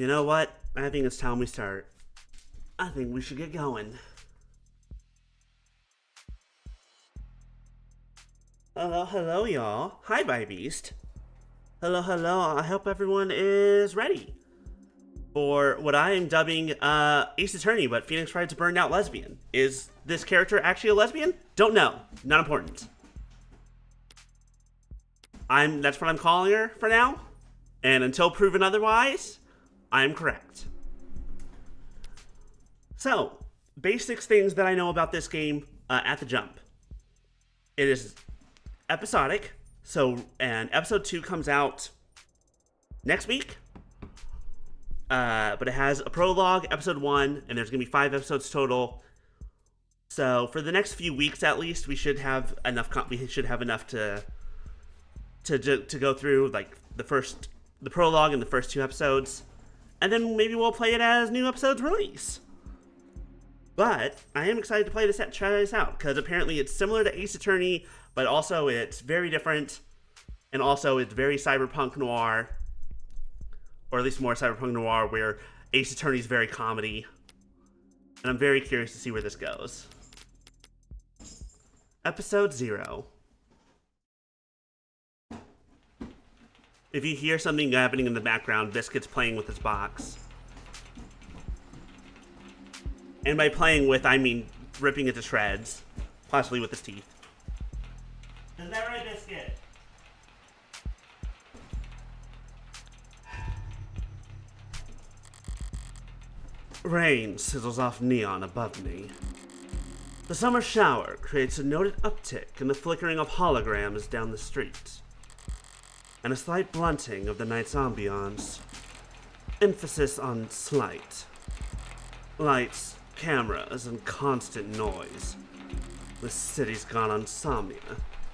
You know what? I think it's time we start. I think we should get going. Hello, y'all. Hi, By Beast. Hello. I hope everyone is ready for what I am dubbing Ace Attorney, but Phoenix Wright's burned out lesbian. Is this character actually a lesbian? Don't know. Not important. That's what I'm calling her for now. And until proven otherwise, I'm correct. So, basics things that I know about this game at the jump. It is episodic. And episode 2 comes out next week. But it has a prologue, episode 1, and there's going to be 5 episodes total. So for the next few weeks at least, we should have enough to go through like the prologue and the first 2 episodes. And then maybe we'll play it as new episodes release. But I am excited to try this out, because apparently it's similar to Ace Attorney, but also it's very different, and also it's very cyberpunk noir, or at least more cyberpunk noir, where Ace Attorney is very comedy. And I'm very curious to see where this goes. Episode 0. If you hear something happening in the background, Biscuit's playing with his box. And by playing with, I mean ripping it to shreds. Possibly with his teeth. Is that right, Biscuit? Rain sizzles off neon above me. The summer shower creates a noted uptick in the flickering of holograms down the street, and a slight blunting of the night's ambiance. Emphasis on slight. Lights, cameras, and constant noise. The city's gone insomnia,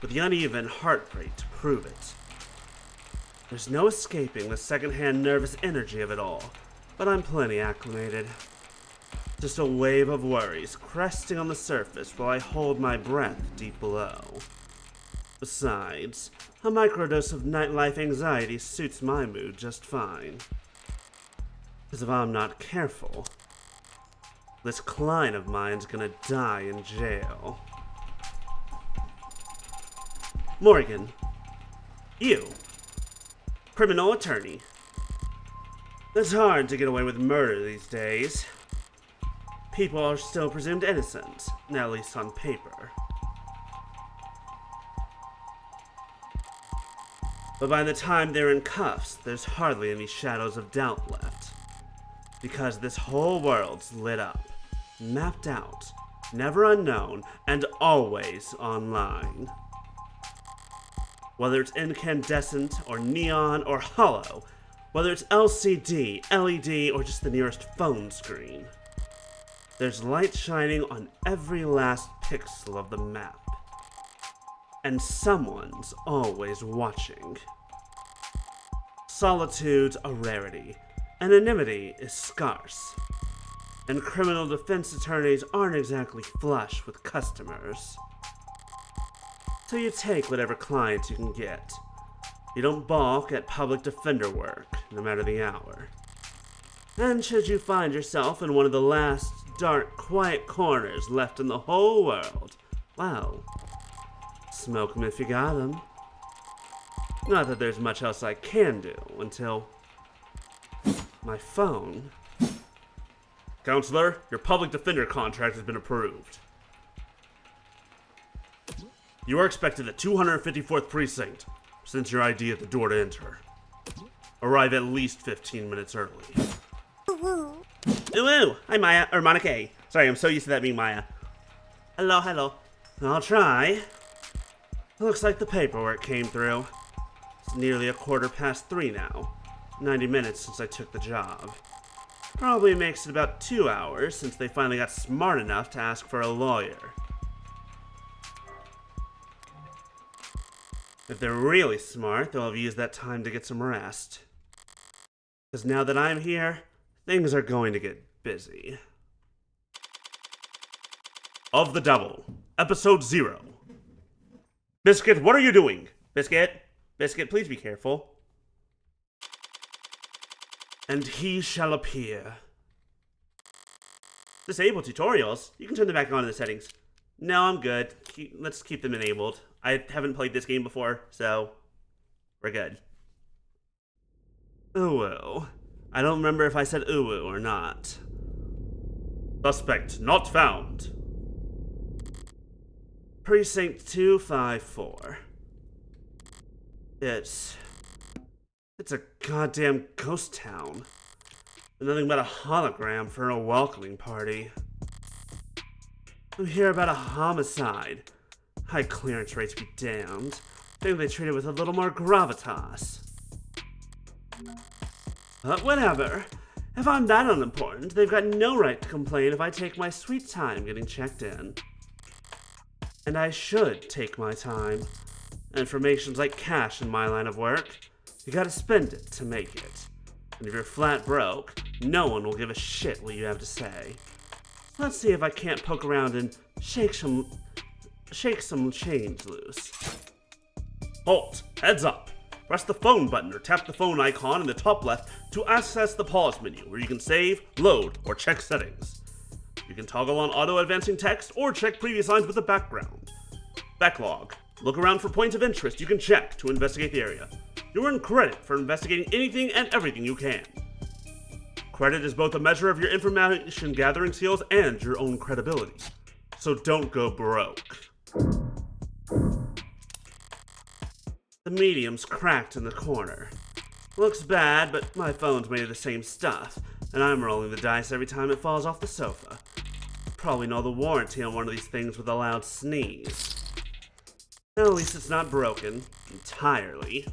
with the uneven heart rate to prove it. There's no escaping the secondhand nervous energy of it all, but I'm plenty acclimated. Just a wave of worries cresting on the surface while I hold my breath deep below. Besides, a microdose of nightlife anxiety suits my mood just fine. Because if I'm not careful, this client of mine's gonna die in jail. Morgan. You. Criminal attorney. It's hard to get away with murder these days. People are still presumed innocent, at least on paper. But by the time they're in cuffs, there's hardly any shadows of doubt left. Because this whole world's lit up, mapped out, never unknown, and always online. Whether it's incandescent, or neon, or hollow, whether it's LCD, LED, or just the nearest phone screen, there's light shining on every last pixel of the map. And someone's always watching. Solitude's a rarity. Anonymity is scarce. And criminal defense attorneys aren't exactly flush with customers. So you take whatever clients you can get. You don't balk at public defender work, no matter the hour. And should you find yourself in one of the last dark, quiet corners left in the whole world, well, smoke 'em if you got 'em. Not that there's much else I can do until my phone. Counselor, your public defender contract has been approved. You are expected at 254th Precinct, since your ID at the door to enter. Arrive at least 15 minutes early. Ooh, hi Maya, or Monica. Sorry, I'm so used to that being Maya. Hello. I'll try. Looks like the paperwork came through. It's nearly 3:15 now. 90 minutes since I took the job. Probably makes it about 2 hours since they finally got smart enough to ask for a lawyer. If they're really smart, they'll have used that time to get some rest. Because now that I'm here, things are going to get busy. Of the Double, Episode 0. Biscuit, what are you doing? Biscuit, please be careful. and he shall appear. Disable tutorials? You can turn them back on in the settings. No, I'm good. Let's keep them enabled. I haven't played this game before, so we're good. Ooh. I don't remember if I said ooh or not. Suspect not found. Precinct 254. It's a goddamn ghost town. Nothing but a hologram for a welcoming party. I'm here about a homicide. High clearance rates be damned. Think they treat it with a little more gravitas. But whatever. If I'm that unimportant, they've got no right to complain if I take my sweet time getting checked in. And I should take my time. Information's like cash in my line of work. You gotta spend it to make it. And if you're flat broke, no one will give a shit what you have to say. Let's see if I can't poke around and shake some chains loose. Halt! Heads up! Press the phone button or tap the phone icon in the top left to access the pause menu, where you can save, load, or check settings. You can toggle on auto-advancing text or check previous lines with the background. Backlog. Look around for points of interest you can check to investigate the area. You earn credit for investigating anything and everything you can. Credit is both a measure of your information gathering skills and your own credibility. So don't go broke. The medium's cracked in the corner. Looks bad, but my phone's made of the same stuff, and I'm rolling the dice every time it falls off the sofa. Probably know the warranty on one of these things with a loud sneeze. At least it's not broken, entirely.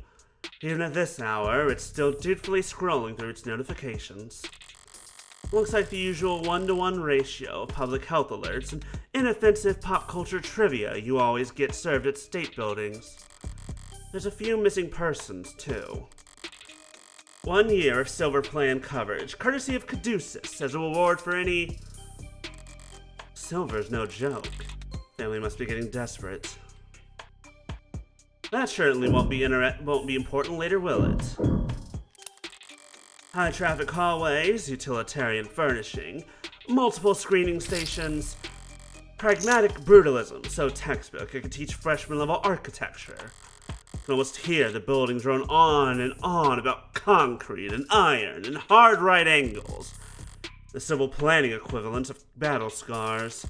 Even at this hour, it's still dutifully scrolling through its notifications. Looks like the usual 1-to-1 ratio of public health alerts and inoffensive pop culture trivia you always get served at state buildings. There's a few missing persons, too. 1 year of Silver Plan coverage, courtesy of Caduceus, as a reward for any... Silver's no joke. Family must be getting desperate. That certainly won't be important later, will it? High traffic hallways, utilitarian furnishing, multiple screening stations, pragmatic brutalism, so textbook it could teach freshman level architecture. You can almost hear the building drone on and on about concrete and iron and hard right angles, the civil planning equivalent of battle scars.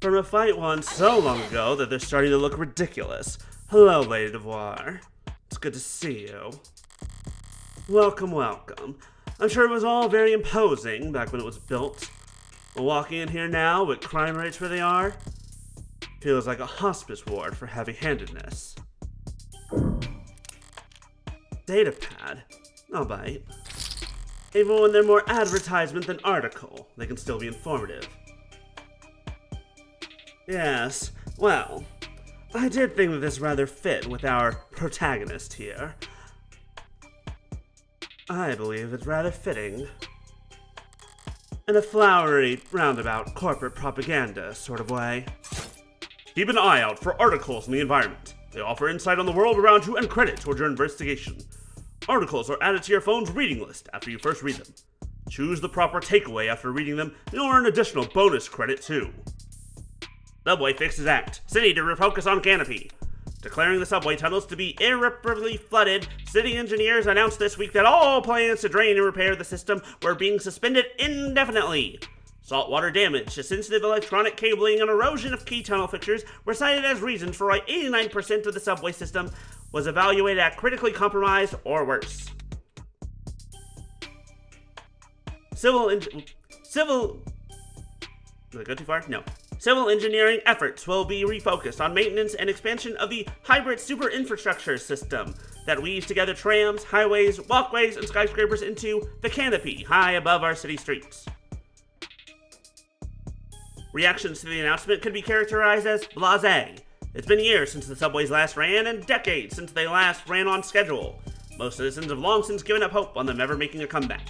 From a fight won so long ago that they're starting to look ridiculous. Hello, Lady Devoir. It's good to see you. Welcome, welcome. I'm sure it was all very imposing back when it was built. But walking in here now, with crime rates where they are, feels like a hospice ward for heavy-handedness. Datapad. I'll bite. Even when they're more advertisement than article, they can still be informative. Yes, well, I did think that this rather fit with our protagonist here. I believe it's rather fitting. In a flowery, roundabout, corporate propaganda sort of way. Keep an eye out for articles in the environment. They offer insight on the world around you and credit toward your investigation. Articles are added to your phone's reading list after you first read them. Choose the proper takeaway after reading them, and you'll earn additional bonus credit too. Subway fixes act. City to refocus on canopy. Declaring the subway tunnels to be irreparably flooded, city engineers announced this week that all plans to drain and repair the system were being suspended indefinitely. Saltwater damage to sensitive electronic cabling and erosion of key tunnel fixtures were cited as reasons for why 89% of the subway system was evaluated at critically compromised or worse. Did I go too far? No. Civil engineering efforts will be refocused on maintenance and expansion of the hybrid super infrastructure system that weaves together trams, highways, walkways, and skyscrapers into the canopy high above our city streets. Reactions to the announcement could be characterized as blasé. It's been years since the subways last ran, and decades since they last ran on schedule. Most citizens have long since given up hope on them ever making a comeback.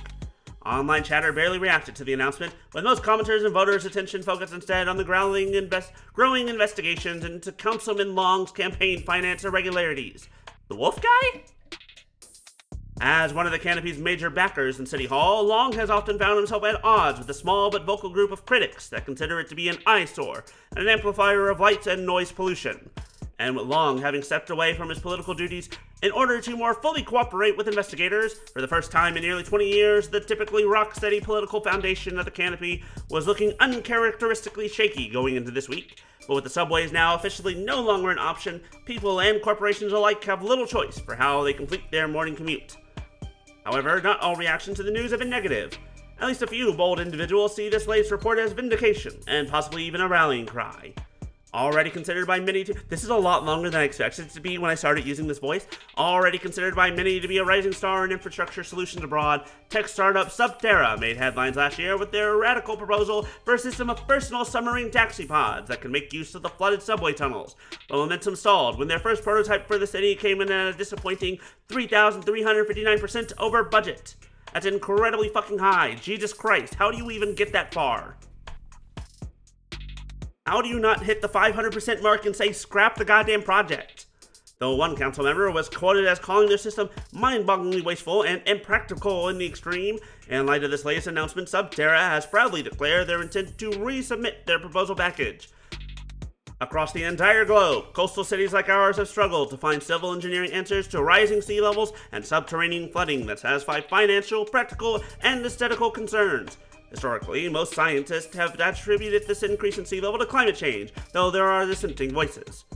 Online chatter barely reacted to the announcement, with most commenters and voters' attention focused instead on the growing investigations into Councilman Long's campaign finance irregularities. The wolf guy? As one of the Canopy's major backers in City Hall, Long has often found himself at odds with a small but vocal group of critics that consider it to be an eyesore and an amplifier of light and noise pollution. And with Long having stepped away from his political duties in order to more fully cooperate with investigators, for the first time in nearly 20 years, the typically rock-steady political foundation of the Canopy was looking uncharacteristically shaky going into this week. But with the subways now officially no longer an option, people and corporations alike have little choice for how they complete their morning commute. However, not all reactions to the news have been negative. At least a few bold individuals see this latest report as vindication, and possibly even a rallying cry. Already considered by many to— this is a lot longer than I expected it to be when I started using this voice. Already considered by many to be a rising star in infrastructure solutions abroad, tech startup Subterra made headlines last year with their radical proposal for a system of personal submarine taxi pods that can make use of the flooded subway tunnels. But momentum stalled when their first prototype for the city came in at a disappointing 3,359% over budget. That's incredibly fucking high. Jesus Christ, how do you even get that far? How do you not hit the 500% mark and say scrap the goddamn project? Though one council member was quoted as calling their system mind-bogglingly wasteful and impractical in the extreme, in light of this latest announcement, Subterra has proudly declared their intent to resubmit their proposal package. Across the entire globe, coastal cities like ours have struggled to find civil engineering answers to rising sea levels and subterranean flooding that satisfy financial, practical, and aesthetical concerns. Historically, most scientists have attributed this increase in sea level to climate change, though there are dissenting voices.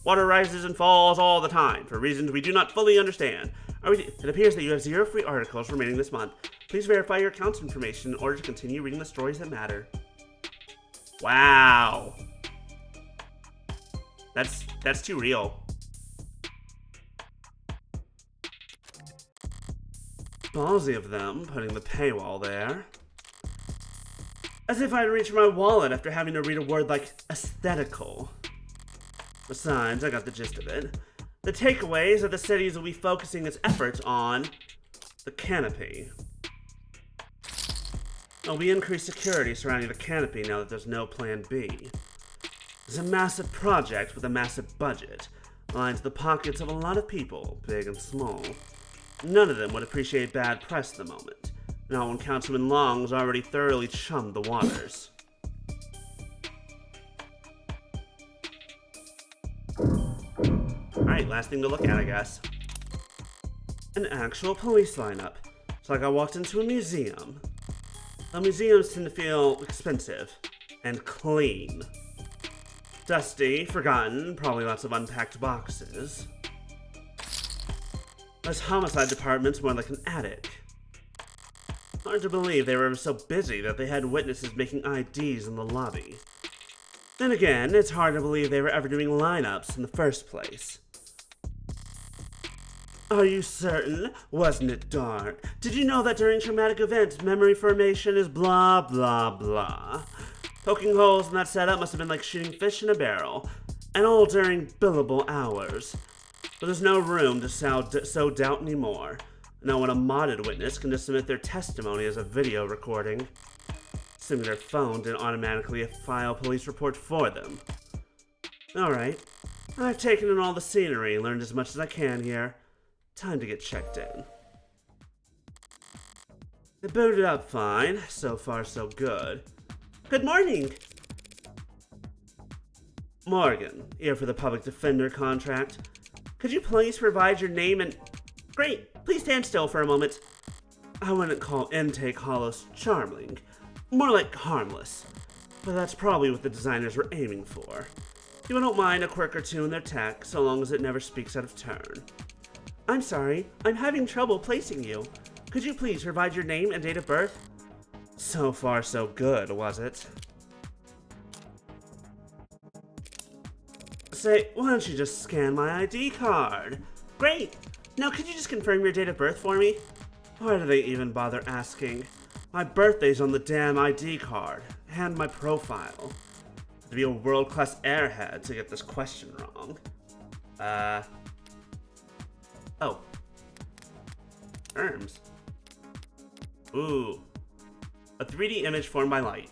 Water rises and falls all the time, for reasons we do not fully understand. It appears that you have 0 free articles remaining this month. Please verify your account's information in order to continue reading the stories that matter. Wow. That's too real. Ballsy of them, putting the paywall there. As if I'd reach for my wallet after having to read a word like aesthetical. Besides, I got the gist of it. The takeaways are the cities will be focusing its efforts on the Canopy. There'll be increased security surrounding the Canopy now that there's no plan B. It's a massive project with a massive budget, lines the pockets of a lot of people, big and small. None of them would appreciate bad press at the moment. Not when Councilman Long's already thoroughly chummed the waters. Alright, last thing to look at, I guess. An actual police lineup. It's like I walked into a museum. Though museums tend to feel expensive and clean. Dusty, forgotten, probably lots of unpacked boxes. This homicide department's more like an attic. Hard to believe they were so busy that they had witnesses making IDs in the lobby. Then again, it's hard to believe they were ever doing lineups in the first place. Are you certain? Wasn't it dark? Did you know that during traumatic events, memory formation is blah blah blah? Poking holes in that setup must have been like shooting fish in a barrel, and all during billable hours. But there's no room to sow doubt anymore. Now when a modded witness can just submit their testimony as a video recording, assuming their phone didn't automatically file a police report for them. Alright, I've taken in all the scenery and learned as much as I can here. Time to get checked in. It booted up fine, so far so good. Good morning! Morgan, here for the public defender contract. Could you please provide your name and— Great! Please stand still for a moment. I wouldn't call Intake Hollows charming. More like harmless. But that's probably what the designers were aiming for. You don't mind a quirk or two in their tech, so long as it never speaks out of turn. I'm sorry, I'm having trouble placing you. Could you please provide your name and date of birth? So far so good, was it? Say, why don't you just scan my ID card? Great! Now could you just confirm your date of birth for me? Why do they even bother asking? My birthday's on the damn ID card, and my profile. To be a world-class airhead to get this question wrong. Oh. Terms. Ooh. A 3D image formed by light.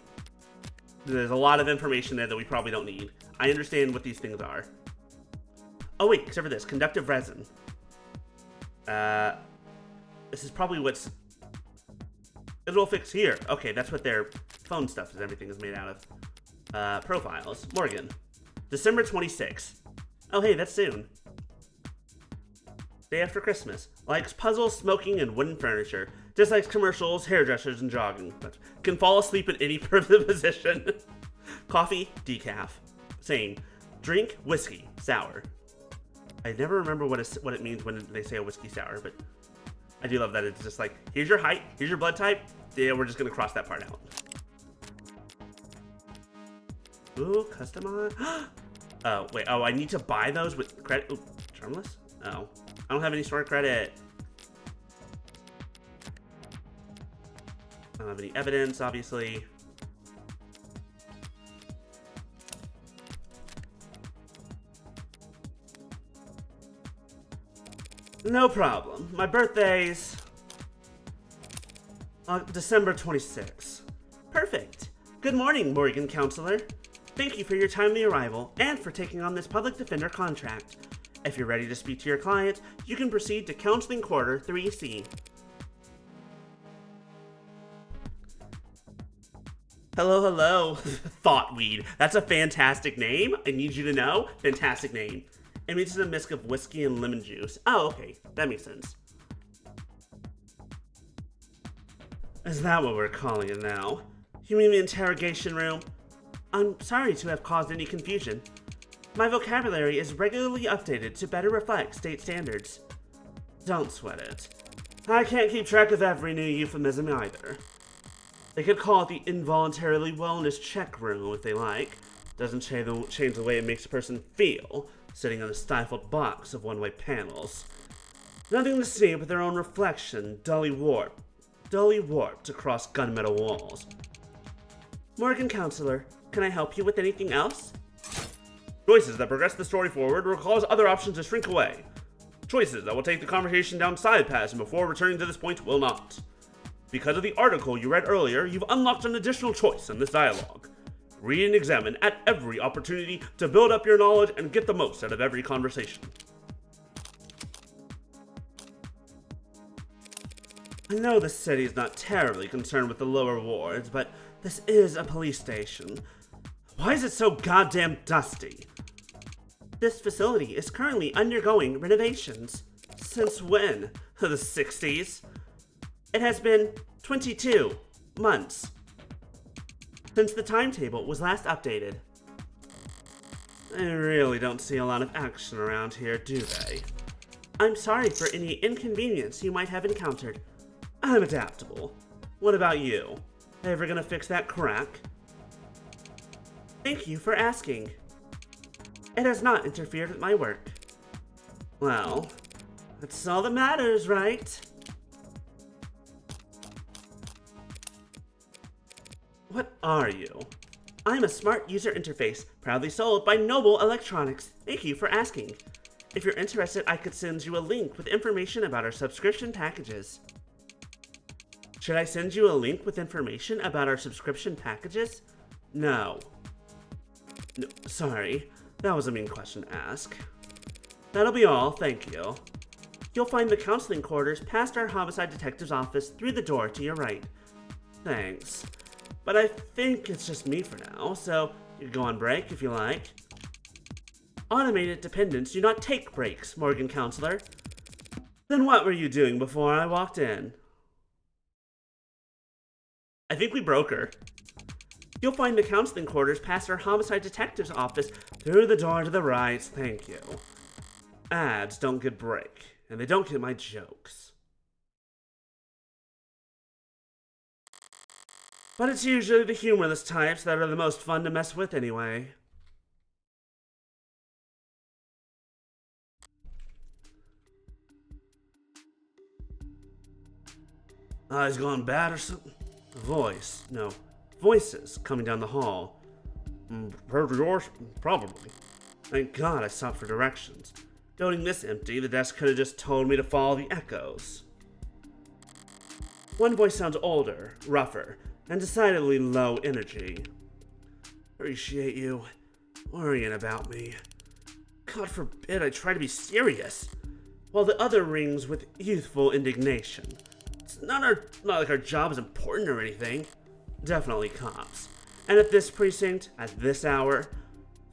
There's a lot of information there that we probably don't need. I understand what these things are. Oh wait, except for this. Conductive resin. This is probably what's... It'll fix here. Okay, that's what their phone stuff is. Everything is made out of. Profiles. Morgan. December 26th. Oh, hey, that's soon. Day after Christmas. Likes puzzles, smoking, and wooden furniture. Dislikes commercials, hairdressers, and jogging. But can fall asleep in any position. Coffee, decaf. Same. Drink, whiskey, sour. I never remember what it means when they say a whiskey sour, but I do love that it's just like, here's your height, here's your blood type. Yeah, we're just gonna cross that part out. Ooh, customize. Oh, wait. Oh, I need to buy those with credit. Ooh, journalist? Oh. I don't have any store credit. I don't have any evidence, obviously. No problem. My birthday's December 26th. Perfect. Good morning, Morgan Counselor. Thank you for your timely arrival and for taking on this public defender contract. If you're ready to speak to your client, you can proceed to Counseling Quarter 3C. Hello, hello. Thoughtweed. That's a fantastic name. I need you to know. Fantastic name. It means it's a mix of whiskey and lemon juice. Oh, okay. That makes sense. Is that what we're calling it now? You mean the interrogation room? I'm sorry to have caused any confusion. My vocabulary is regularly updated to better reflect state standards. Don't sweat it. I can't keep track of every new euphemism either. They could call it the involuntarily wellness check room if they like. Doesn't change the way it makes a person feel, sitting on a stifled box of one-way panels. Nothing to see but their own reflection, dully warped across gunmetal walls. Morgan Counselor, can I help you with anything else? Choices that progress the story forward will cause other options to shrink away. Choices that will take the conversation down side paths and before returning to this point will not. Because of the article you read earlier, you've unlocked an additional choice in this dialogue. Read and examine at every opportunity to build up your knowledge and get the most out of every conversation. I know the city is not terribly concerned with the lower wards, but this is a police station. Why is it so goddamn dusty? This facility is currently undergoing renovations. Since when? The 60s? It has been 22 months since the timetable was last updated. I really don't see a lot of action around here, do they? I'm sorry for any inconvenience you might have encountered. I'm adaptable. What about you? Ever gonna fix that crack? Thank you for asking. It has not interfered with my work. Well, that's all that matters, right? What are you? I'm a smart user interface, proudly sold by Noble Electronics. Thank you for asking. If you're interested, I could send you a link with information about our subscription packages. Should I send you a link with information about our subscription packages? No. No, sorry, that was a mean question to ask. That'll be all, thank you. You'll find the counseling quarters past our homicide detective's office through the door to your right. Thanks. But I think it's just me for now, so you can go on break if you like. Automated dependents do not take breaks, Morgan Counselor. Then what were you doing before I walked in? I think we broke her. You'll find the counseling quarters past our homicide detective's office through the door to the right, thank you. Ads don't get break, and they don't get my jokes. But it's usually the humorless types that are the most fun to mess with anyway. Eyes gone bad or something? Voices coming down the hall. Heard yours? Probably. Thank God I stopped for directions. Going this empty, the desk could have just told me to follow the echoes. One voice sounds older, rougher, and decidedly low energy. Appreciate you worrying about me. God forbid I try to be serious. while the other rings with youthful indignation. Not like our job is important or anything. Definitely cops. And at this precinct, at this hour,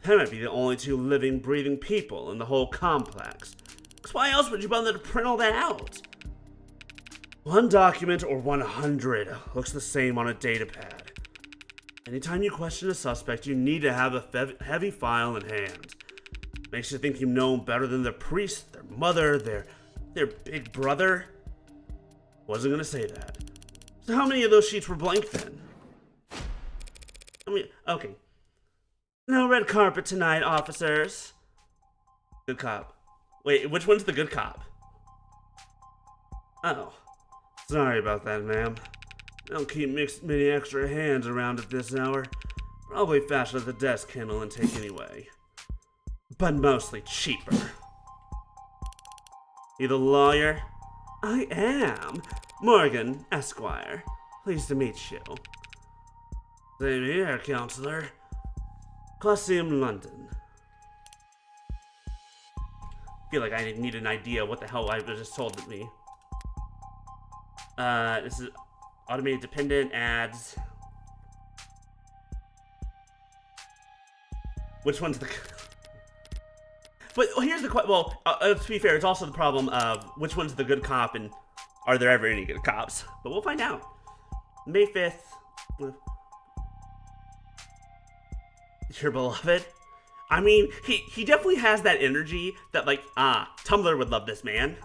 they might be the only two living, breathing people in the whole complex. Because why else would you bother to print all that out? One document or 100 looks the same on a datapad. Anytime you question a suspect, you need to have a heavy file in hand. Makes you think you know them better than their priest, their mother, their big brother. Wasn't gonna say that. So how many of those sheets were blank then? Okay. No red carpet tonight, officers. Good cop. Wait, which one's the good cop? Oh. Sorry about that, ma'am. Don't keep many extra hands around at this hour. Probably faster at the desk handle and take anyway. But mostly cheaper. You the lawyer? I am. Morgan, Esquire. Pleased to meet you. Same here, counselor. Colosseum, London. Feel like I need an idea what the hell I was just told to me. This is automated dependent ads. Which one's the... But here's the question. Well, to be fair, it's also the problem of which one's the good cop and are there ever any good cops? But we'll find out. May 5th. Your beloved? I mean, he definitely has that energy that, like, Tumblr would love this man.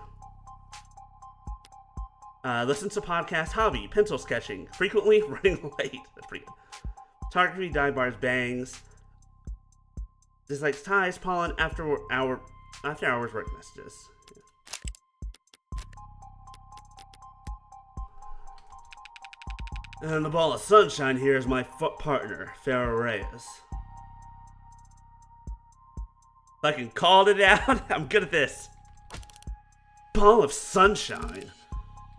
Listens to podcast, hobby, pencil sketching, frequently running late. That's pretty good. Photography, dive bars, bangs. Dislikes ties, pollen, after hours work messages. Yeah. And the ball of sunshine here is my partner, Farrah Reyes. If I can call it out, I'm good at this. Ball of sunshine.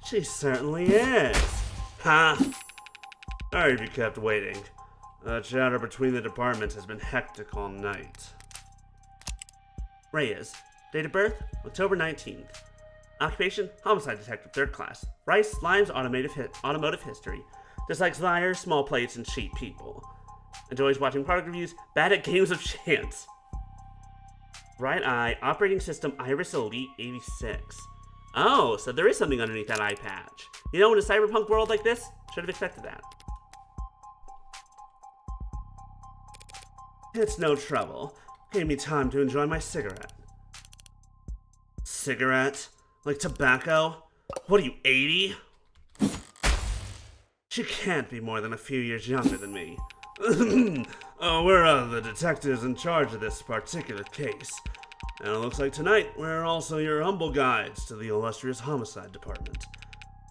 She certainly is. Huh? Sorry if you kept waiting. The chatter between the departments has been hectic all night. Reyes. Date of birth? October 19th. Occupation? Homicide detective, 3rd class. Rice, Limes, automotive history. Dislikes liars, small plates, and cheap people. Enjoys watching product reviews. Bad at games of chance. Right eye, operating system Iris Elite 86. Oh, so there is something underneath that eye patch. You know, in a cyberpunk world like this, should have expected that. It's no trouble. Gave me time to enjoy my cigarette. Cigarette? Like tobacco? What are you, 80? She can't be more than a few years younger than me. We're the detectives in charge of this particular case. And it looks like tonight we're also your humble guides to the illustrious homicide department.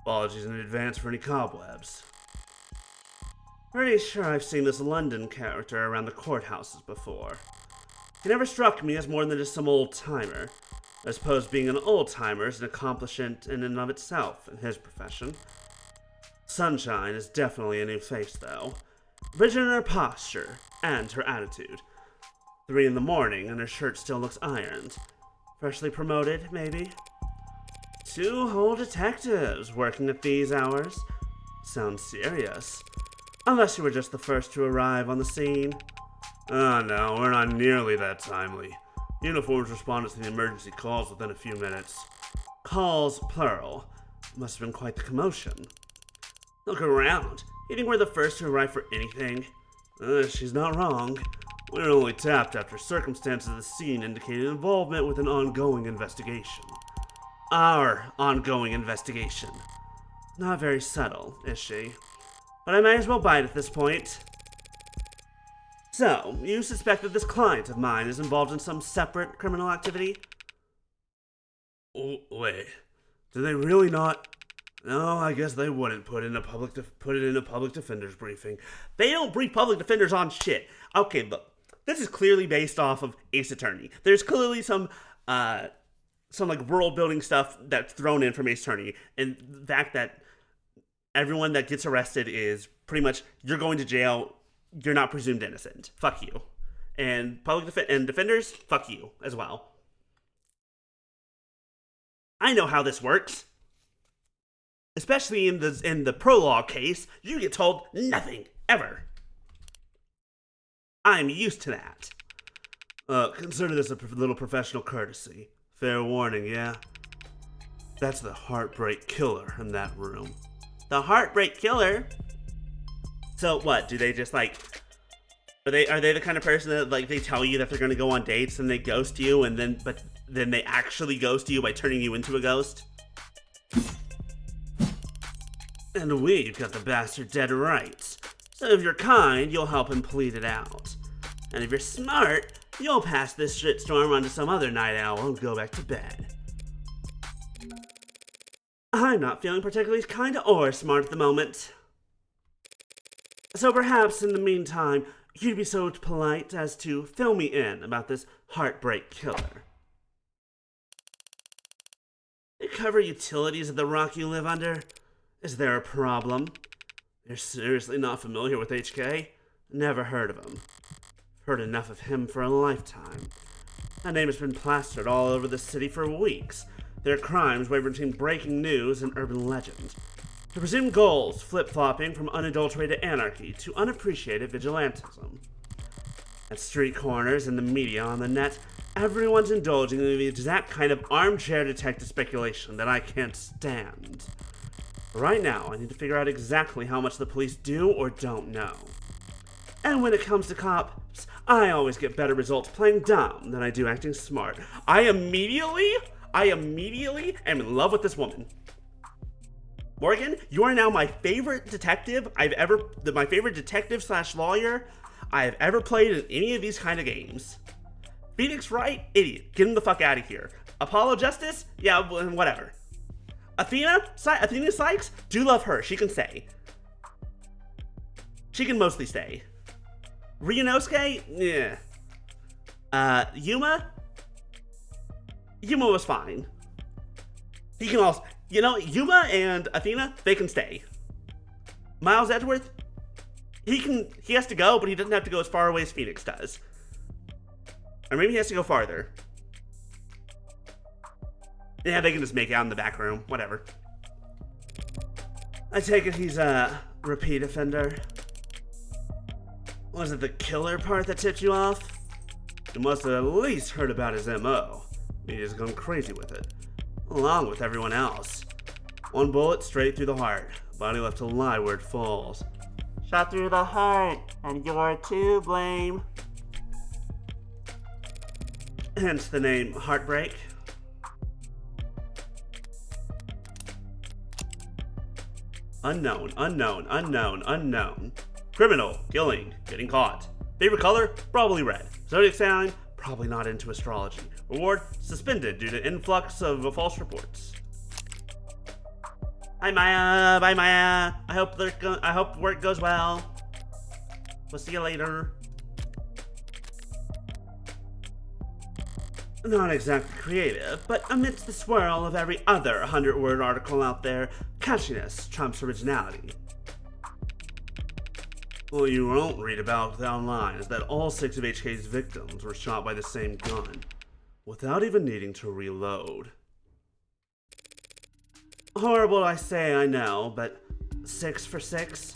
Apologies in advance for any cobwebs. Pretty sure I've seen this London character around the courthouses before. He never struck me as more than just some old-timer. I suppose being an old-timer is an accomplishment in and of itself in his profession. Sunshine is definitely a new face, though. Vision in her posture and her attitude. 3 in the morning and her shirt still looks ironed. Freshly promoted, maybe? 2 whole detectives working at these hours? Sounds serious. Unless you were just the first to arrive on the scene. Oh no, we're not nearly that timely. Uniforms responded to the emergency calls within a few minutes. Calls, plural. Must have been quite the commotion. Look around. You think we're the first to arrive for anything? She's not wrong. We were only tapped after circumstances of the scene indicated involvement with an ongoing investigation. Our ongoing investigation. Not very subtle, is she? But I might as well bite at this point. So, you suspect that this client of mine is involved in some separate criminal activity? Oh, wait, do they really not? No, I guess they wouldn't put it in a public defender's briefing. They don't brief public defenders on shit. Okay, look, this is clearly based off of Ace Attorney. There's clearly some like world building stuff that's thrown in from Ace Attorney, and the fact that everyone that gets arrested is pretty much, you're going to jail, you're not presumed innocent. Fuck you. And defenders, fuck you as well. I know how this works. Especially in the prologue case, you get told nothing, ever. I'm used to that. Consider this a little professional courtesy. Fair warning, yeah? That's the heartbreak killer in that room. The heartbreak killer? So what, do they just like... Are they the kind of person that like they tell you that they're gonna go on dates and they ghost you but then they actually ghost you by turning you into a ghost? And we've got the bastard dead right. So if you're kind, you'll help him plead it out. And if you're smart, you'll pass this shitstorm onto some other night owl and go back to bed. I'm not feeling particularly kind or smart at the moment. So perhaps in the meantime, you'd be so polite as to fill me in about this heartbreak killer. You cover utilities of the rock you live under? Is there a problem? You're seriously not familiar with HK? Never heard of him. Heard enough of him for a lifetime. That name has been plastered all over the city for weeks. Their crimes waver between breaking news and urban legend. The presumed goals flip-flopping from unadulterated anarchy to unappreciated vigilantism. At street corners, in the media, on the net, everyone's indulging in the exact kind of armchair detective speculation that I can't stand. Right now, I need to figure out exactly how much the police do or don't know. And when it comes to cops, I always get better results playing dumb than I do acting smart. I immediately am in love with this woman. Morgan, you are now my favorite detective my favorite detective / lawyer I have ever played in any of these kind of games. Phoenix Wright, idiot. Get him the fuck out of here. Apollo Justice? Yeah, whatever. Athena Sykes? Do love her. She can stay. She can mostly stay. Ryunosuke? Yeah. Yuma? Yuma was fine. He can also... You know, Yuma and Athena, they can stay. Miles Edgeworth? He has to go, but he doesn't have to go as far away as Phoenix does. Or maybe he has to go farther. Yeah, they can just make out in the back room. Whatever. I take it he's a repeat offender. Was it the killer part that tipped you off? You must have at least heard about his MO. He just gone crazy with it. Along with everyone else. One bullet straight through the heart. Body left to lie where it falls. Shot through the heart, and you're to blame. Hence the name Heartbreak. Unknown. Criminal, killing, getting caught. Favorite color? Probably red. Zodiac sign? Probably not into astrology. Reward? Suspended due to influx of false reports. Hi Maya, bye Maya. I hope work goes well. We'll see you later. Not exactly creative, but amidst the swirl of every other 100-word article out there, catchiness trumps originality. What you won't read about online is that all 6 of HK's victims were shot by the same gun, without even needing to reload. Horrible I say, I know, but 6 for 6?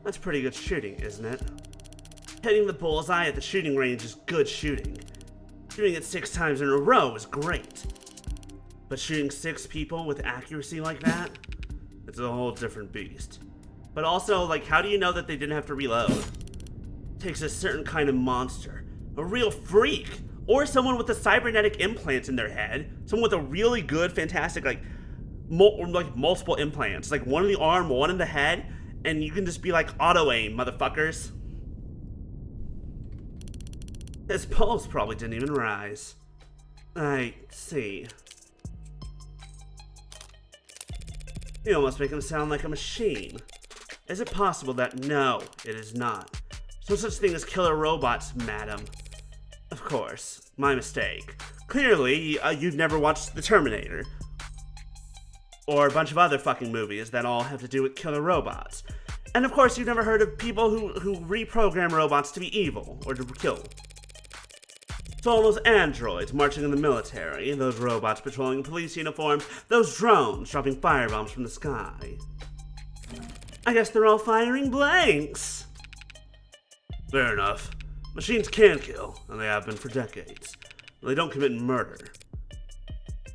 That's pretty good shooting, isn't it? Hitting the bullseye at the shooting range is good shooting. Shooting it 6 times in a row is great. But shooting 6 people with accuracy like that? It's a whole different beast. But also, like, how do you know that they didn't have to reload? It takes a certain kind of monster. A real freak. Or someone with a cybernetic implant in their head. Someone with a really good, fantastic, multiple implants. Like, one in the arm, one in the head. And you can just be like, auto-aim, motherfuckers. His pulse probably didn't even rise. I see. You almost make him sound like a machine. Is it possible that... No, it is not. No such thing as killer robots, madam. Of course, my mistake. Clearly, you've never watched The Terminator. Or a bunch of other fucking movies that all have to do with killer robots. And of course, you've never heard of people who reprogram robots to be evil or to kill. To all those androids marching in the military, those robots patrolling police uniforms, those drones dropping firebombs from the sky. I guess they're all firing blanks. Fair enough. Machines can kill, and they have been for decades. But they don't commit murder.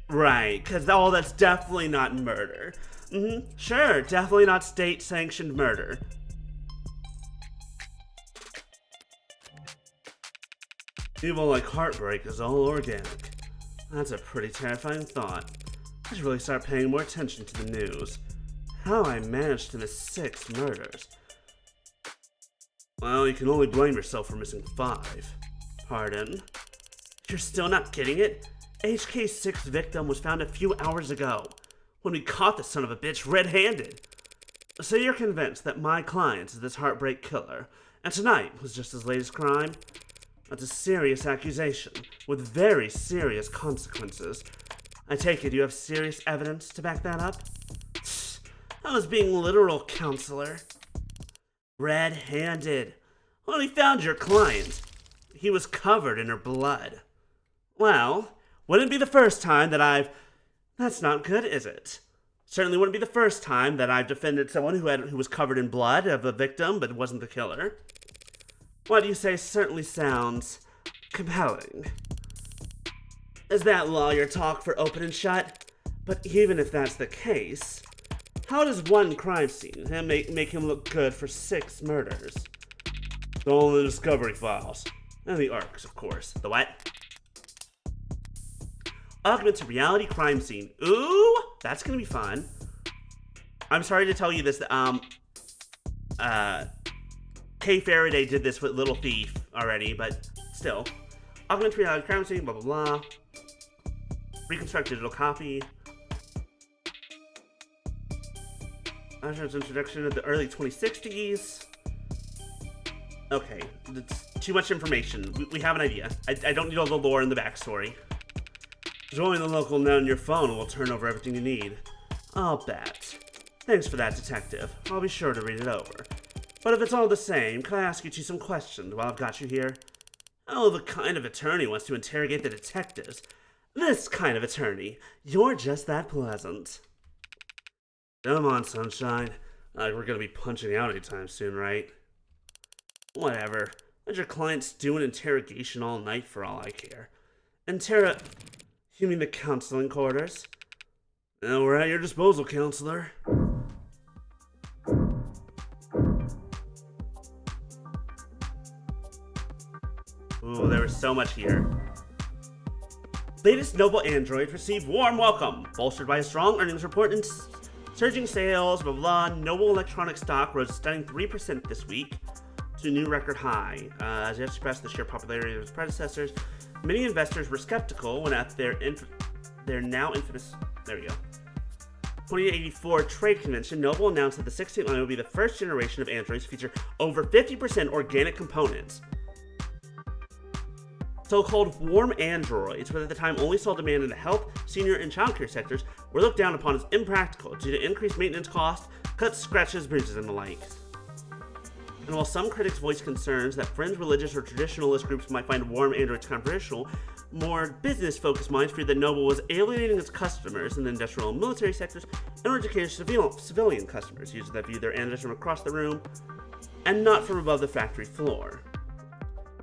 Right, because that's definitely not murder. Sure, definitely not state-sanctioned murder. Evil like heartbreak is all organic. That's a pretty terrifying thought. I should really start paying more attention to the news. How I managed to miss 6 murders. Well, you can only blame yourself for missing 5. Pardon? You're still not getting it? HK's 6th victim was found a few hours ago, when we caught the son of a bitch red-handed. So you're convinced that my client is this heartbreak killer, and tonight was just his latest crime? That's a serious accusation, with very serious consequences. I take it you have serious evidence to back that up? I was being literal, counselor. Red-handed. When we found your client, he was covered in her blood. Well, wouldn't be the first time that That's not good, is it? Certainly wouldn't be the first time that I've defended someone who was covered in blood of a victim but wasn't the killer. What you say certainly sounds compelling. Is that lawyer talk for open and shut? But even if that's the case, how does one crime scene make him look good for 6 murders? All in the discovery files. And the ARCs, of course. The what? Augmented reality crime scene. Ooh, that's gonna be fun. I'm sorry to tell you this, Kay Faraday did this with Little Thief already, but still. Augmented reality crime scene, blah blah blah. Reconstruct digital copy. Usher's introduction of the early 2060s. Okay, that's too much information. We have an idea. I don't need all the lore and the backstory. Join the local net on your phone and we'll turn over everything you need. I'll bet. Thanks for that, detective. I'll be sure to read it over. But if it's all the same, can I ask you some questions while I've got you here? Oh, the kind of attorney wants to interrogate the detectives. This kind of attorney. You're just that pleasant. Come on, sunshine. We're gonna be punching out anytime soon, right? Whatever. Let your clients do an interrogation all night for all I care. You mean the counseling quarters? We're at your disposal, counselor. Ooh, there was so much here. Latest Noble Android received warm welcome, bolstered by a strong earnings report and surging sales, blah blah. Noble electronic stock rose a stunning 3% this week to a new record high, as it surpassed the sheer popularity of its predecessors. Many investors were skeptical when at their now infamous, 2084 trade convention, Noble announced that the 16th line would be the first generation of Androids to feature over 50% organic components. So-called warm androids, which at the time only saw demand in the health, senior, and childcare sectors, were looked down upon as impractical due to increased maintenance costs, cuts, scratches, bruises, and the like. And while some critics voiced concerns that fringe religious or traditionalist groups might find warm androids controversial, more business-focused minds feared that Noble was alienating its customers in the industrial and military sectors in order to cater to civilian customers, users that view their androids from across the room and not from above the factory floor.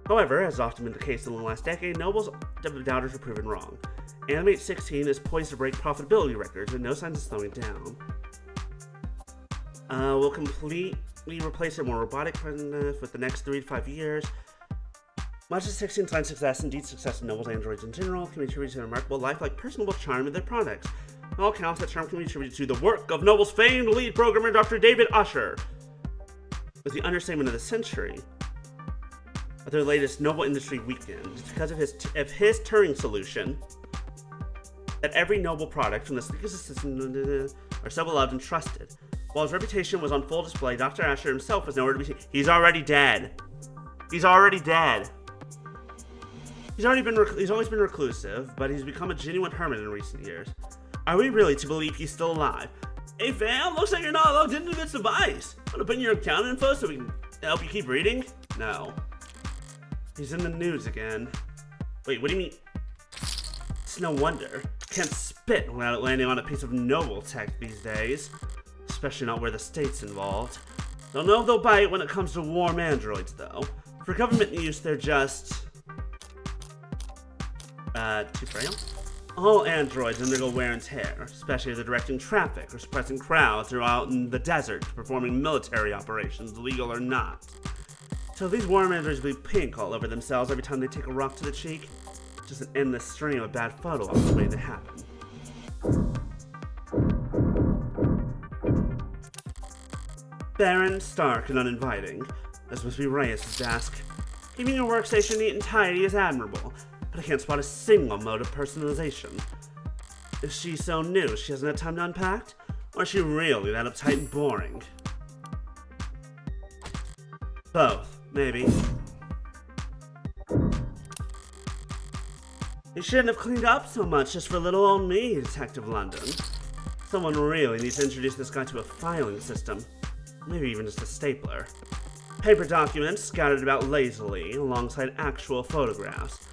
However, as often been the case in the last decade, Noble's doubters were proven wrong. Animate 16 is poised to break profitability records with no signs of slowing down. We'll completely replace it more robotic with the next 3 to 5 years. Much of 16's line success, indeed success in Noble's androids in general, can be attributed to the remarkable lifelike, personable charm of their products. On all counts, that charm can be attributed to the work of Noble's famed lead programmer, Dr. David Usher. With the understatement of the century, at their latest Noble Industry Weekend, it's because of his Turing solution that every Noble product, from the sleekest assistant, are so beloved and trusted. While his reputation was on full display, Dr. Asher himself was nowhere to be seen. He's already dead. He's already dead. He's always been reclusive, but he's become a genuine hermit in recent years. Are we really to believe he's still alive? Hey fam, looks like you're not logged into this device. Want to put in your account info so we can help you keep reading? No. He's in the news again. Wait, what do you mean? It's no wonder. Can't spit without it landing on a piece of noble tech these days. Especially not where the state's involved. Don't know if they'll bite when it comes to warm androids, though. For government use, they're just... too frail? All androids undergo wear and tear, especially if they're directing traffic or suppressing crowds or out in the desert performing military operations, legal or not. So these warm androids bleed pink all over themselves every time they take a rock to the cheek. Just an endless stream of bad photo ops waiting to happen. Barren, stark, and uninviting. This must be Reyes' desk. Keeping your workstation neat and tidy is admirable, but I can't spot a single mode of personalization. Is she so new she hasn't had time to unpack? Or is she really that uptight and boring? Both, maybe. You shouldn't have cleaned up so much just for little old me, Detective London. Someone really needs to introduce this guy to a filing system. Maybe even just a stapler. Paper documents scattered about lazily alongside actual photographs.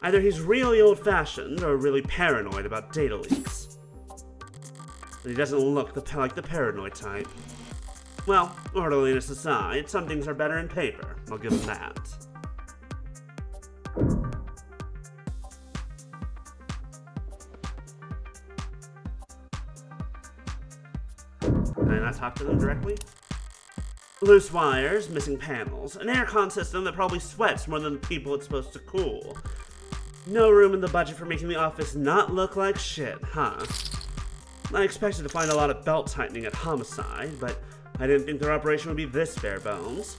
Either he's really old-fashioned or really paranoid about data leaks. But he doesn't look like the paranoid type. Well, orderliness aside, some things are better in paper. I'll give him that. Can I not talk to them directly? Loose wires, missing panels, an aircon system that probably sweats more than the people it's supposed to cool. No room in the budget for making the office not look like shit, huh? I expected to find a lot of belt tightening at Homicide, but I didn't think their operation would be this bare bones.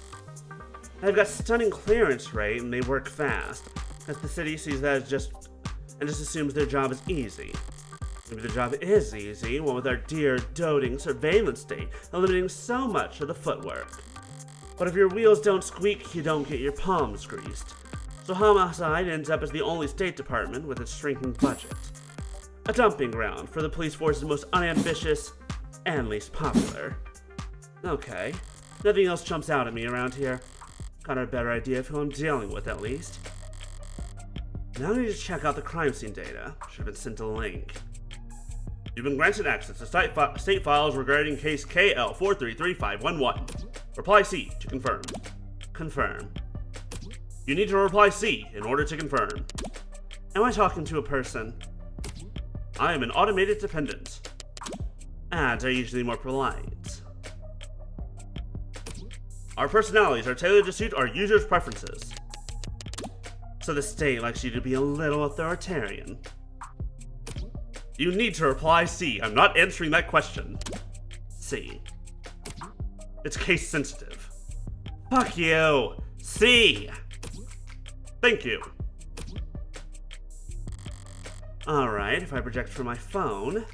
They've got stunning clearance rate and they work fast, as the city sees that as just assumes their job is easy. Maybe the job is easy, what with our dear, doting surveillance state eliminating so much of the footwork. But if your wheels don't squeak, you don't get your palms greased. So Homicide ends up as the only state department with its shrinking budget. A dumping ground for the police force's most unambitious and least popular. Okay, nothing else jumps out at me around here. Got a better idea of who I'm dealing with, at least. Now I need to check out the crime scene data. Should have been sent a link. You've been granted access to state files regarding case KL433511. Reply C to confirm. Confirm. You need to reply C in order to confirm. Am I talking to a person? I am an automated dependent. Ads are usually more polite. Our personalities are tailored to suit our users' preferences. So the state likes you to be a little authoritarian. You need to reply C. I'm not answering that question. C. It's case sensitive. Fuck you. C. Thank you. Alright, if I project from my phone.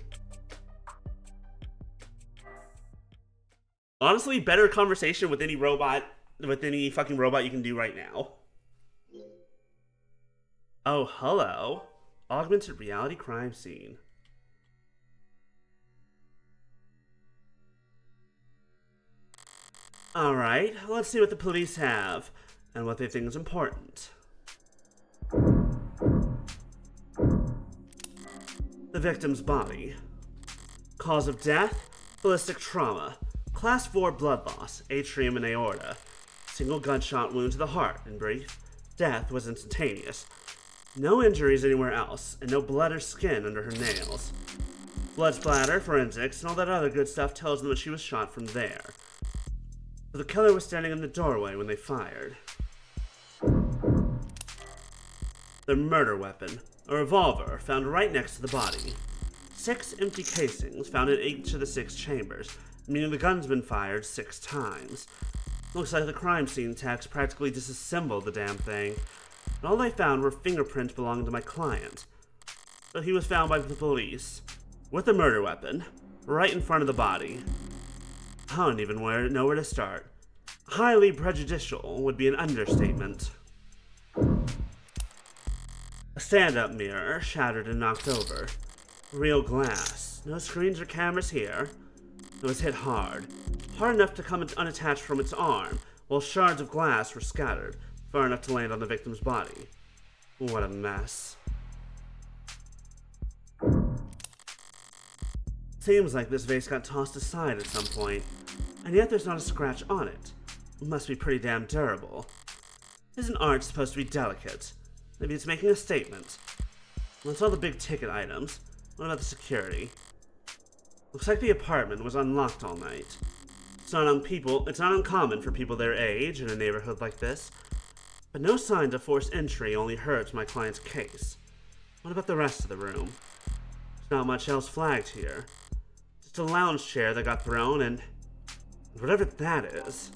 Honestly, better conversation with any fucking robot you can do right now. Oh, hello. Augmented reality crime scene. Alright, let's see what the police have, and what they think is important. The victim's body. Cause of death, ballistic trauma. Class 4 blood loss, atrium and aorta. Single gunshot wound to the heart, in brief. Death was instantaneous. No injuries anywhere else, and no blood or skin under her nails. Blood splatter, forensics, and all that other good stuff tells them that she was shot from there. But the killer was standing in the doorway when they fired. The murder weapon, a revolver found right next to the body. 6 empty casings found in each of the 6 chambers, meaning the gun's been fired 6 times. Looks like the crime scene techs practically disassembled the damn thing, and all they found were fingerprints belonging to my client. So he was found by the police, with the murder weapon, right in front of the body. I don't even know where to start. Highly prejudicial would be an understatement. A stand-up mirror, shattered and knocked over. Real glass. No screens or cameras here. It was hit hard. Hard enough to come unattached from its arm, while shards of glass were scattered, far enough to land on the victim's body. What a mess. Seems like this vase got tossed aside at some point, and yet there's not a scratch on it. It must be pretty damn durable. Isn't art supposed to be delicate? Maybe it's making a statement. That's all the big ticket items. What about the security? Looks like the apartment was unlocked all night. It's not uncommon for people their age in a neighborhood like this. But no signs of forced entry only hurts my client's case. What about the rest of the room? There's not much else flagged here. Just a lounge chair that got thrown and whatever that is.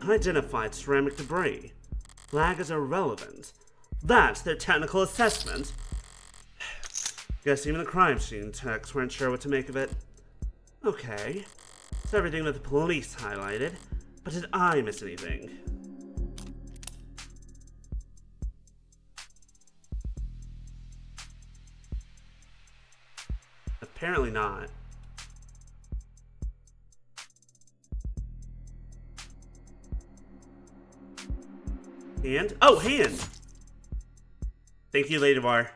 Unidentified ceramic debris. Flag is irrelevant. That's their technical assessment. Guess even the crime scene techs weren't sure what to make of it. Okay. It's everything that the police highlighted, but did I miss anything? Apparently not. Hand? Oh, hand! Thank you, Lady Bar.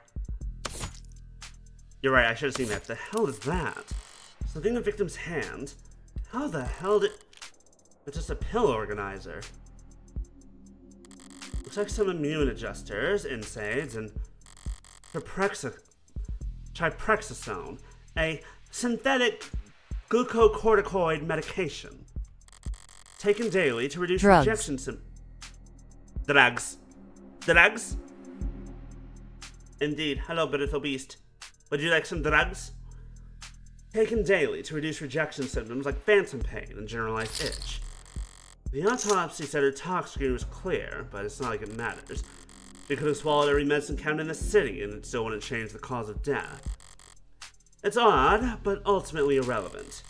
You're right, I should have seen that. The hell is that? Something in the victim's hand? How the hell did... It's just a pill organizer. Looks like some immune adjusters, NSAIDs, and Triprexisone, a synthetic glucocorticoid medication. Taken daily to reduce rejection symptoms. Drugs? Indeed. Hello, Beautiful Beast. Would you like some drugs? Taken daily to reduce rejection symptoms like phantom pain and generalized itch. The autopsy said her tox screen was clear, but it's not like it matters. She could have swallowed every medicine counted in the city, and it still wouldn't change the cause of death. It's odd, but ultimately irrelevant.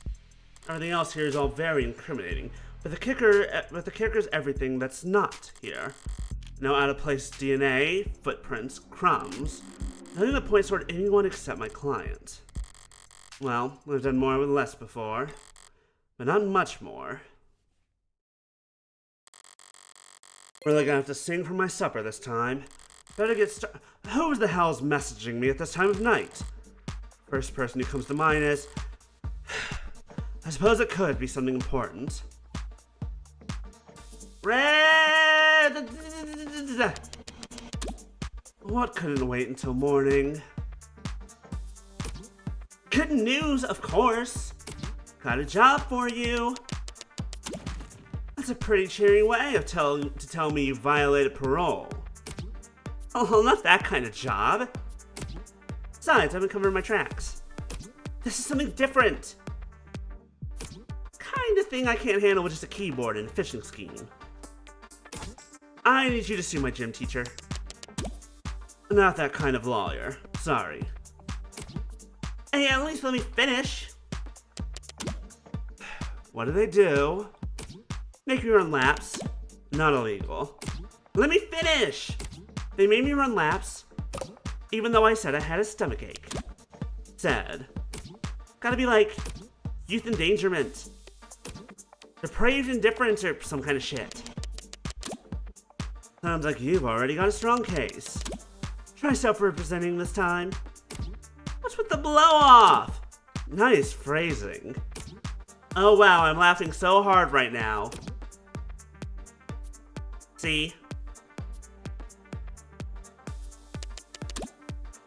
Everything else here is all very incriminating, but the kicker is everything that's not here. No out-of-place DNA, footprints, crumbs. Nothing that points toward anyone except my client. Well, I've done more with less before, but not much more. Really gonna have to sing for my supper this time. Better get started. Who the hell's messaging me at this time of night? First person who comes to mind is... I suppose it could be something important. Red! What couldn't wait until morning? Good news, of course! Got a job for you! That's a pretty cheering way of to tell me you violated parole. Oh, not that kind of job. Besides, I've been covering my tracks. This is something different. Kind of thing I can't handle with just a keyboard and a phishing scheme. I need you to sue my gym teacher. Not that kind of lawyer. Sorry. Hey, at least let me finish. What do they do? Make me run laps. Not illegal. Let me finish! They made me run laps, even though I said I had a stomachache. Sad. Gotta be like youth endangerment, depraved indifference, or some kind of shit. Sounds like you've already got a strong case. Try self-representing this time. What's with the blow-off? Nice phrasing. Oh wow, I'm laughing so hard right now. See?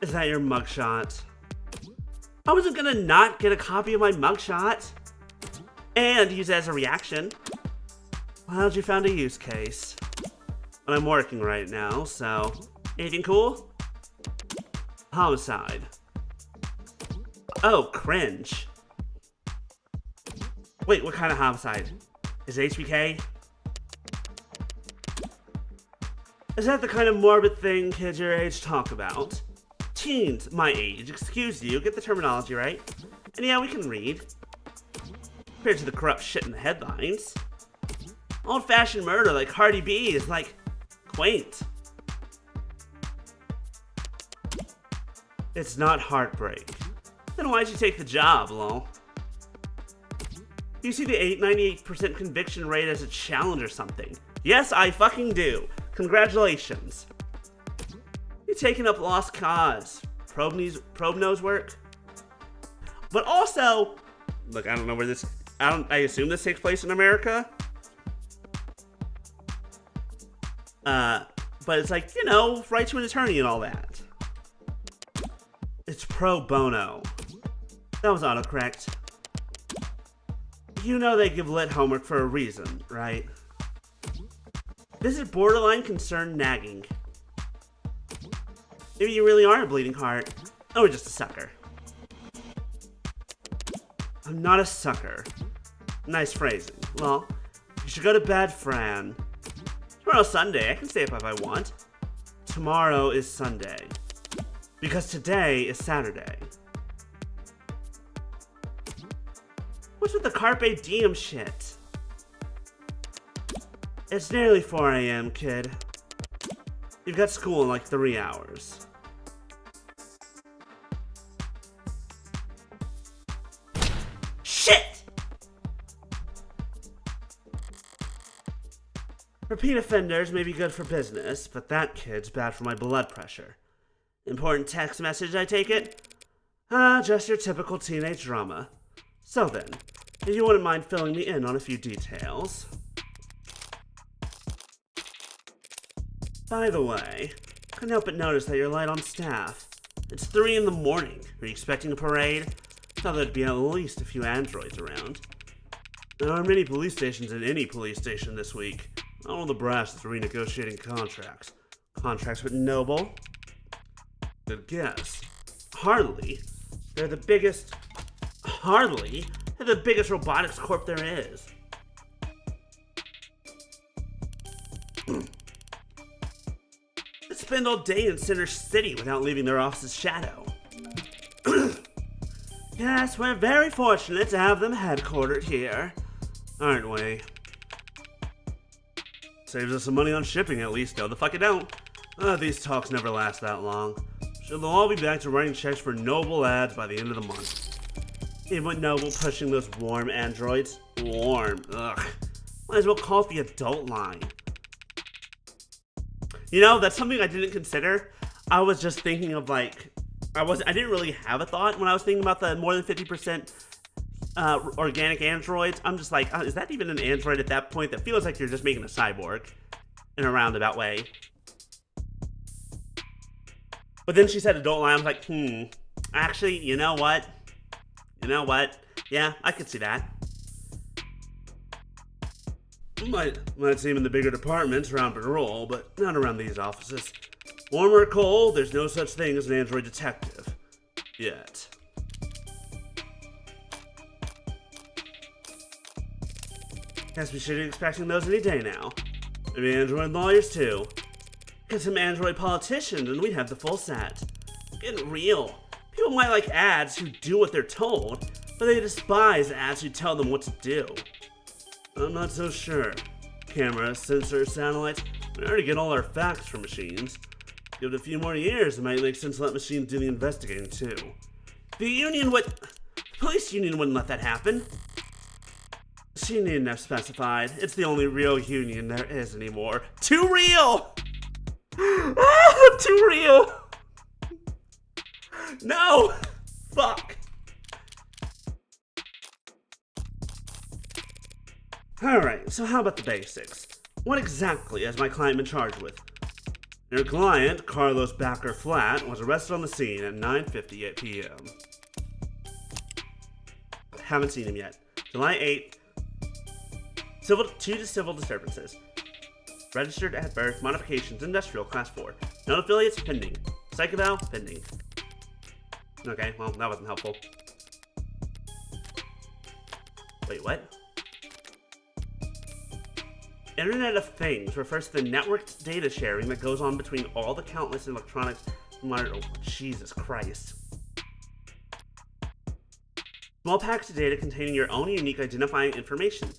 Is that your mugshot? I wasn't gonna not get a copy of my mugshot and use it as a reaction. Glad you found a use case. But I'm working right now, so anything cool? Homicide. Oh, cringe. Wait, what kind of homicide? Is it HBK? Is that the kind of morbid thing kids your age talk about? Teens my age, excuse you, get the terminology right. And yeah, we can read. Compared to the corrupt shit in the headlines. Old-fashioned murder like Cardi B is like quaint. It's not heartbreak. Then why'd you take the job, lol? Do you see the 98% conviction rate as a challenge or something? Yes, I fucking do. Congratulations. You're taking up lost cause. Probe nose work. But also, look, I don't know where this. I assume this takes place in America. But it's like, you know, right to an attorney and all that. It's pro bono. That was autocorrect. You know they give lit homework for a reason, right? This is borderline concern nagging. Maybe you really are a bleeding heart, or just a sucker. I'm not a sucker. Nice phrasing. Well, you should go to bed, Fran. Tomorrow's Sunday. I can stay up if I want. Tomorrow is Sunday. Because today is Saturday. What's with the carpe diem shit? It's nearly 4 a.m., kid. You've got school in like 3 hours. Shit! Repeat offenders may be good for business, but that kid's bad for my blood pressure. Important text message, I take it? Just your typical teenage drama. So then, if you wouldn't mind filling me in on a few details. By the way, couldn't help but notice that you're light on staff. It's 3 in the morning. Are you expecting a parade? Thought there'd be at least a few androids around. There are many police stations in any police station this week. All the brass is renegotiating contracts. Contracts with Noble? Good guess. Hardly. They're the biggest robotics corp there is. They spend all day in Center City without leaving their office's shadow. Yes, we're very fortunate to have them headquartered here, aren't we? Saves us some money on shipping at least, though. The fuck it don't. These talks never last that long. So they'll all be back to writing checks for Noble ads by the end of the month. Even with Noble pushing those warm androids. Warm. Ugh. Might as well call it the adult line. You know, that's something I didn't consider. I was just thinking of like, I didn't really have a thought when I was thinking about the more than 50% organic androids. I'm just like, is that even an android at that point? That feels like you're just making a cyborg in a roundabout way. But then she said adult line. I was like, actually, you know what? Yeah, I could see that. Might seem in the bigger departments around patrol, but not around these offices. Warm or cold, there's no such thing as an android detective. Yet. Guess we should be expecting those any day now. Maybe android lawyers too. Get some android politicians and we'd have the full set. Getting real. People might like ads who do what they're told, but they despise ads who tell them what to do. I'm not so sure. Cameras, sensors, satellites, we already get all our facts from machines. Give it a few more years, it might make sense to let machines do the investigating too. The police union wouldn't let that happen. She needn't have specified. It's the only real union there is anymore. Too real! Too real! No! Fuck! Alright, so how about the basics? What exactly has my client been charged with? Your client, Carlos Backer Flat, was arrested on the scene at 9:58 p.m. Haven't seen him yet. July 8th. Civil disturbances. Registered at birth, modifications, industrial, class 4. No affiliates, pending. Psych eval, pending. Okay, well, that wasn't helpful. Wait, what? Internet of Things refers to the networked data sharing that goes on between all the countless electronics. Oh, Jesus Christ. Small packets of data containing your own unique identifying information.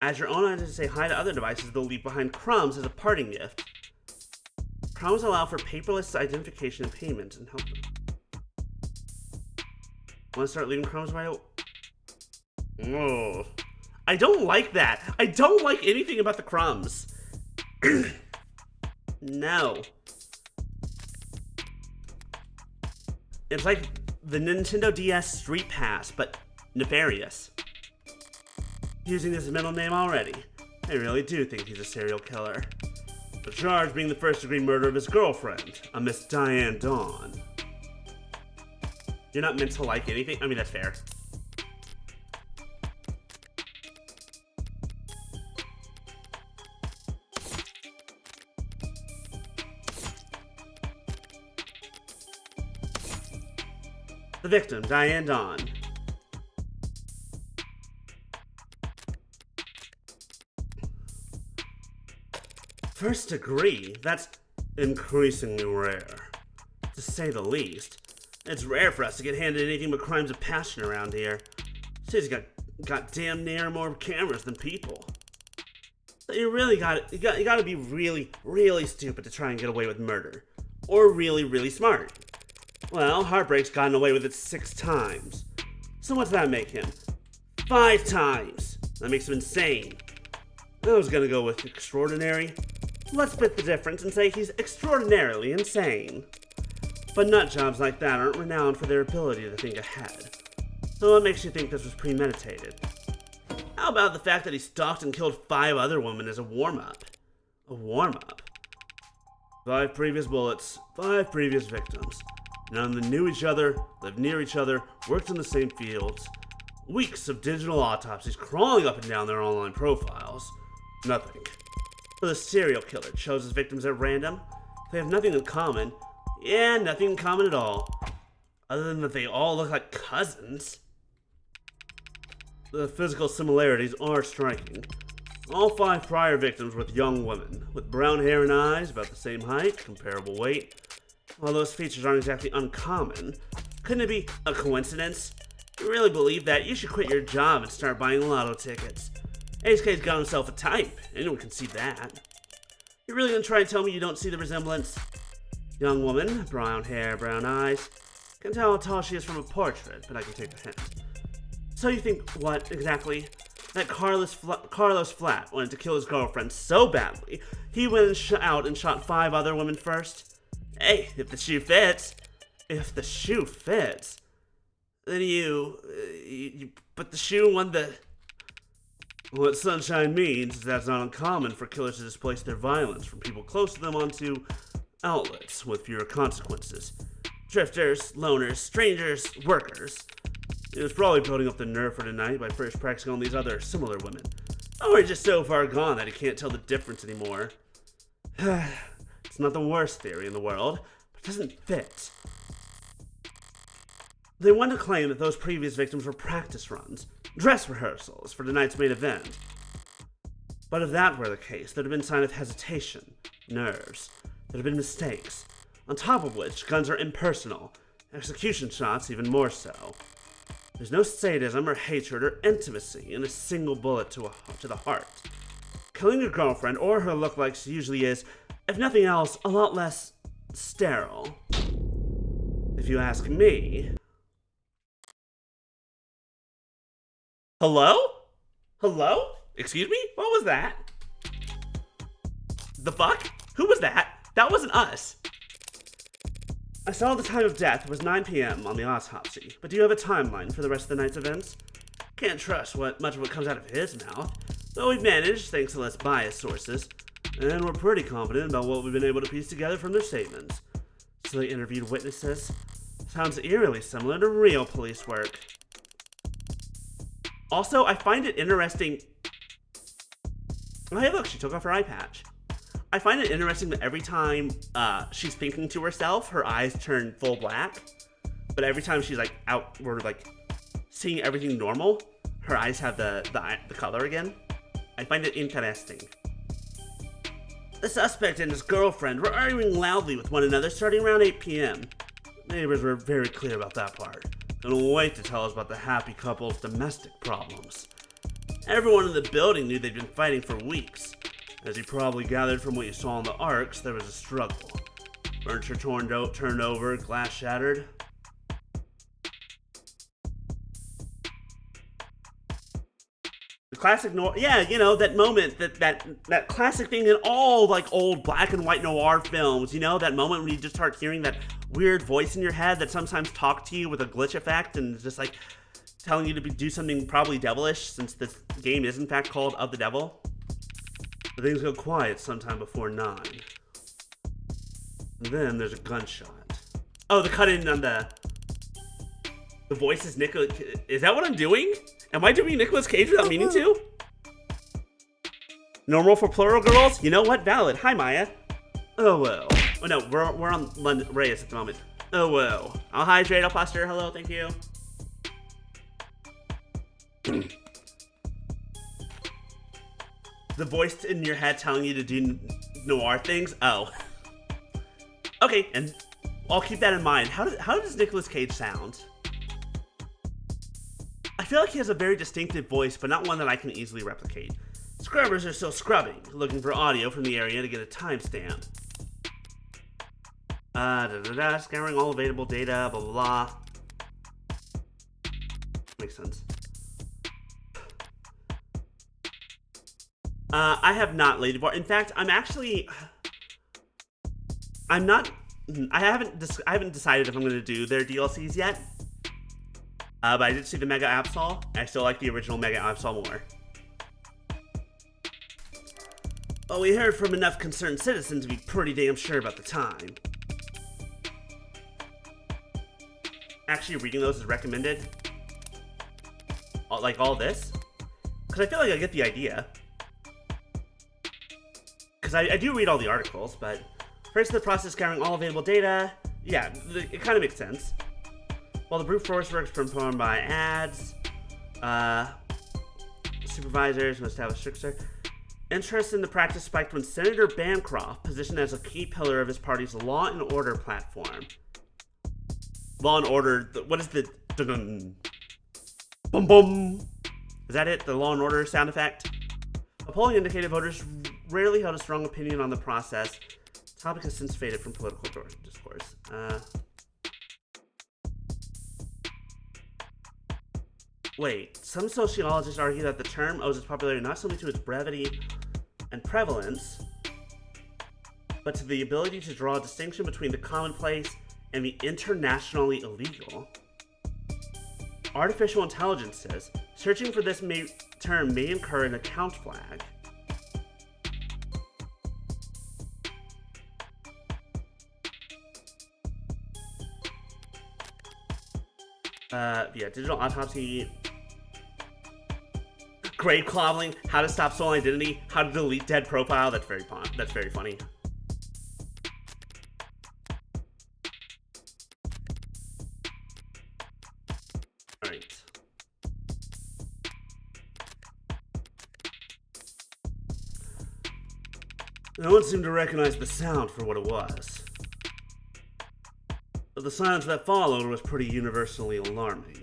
As your own items say hi to other devices, they'll leave behind crumbs as a parting gift. Crumbs allow for paperless identification and payment and help them. Want to start leaving crumbs right away? Oh. I don't like that. I don't like anything about the crumbs. No. It's like the Nintendo DS Street Pass, but nefarious. Using his middle name already, I really do think he's a serial killer. The charge being the first-degree murder of his girlfriend, a Miss Diane Dawn. You're not meant to like anything? I mean, that's fair. The victim, Diane Dawn. First degree? That's increasingly rare, to say the least. It's rare for us to get handed anything but crimes of passion around here. City's got damn near more cameras than people. So you really gotta be really, really stupid to try and get away with murder. Or really, really smart. Well, Heartbreak's gotten away with it 6 times. So what's that make him? 5 times! That makes him insane. I was gonna go with extraordinary. Let's split the difference and say he's extraordinarily insane. But nut jobs like that aren't renowned for their ability to think ahead. So what makes you think this was premeditated? How about the fact that he stalked and killed 5 other women as a warm-up? A warm-up? 5 previous bullets, 5 previous victims. None of them knew each other, lived near each other, worked in the same fields. Weeks of digital autopsies crawling up and down their online profiles. Nothing. For the serial killer chose his victims at random. They have nothing in common. Yeah, nothing in common at all. Other than that they all look like cousins. The physical similarities are striking. All 5 prior victims were young women, with brown hair and eyes, about the same height, comparable weight. While those features aren't exactly uncommon, couldn't it be a coincidence? If you really believe that, you should quit your job and start buying lotto tickets. HK's got himself a type. Anyone can see that. You really gonna try and tell me you don't see the resemblance? Young woman, brown hair, brown eyes. Can't tell how tall she is from a portrait, but I can take a hint. So you think what, exactly? That Carlos Flat wanted to kill his girlfriend so badly, he went out and shot 5 other women first? Hey, if the shoe fits. If the shoe fits. Then you put the shoe on the... What Sunshine means is that it's not uncommon for killers to displace their violence from people close to them onto outlets with fewer consequences. Drifters, loners, strangers, workers. He was probably building up the nerve for tonight by first practicing on these other similar women. Or he's just so far gone that he can't tell the difference anymore. It's not the worst theory in the world, but it doesn't fit. They want to claim that those previous victims were practice runs, dress rehearsals for tonight's main event. But if that were the case, there'd have been sign of hesitation, nerves. There'd have been mistakes. On top of which, guns are impersonal, execution shots even more so. There's no sadism or hatred or intimacy in a single bullet to the heart. Killing your girlfriend or her lookalikes usually is, if nothing else, a lot less sterile. If you ask me. Hello? Hello? Excuse me? What was that? The fuck? Who was that? That wasn't us. I saw the time of death was 9 p.m. on the autopsy, but do you have a timeline for the rest of the night's events? Can't trust much of what comes out of his mouth, though we've managed, thanks to less biased sources, and we're pretty confident about what we've been able to piece together from their statements. So they interviewed witnesses. Sounds eerily similar to real police work. Also, I find it interesting... Oh, hey look, she took off her eye patch. I find it interesting that every time she's thinking to herself, her eyes turn full black. But every time she's like out, we're like seeing everything normal, her eyes have the color again. I find it interesting. The suspect and his girlfriend were arguing loudly with one another starting around 8 p.m. Neighbors were very clear about that part. Couldn't wait to tell us about the happy couple's domestic problems. Everyone in the building knew they'd been fighting for weeks. As you probably gathered from what you saw in the arcs, there was a struggle. Furniture turned over, glass shattered. The classic noir. Yeah, you know, that moment, that classic thing in all, like, old black and white noir films. You know, that moment when you just start hearing that weird voice in your head that sometimes talks to you with a glitch effect and just, like, telling you to do something probably devilish, since this game is, in fact, called Of the Devil. But things go quiet sometime before 9. And then there's a gunshot. Oh, the cut-in on the voice is Nicolas. Is that what I'm doing? Am I doing Nicolas Cage without meaning to? Normal for plural girls? You know what? Valid. Hi, Maya. Oh, well. Oh, no. We're on London Reyes at the moment. Oh, well. I'll hydrate. I'll posture. Hello. Thank you. The voice in your head telling you to do noir things? Oh. Okay, and I'll keep that in mind. How does Nicolas Cage sound? I feel like he has a very distinctive voice, but not one that I can easily replicate. Scrubbers are still scrubbing, looking for audio from the area to get a timestamp. Scouring all available data, blah, blah, blah. Makes sense. I have not Lady Bar. In fact, I haven't decided if I'm going to do their DLCs yet. But I did see the Mega Absol. I still like the original Mega Absol more. Well, we heard from enough concerned citizens to be pretty damn sure about the time. Actually, reading those is recommended. Like all this. Because I feel like I get the idea. Because I do read all the articles, but first the process scouring all available data. Yeah, it kind of makes sense. While the brute force work is performed by ads, supervisors must have a strict interest in the practice spiked when Senator Bancroft, positioned as a key pillar of his party's Law and Order platform. Law and Order, what is the boom boom? Is that it? The Law and Order sound effect? A polling indicated voters rarely held a strong opinion on the process. The topic has since faded from political discourse. Wait, some sociologists argue that the term owes its popularity not solely to its brevity and prevalence, but to the ability to draw a distinction between the commonplace and the internationally illegal. Artificial intelligence says, searching for this term may incur an account flag. Yeah, digital autopsy, grave clobbling, how to stop stolen identity, how to delete dead profile. That's very funny. All right. No one seemed to recognize the sound for what it was. But the silence that followed was pretty universally alarming.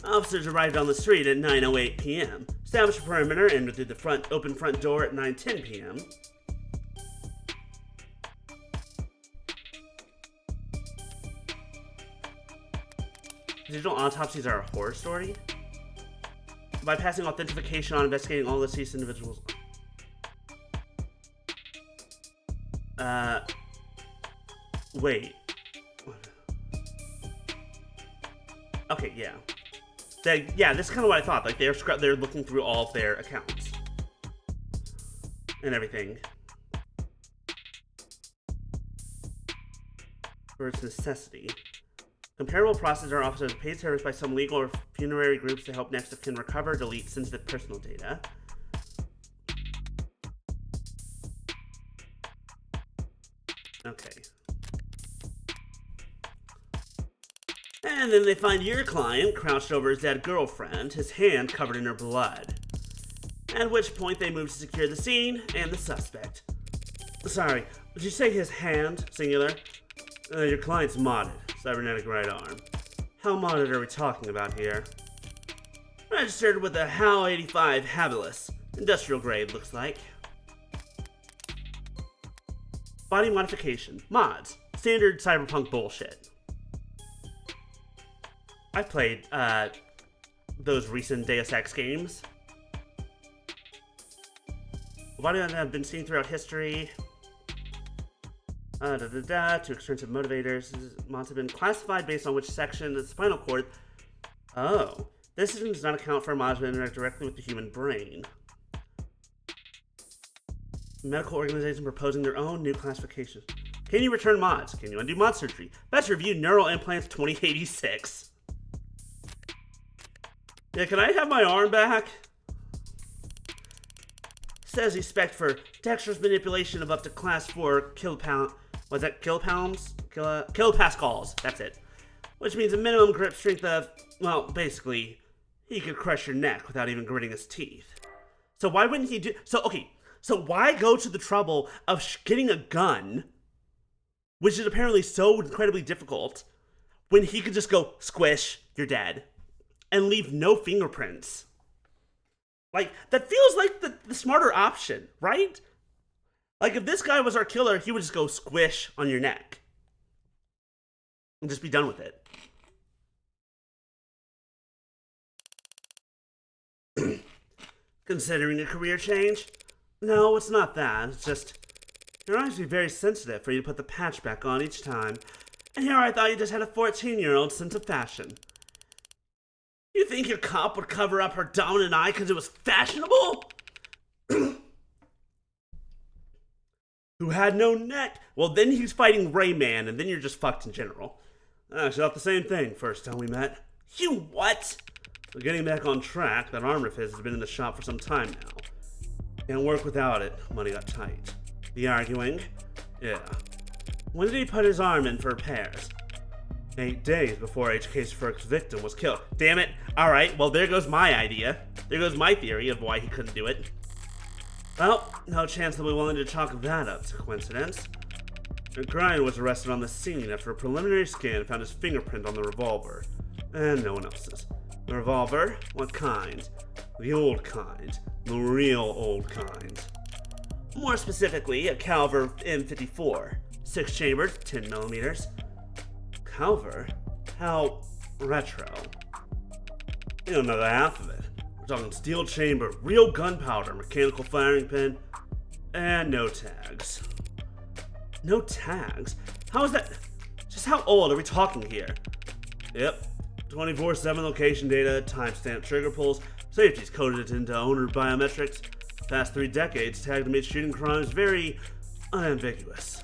Officers arrived on the street at 9:08 p.m., established a perimeter, and entered the open front door at 9:10 p.m. Digital autopsies are a horror story? Bypassing authentication on investigating all deceased individuals. Wait. Okay, yeah. Yeah, this is kind of what I thought. Like, they're looking through all of their accounts. And everything. For its necessity. Comparable processes are offered as paid service by some legal or funerary groups to help next of kin recover, delete sensitive personal data. Okay. And then they find your client crouched over his dead girlfriend, his hand covered in her blood. At which point they move to secure the scene and the suspect. Sorry, did you say his hand, singular? Your client's modded. Cybernetic right arm. How modded are we talking about here? Registered with a HAL 85 Habilis. Industrial grade, looks like. Body modification. Mods. standard cyberpunk bullshit. I played those recent Deus Ex games. What I've been seeing throughout history. Two extrinsic motivators. Mods have been classified based on which section of the spinal cord. Oh, this system does not account for mods that interact directly with the human brain. Medical organizations proposing their own new classifications. Can you return mods? Can you undo mod surgery? Best review neural implants 2086. Yeah, can I have my arm back? Says he spec for dexterous manipulation of up to class 4 kilopound. Was that kilopounds? Kilopascals. That's it. Which means a minimum grip strength of, well, basically, he could crush your neck without even gritting his teeth. So why wouldn't he do? So why go to the trouble of getting a gun, which is apparently so incredibly difficult, when he could just go squish, you're dead, and leave no fingerprints? Like, that feels like the smarter option, right? Like, if this guy was our killer, he would just go squish on your neck and just be done with it. Considering a career change? No, it's not that. It's just, your eyes be very sensitive for you to put the patch back on each time. And here I thought you just had a 14-year-old sense of fashion. You think your cop would cover up her dominant eye because it was fashionable? Who had no neck? Well, then he's fighting Rayman, and then you're just fucked in general. I thought the same thing first time we met. You what? So getting back on track, that arm of his has been in the shop for some time now. Can't work without it. Money got tight. The arguing? Yeah. When did he put his arm in for repairs? 8 days before HK's first victim was killed. Damn it. Alright, well there goes my idea. There goes my theory of why he couldn't do it. Well, no chance they'll be willing to chalk that up to coincidence. O'Brien was arrested on the scene after a preliminary scan found his fingerprint on the revolver. And no one else's. The revolver? What kind? The old kind. The real old kind. More specifically, a caliber M54. 6-chambered, 10 millimeters. Calver? How retro? You don't know the half of it. We're talking steel chamber, real gunpowder, mechanical firing pin, and no tags. No tags? How is that? Just how old are we talking here? Yep. 24/7 location data, timestamp trigger pulls, safety's coded it into owner biometrics. Past 3 decades, tagged amid shooting crimes very unambiguous.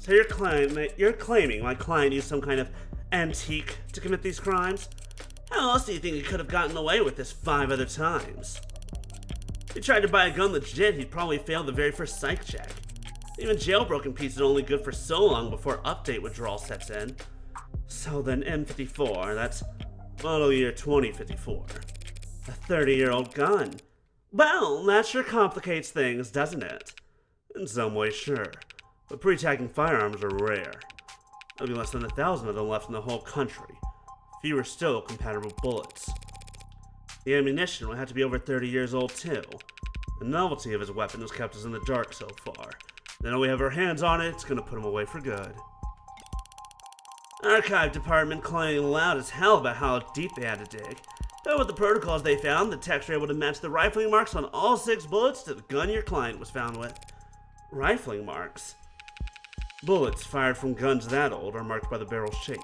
So you're claiming my client used some kind of antique to commit these crimes? How else do you think he could have gotten away with this 5 other times? If he tried to buy a gun legit, he'd probably fail the very first psych check. Even jailbroken pieces are only good for so long before update withdrawal sets in. So then M54, that's model year 2054. A 30-year-old gun. Well, that sure complicates things, doesn't it? In some ways, sure. But pre-tagging firearms are rare. There'll be less than 1,000 of them left in the whole country. Fewer still compatible bullets. The ammunition will have to be over 30 years old too. The novelty of his weapon has kept us in the dark so far. Then we have our hands on it, it's gonna put him away for good. Archive department claiming loud as hell about how deep they had to dig. But with the protocols they found, the techs were able to match the rifling marks on all 6 bullets to the gun your client was found with. Rifling marks? Bullets fired from guns that old are marked by the barrel shape.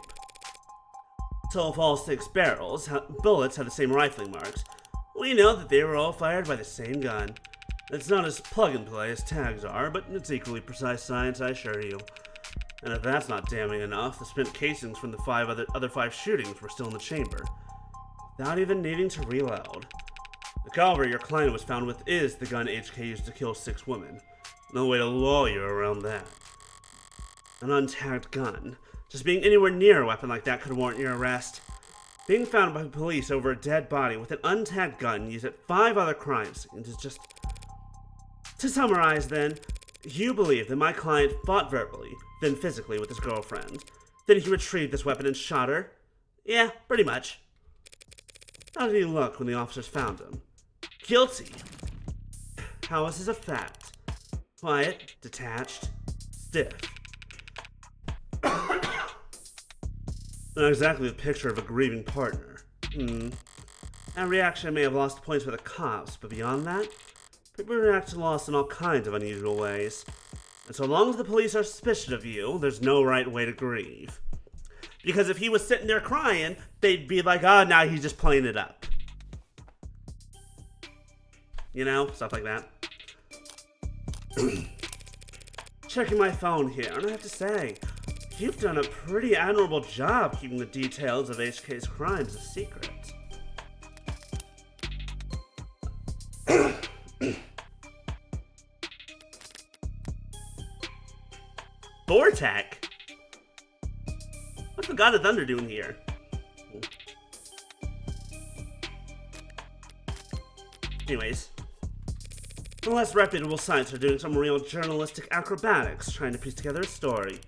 So if all 6 bullets had the same rifling marks, we know that they were all fired by the same gun. It's not as plug-and-play as tags are, but it's equally precise science, I assure you. And if that's not damning enough, the spent casings from the other 5 shootings were still in the chamber, without even needing to reload. The caliber your client was found with is the gun HK used to kill 6 women. No way to lull you around that. An untagged gun. Just being anywhere near a weapon like that could warrant your arrest. Being found by police over a dead body with an untagged gun used at 5 other crime scenes is just... To summarize then, you believe that my client fought verbally, then physically with his girlfriend. Then he retrieved this weapon and shot her? Yeah, pretty much. How did he look when the officers found him? Guilty. How was his effect? Quiet, detached, stiff. Not exactly the picture of a grieving partner. That reaction may have lost points with the cops, but beyond that, people react to loss in all kinds of unusual ways. And so long as the police are suspicious of you, there's no right way to grieve. Because if he was sitting there crying, they'd be like, oh, now he's just playing it up. You know, stuff like that. Checking my phone here, and I have to say, you've done a pretty admirable job keeping the details of HK's crimes a secret. Vortec? What's the God of Thunder doing here? Anyways, the less reputable sites are doing some real journalistic acrobatics trying to piece together a story.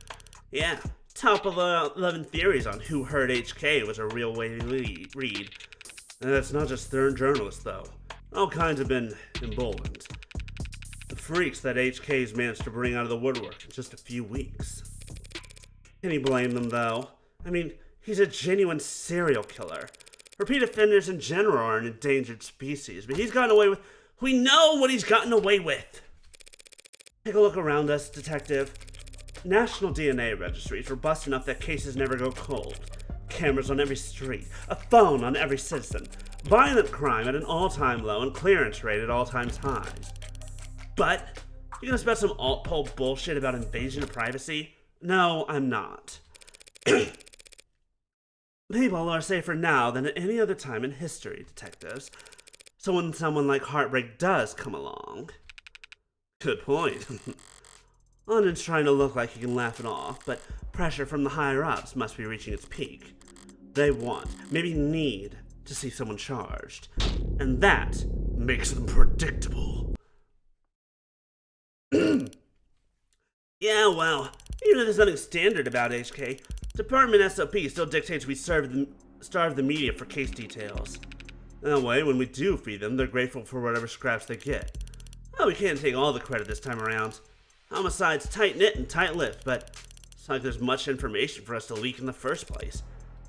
Yeah, top of 11 theories on who hurt HK was a real way to read. And that's not just third journalists, though. All kinds have been emboldened. The freaks that HK's managed to bring out of the woodwork in just a few weeks. Can you blame them, though? I mean, he's a genuine serial killer. Repeat offenders in general are an endangered species, but he's gotten away with... We know what he's gotten away with! Take a look around us, detective. National DNA registries robust enough that cases never go cold. Cameras on every street. A phone on every citizen. Violent crime at an all-time low and clearance rate at all-time highs. But, you gonna spout some alt-pole bullshit about invasion of privacy? No, I'm not. People are safer now than at any other time in history, detectives. So when someone like Heartbreak does come along... Good point. London's trying to look like he can laugh it off, but pressure from the higher-ups must be reaching its peak. They want, maybe need, to see someone charged. And that makes them predictable. Yeah, well, even if there's nothing standard about HK, Department SOP still dictates we starve the media for case details. That way, when we do feed them, they're grateful for whatever scraps they get. Oh, we can't take all the credit this time around. Homicide's tight-knit and tight-lipped, but it's not like there's much information for us to leak in the first place.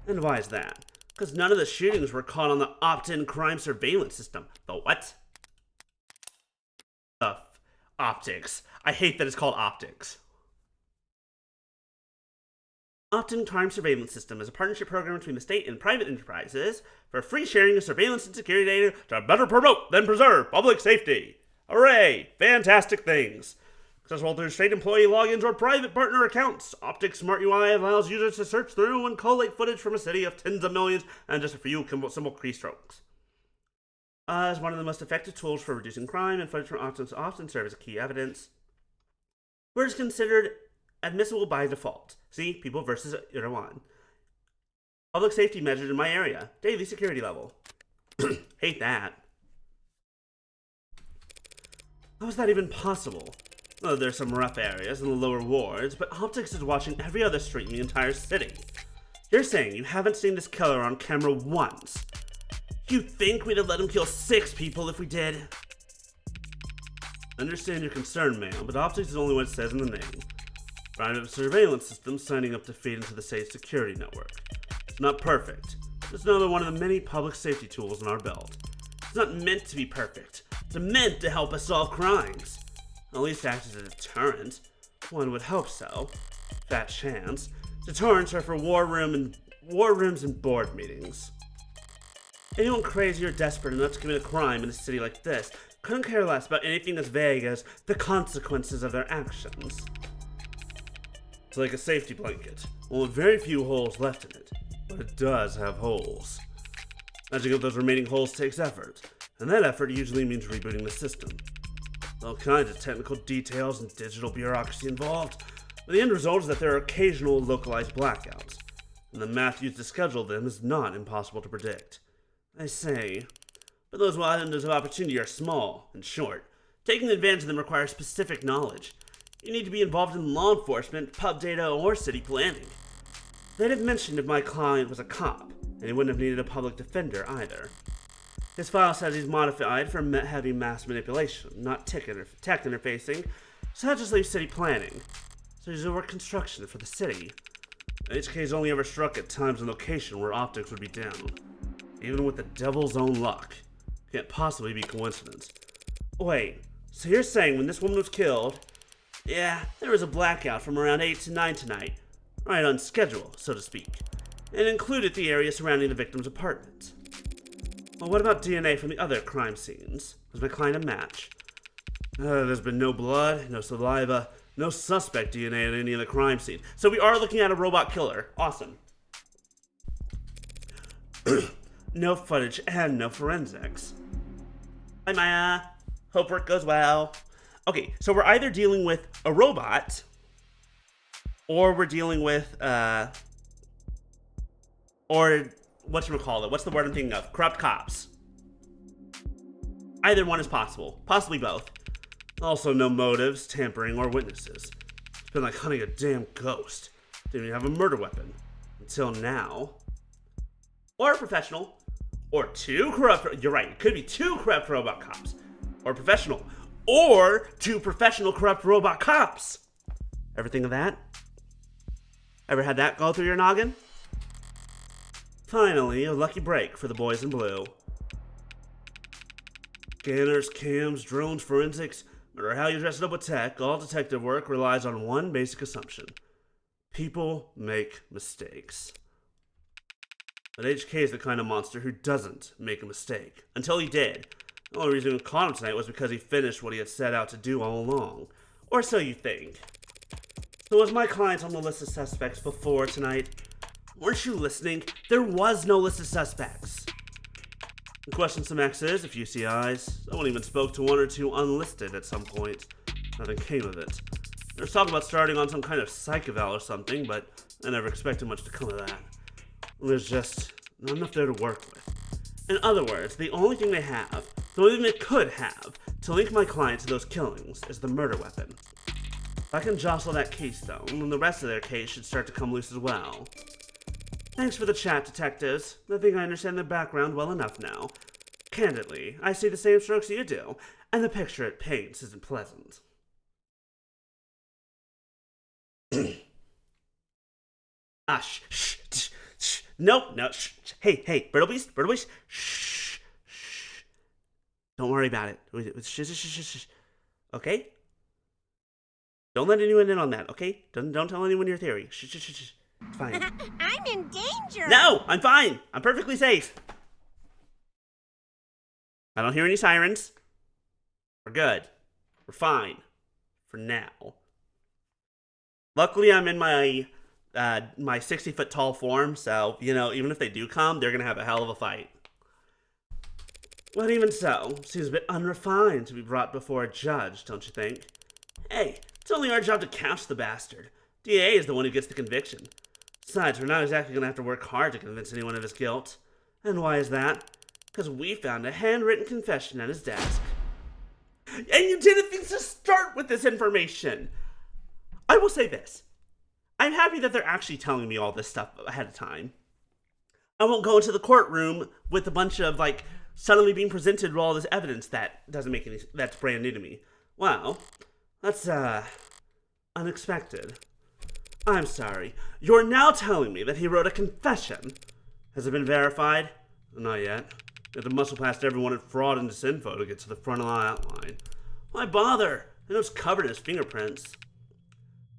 And why is that? Because none of the shootings were caught on the opt-in crime surveillance system. The what? The optics. I hate that it's called optics. Opt-in crime surveillance system is a partnership program between the state and private enterprises for free sharing of surveillance and security data to better promote than preserve public safety. Hooray! Fantastic things. Accessible through state employee logins or private partner accounts, Optics Smart UI allows users to search through and collate footage from a city of tens of millions and just a few simple keystrokes. As one of the most effective tools for reducing crime, and footage from opt-ins often serve as key evidence. Where it's considered admissible by default. See, people versus Iran. Public safety measured in my area. Daily security level. Hate that. How is that even possible? Oh, there's some rough areas in the lower wards, but Optics is watching every other street in the entire city. You're saying you haven't seen this killer on camera once. You think we'd have let him kill 6 people if we did? I understand your concern, ma'am, but Optics is only what it says in the name. Private surveillance system signing up to feed into the state's security network. It's not perfect. It's another one of the many public safety tools in our belt. It's not meant to be perfect. It's meant to help us solve crimes. At least act as a deterrent. One would hope so. Fat chance. Deterrents are for war rooms and board meetings. Anyone crazy or desperate enough to commit a crime in a city like this couldn't care less about anything as vague as the consequences of their actions. It's like a safety blanket, one with very few holes left in it, but it does have holes. Matching up those remaining holes takes effort, and that effort usually means rebooting the system. All kinds of technical details and digital bureaucracy involved, but the end result is that there are occasional localized blackouts, and the math used to schedule them is not impossible to predict. I say, but those windows of opportunity are small and short. Taking advantage of them requires specific knowledge. You need to be involved in law enforcement, pub data, or city planning. They'd have mentioned if my client was a cop, and he wouldn't have needed a public defender either. His file says he's modified for heavy mass manipulation, not tech interfacing, so that just leaves city planning. So he's over construction for the city. HK's only ever struck at times and location where optics would be down. Even with the devil's own luck. Can't possibly be coincidence. Wait, so you're saying when this woman was killed, yeah, there was a blackout from around 8 to 9 tonight. Right on schedule, so to speak. And included the area surrounding the victim's apartment. Well, what about DNA from the other crime scenes? Was my client a match? There's been no blood, no saliva, no suspect DNA at any of the crime scene. So we are looking at a robot killer. Awesome. No footage and no forensics. Hi, Maya. Hope work goes well. Okay, so we're either dealing with a robot, or we're dealing with, or whatchamacallit? What's the word I'm thinking of? Corrupt cops. Either one is possible. Possibly both. Also, no motives, tampering, or witnesses. It's been like hunting a damn ghost. Didn't even have a murder weapon. Until now. Or a professional. Or two corrupt... You're right, it could be two corrupt robot cops. Or professional. Or two professional corrupt robot cops. Ever think of that? Ever had that go through your noggin? Finally, a lucky break for the boys in blue. Scanners, cams, drones, forensics, no matter how you dress it up with tech, all detective work relies on one basic assumption. People make mistakes. But HK is the kind of monster who doesn't make a mistake. Until he did. The only reason we caught him tonight was because he finished what he had set out to do all along. Or so you think. So was my client on the list of suspects before tonight? Weren't you listening? There was no list of suspects. We questioned some X's, a few CIs. Someone even spoke to one or two unlisted at some point. Nothing came of it. There was talk about starting on some kind of psych eval or something, but I never expected much to come of that. There's just not enough there to work with. In other words, the only thing they have, the only thing they could have, to link my client to those killings is the murder weapon. If I can jostle that keystone, then the rest of their case should start to come loose as well. Thanks for the chat, detectives. I think I understand their background well enough now. Candidly, I see the same strokes you do, and the picture it paints isn't pleasant. Shh. Nope, no, shh. Hey, Bertlebeast, shh. Don't worry about it. Shh. Okay? Don't let anyone in on that, okay? Don't tell anyone your theory. Shh. It's fine. I'm in danger. No, I'm fine. I'm perfectly safe. I don't hear any sirens. We're good. We're fine. For now. Luckily, I'm in my 60-foot tall form, so, even if they do come, they're gonna have a hell of a fight. But even so, seems a bit unrefined to be brought before a judge, don't you think? Hey, it's only our job to catch the bastard. DA is the one who gets the conviction. Besides, we're not exactly gonna have to work hard to convince anyone of his guilt. And why is that? Because we found a handwritten confession at his desk. And you didn't think to start with this information! I will say this. I'm happy that they're actually telling me all this stuff ahead of time. I won't go into the courtroom with a bunch of, suddenly being presented with all this evidence that doesn't make any... that's brand new to me. Wow. That's, unexpected. I'm sorry. You're now telling me that he wrote a confession. Has it been verified? Not yet. You have to muscle past everyone at Fraud and Disinfo to get to the front of the outline. Why bother? I know it's covered in his fingerprints.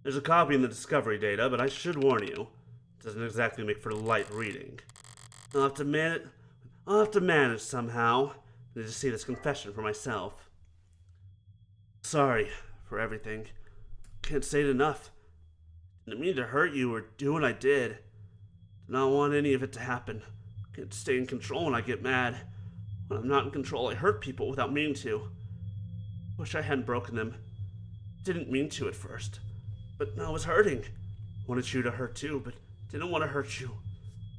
There's a copy in the discovery data, but I should warn you, it doesn't exactly make for light reading. I'll have to manage somehow. I need to see this confession for myself. Sorry for everything. Can't say it enough. Didn't mean to hurt you or do what I did. Did not want any of it to happen. Can't stay in control when I get mad. When I'm not in control, I hurt people without meaning to. Wish I hadn't broken them. Didn't mean to at first. But I was hurting. Wanted you to hurt too, but didn't want to hurt you.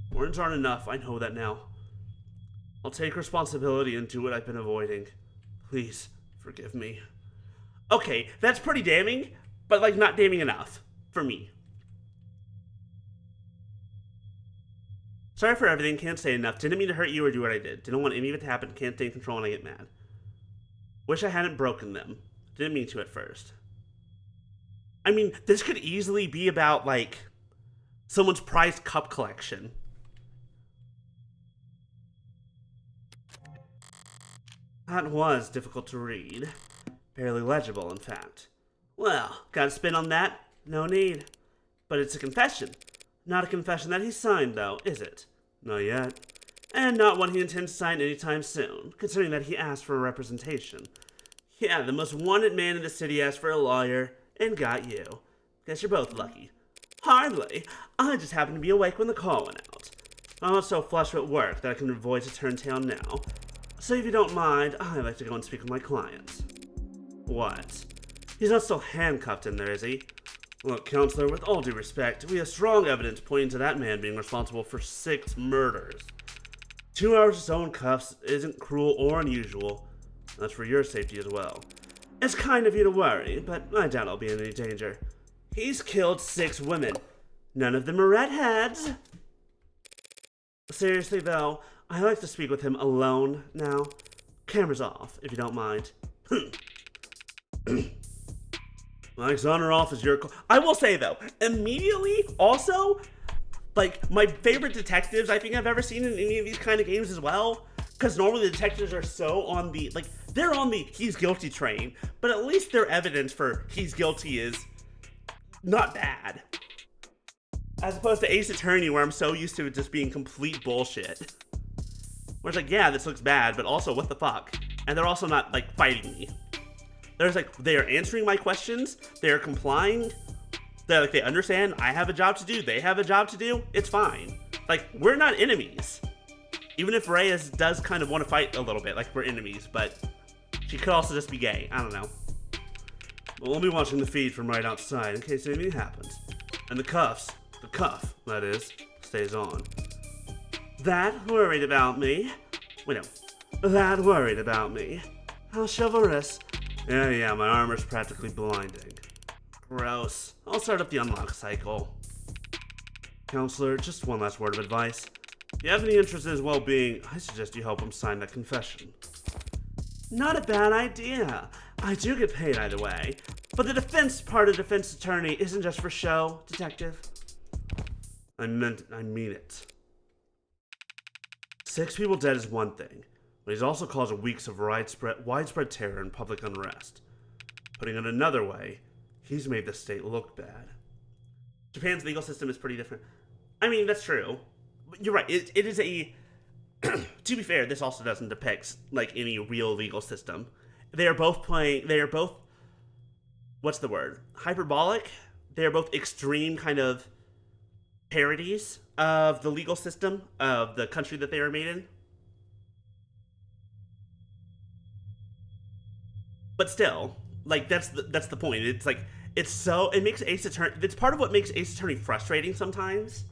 Words aren't enough, I know that now. I'll take responsibility and do what I've been avoiding. Please, forgive me. Okay, that's pretty damning, but not damning enough. For me. Sorry for everything, can't say enough. Didn't mean to hurt you or do what I did. Didn't want any of it to happen, can't stay in control when I get mad. Wish I hadn't broken them. Didn't mean to at first. I mean, this could easily be about, Someone's prized cup collection. That was difficult to read. Barely legible, in fact. Well, got a spin on that? No need. But it's a confession. Not a confession that he signed, though, is it? Not yet. And not one he intends to sign anytime soon, considering that he asked for a representation. Yeah, the most wanted man in the city asked for a lawyer, and got you. Guess you're both lucky. Hardly. I just happened to be awake when the call went out. I'm not so flush with work that I can avoid to turn tail now. So if you don't mind, I'd like to go and speak with my client. What? He's not still handcuffed in there, is he? Look, counselor, with all due respect, we have strong evidence pointing to that man being responsible for 6 murders. 2 hours of so in cuffs isn't cruel or unusual. That's for your safety as well. It's kind of you to worry, but I doubt I'll be in any danger. He's killed 6 women. None of them are redheads. Seriously, though, I like to speak with him alone now. Camera's off, if you don't mind. Mike's on or off is your call. I will say, though, immediately, also, like, my favorite detectives I think I've ever seen in any of these kind of games as well. Because normally the detectives are so on the, like, they're on the he's guilty train, but at least their evidence for he's guilty is not bad. As opposed to Ace Attorney, where I'm so used to it just being complete bullshit. Where it's like, yeah, this looks bad, but also, what the fuck? And they're also not, like, fighting me. There's, like, they are answering my questions, they are complying, they're, like, they understand I have a job to do, they have a job to do, it's fine. Like, we're not enemies. Even if Reyes does kind of want to fight a little bit, like we're enemies, but she could also just be gay, I don't know. But we'll be watching the feed from right outside in case anything happens. And the cuff, that is, stays on. That worried about me. Wait, no. That worried about me. How chivalrous. Yeah, my armor's practically blinding. Gross. I'll start up the unlock cycle. Counselor, just one last word of advice. If you have any interest in his well-being, I suggest you help him sign that confession. Not a bad idea. I do get paid either way. But the defense part of defense attorney isn't just for show, detective. I mean it. 6 people dead is one thing, but he's also caused weeks of widespread terror and public unrest. Putting it another way, he's made the state look bad. Japan's legal system is pretty different. I mean, that's true. But you're right, it is a... to be fair, this also doesn't depict, like, any real legal system. They are both, what's the word? Hyperbolic? They are both extreme kind of parodies of the legal system of the country that they were made in. But still, like, that's the point. It's like, it makes Ace Attorney, it's part of what makes Ace Attorney frustrating sometimes.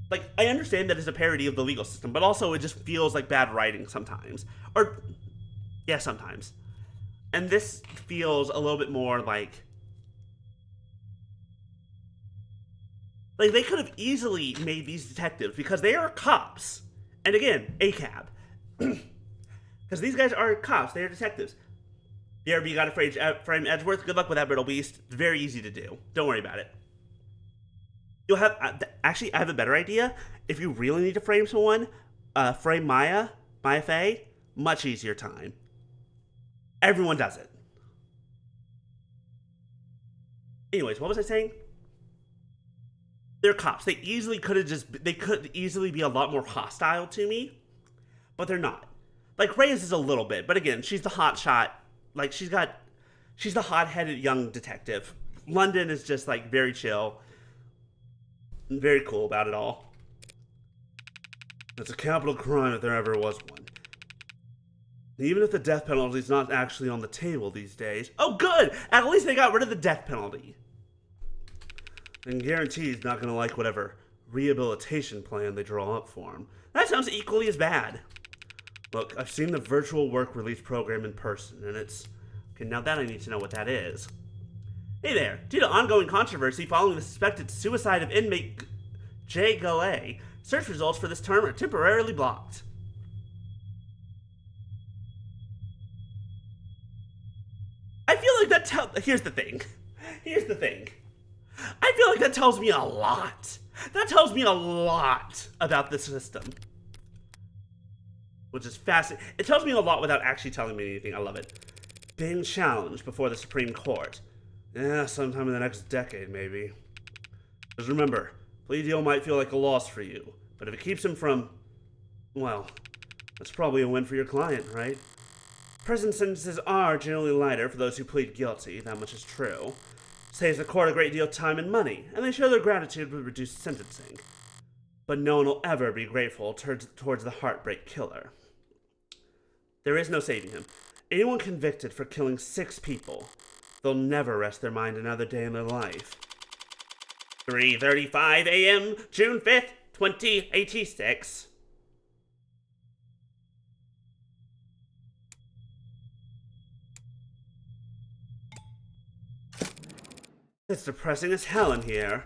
Like, I understand that it's a parody of the legal system, but also it just feels like bad writing sometimes. Or, yeah, sometimes. And this feels a little bit more like they could have easily made these detectives, because they are cops. And again, ACAB. Because these guys are cops, they are detectives. BRB got to frame Edgeworth. Good luck with that, Brittle Beast. It's very easy to do. Don't worry about it. You'll have, actually, I have a better idea. If you really need to frame someone, frame Maya Faye, much easier time. Everyone does it. Anyways, what was I saying? They're cops. They could easily be a lot more hostile to me, but they're not. Like, Reyes is a little bit, but again, she's the hot shot. Like, she's the hot-headed young detective. London is just, like, very chill. Very cool about it all. It's a capital crime if there ever was one. Even if the death penalty is not actually on the table these days. Oh, good! At least they got rid of the death penalty. And guarantee he's not going to like whatever rehabilitation plan they draw up for him. That sounds equally as bad. Look, I've seen the virtual work release program in person, and it's... Okay, now that I need to know what that is. Hey there, due to ongoing controversy following the suspected suicide of inmate Jay Gallet, search results for this term are temporarily blocked. I feel like here's the thing. I feel like that tells me a lot. That tells me a lot about the system. Which is fascinating. It tells me a lot without actually telling me anything. I love it. Being challenged before the Supreme Court. Yeah, sometime in the next decade, maybe. Just remember, plea deal might feel like a loss for you, but if it keeps him from, well, that's probably a win for your client, right? Prison sentences are generally lighter for those who plead guilty, that much is true. Saves the court a great deal of time and money, and they show their gratitude with reduced sentencing. But no one will ever be grateful towards the heartbreak killer. There is no saving him. Anyone convicted for killing 6 people, they'll never rest their mind another day in their life. 3:35 a.m., June 5th, 2086. It's depressing as hell in here.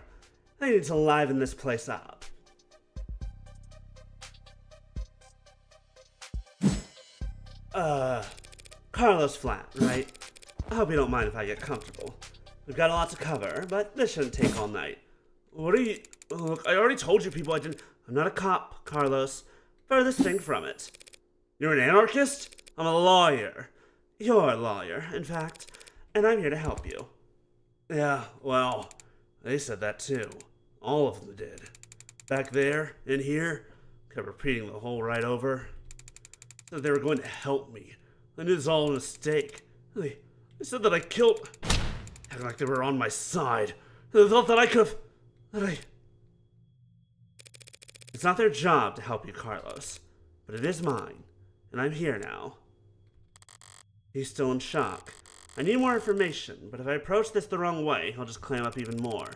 I need to liven this place up. Carlos flat, right? I hope you don't mind if I get comfortable. We've got a lot to cover, but this shouldn't take all night. What are you... Look, I already told you people I'm not a cop, Carlos. Furthest thing from it. You're an anarchist? I'm a lawyer. You're a lawyer, in fact, and I'm here to help you. Yeah, well, they said that too. All of them did. Back there, in here, kept repeating the whole ride over. Said they were going to help me. I knew it was all a mistake. They said that I killed... Acting like they were on my side. They thought that I could have... It's not their job to help you, Carlos. But it is mine. And I'm here now. He's still in shock. I need more information, but if I approach this the wrong way, he'll just clam up even more.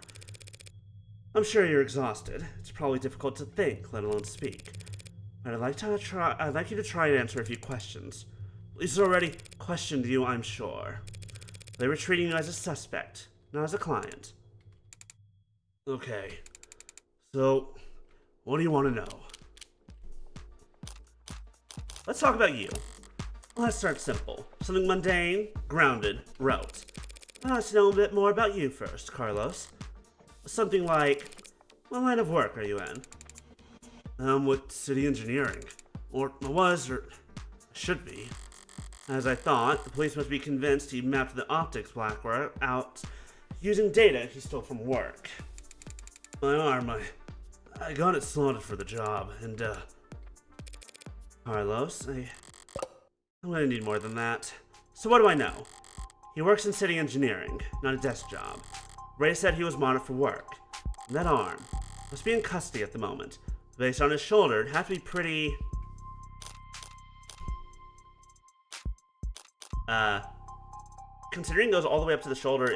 I'm sure you're exhausted. It's probably difficult to think, let alone speak. But I'd like you to try and answer a few questions. Lisa's already questioned you, I'm sure. They were treating you as a suspect, not as a client. Okay. So, what do you want to know? Let's talk about you. Let's start simple. Something mundane, grounded, rote. I'd like to know a bit more about you first, Carlos. Something like, what line of work are you in? I'm with city engineering. Or I was, or I should be. As I thought, the police must be convinced he mapped the optics blackware out using data he stole from work. My arm, I got it slotted for the job, and Carlos, I'm gonna need more than that. So what do I know? He works in city engineering, not a desk job. Ray said he was mounted for work. And that arm must be in custody at the moment. Based on his shoulder, it'd have to be pretty... Considering it goes all the way up to the shoulder,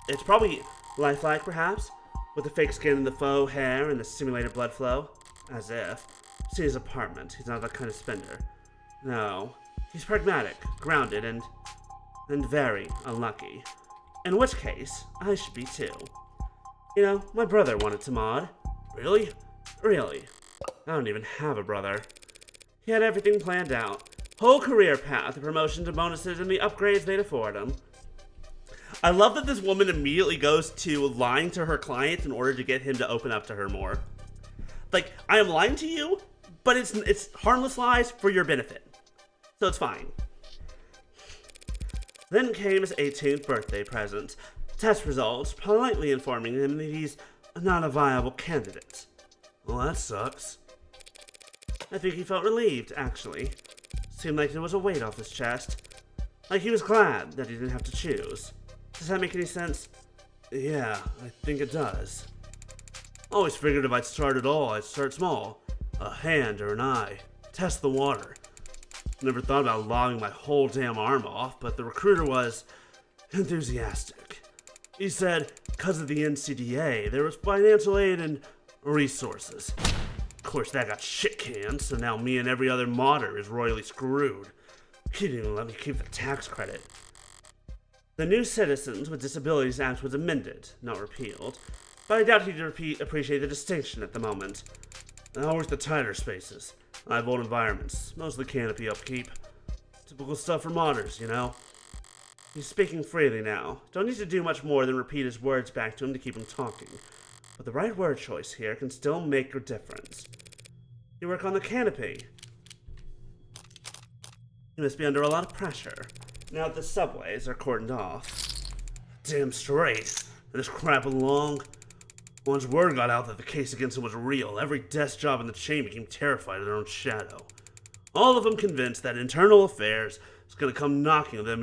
it's probably lifelike, perhaps, with the fake skin and the faux hair and the simulated blood flow. As if. See his apartment. He's not that kind of spender. No. He's pragmatic, grounded, and very unlucky. In which case, I should be too. You know, my brother wanted to mod. Really? Really. I don't even have a brother. He had everything planned out. Whole career path, the promotions and bonuses, and the upgrades they'd afford him. I love that this woman immediately goes to lying to her client in order to get him to open up to her more. Like, I am lying to you, but it's harmless lies for your benefit. So it's fine. Then came his 18th birthday present. Test results, politely informing him that he's not a viable candidate. Well, that sucks. I think he felt relieved, actually. Seemed like there was a weight off his chest. Like he was glad that he didn't have to choose. Does that make any sense? Yeah, I think it does. Always figured if I'd start at all, I'd start small. A hand or an eye. Test the water. Never thought about logging my whole damn arm off, but the recruiter was enthusiastic. He said, because of the NCDA, there was financial aid and resources. Of course, that got shit canned, so now me and every other modder is royally screwed. He didn't even let me keep the tax credit. The New Citizens with Disabilities Act was amended, not repealed, but I doubt he'd appreciate the distinction at the moment. Always the tighter spaces. High volt environments, mostly canopy upkeep. Typical stuff for modders, you know? He's speaking freely now. Don't need to do much more than repeat his words back to him to keep him talking. But the right word choice here can still make a difference. You work on the canopy. You must be under a lot of pressure. Now that the subways are cordoned off. Damn straight. This crap along. Once word got out that the case against him was real, every desk job in the chain became terrified of their own shadow. All of them convinced that internal affairs is going to come knocking on them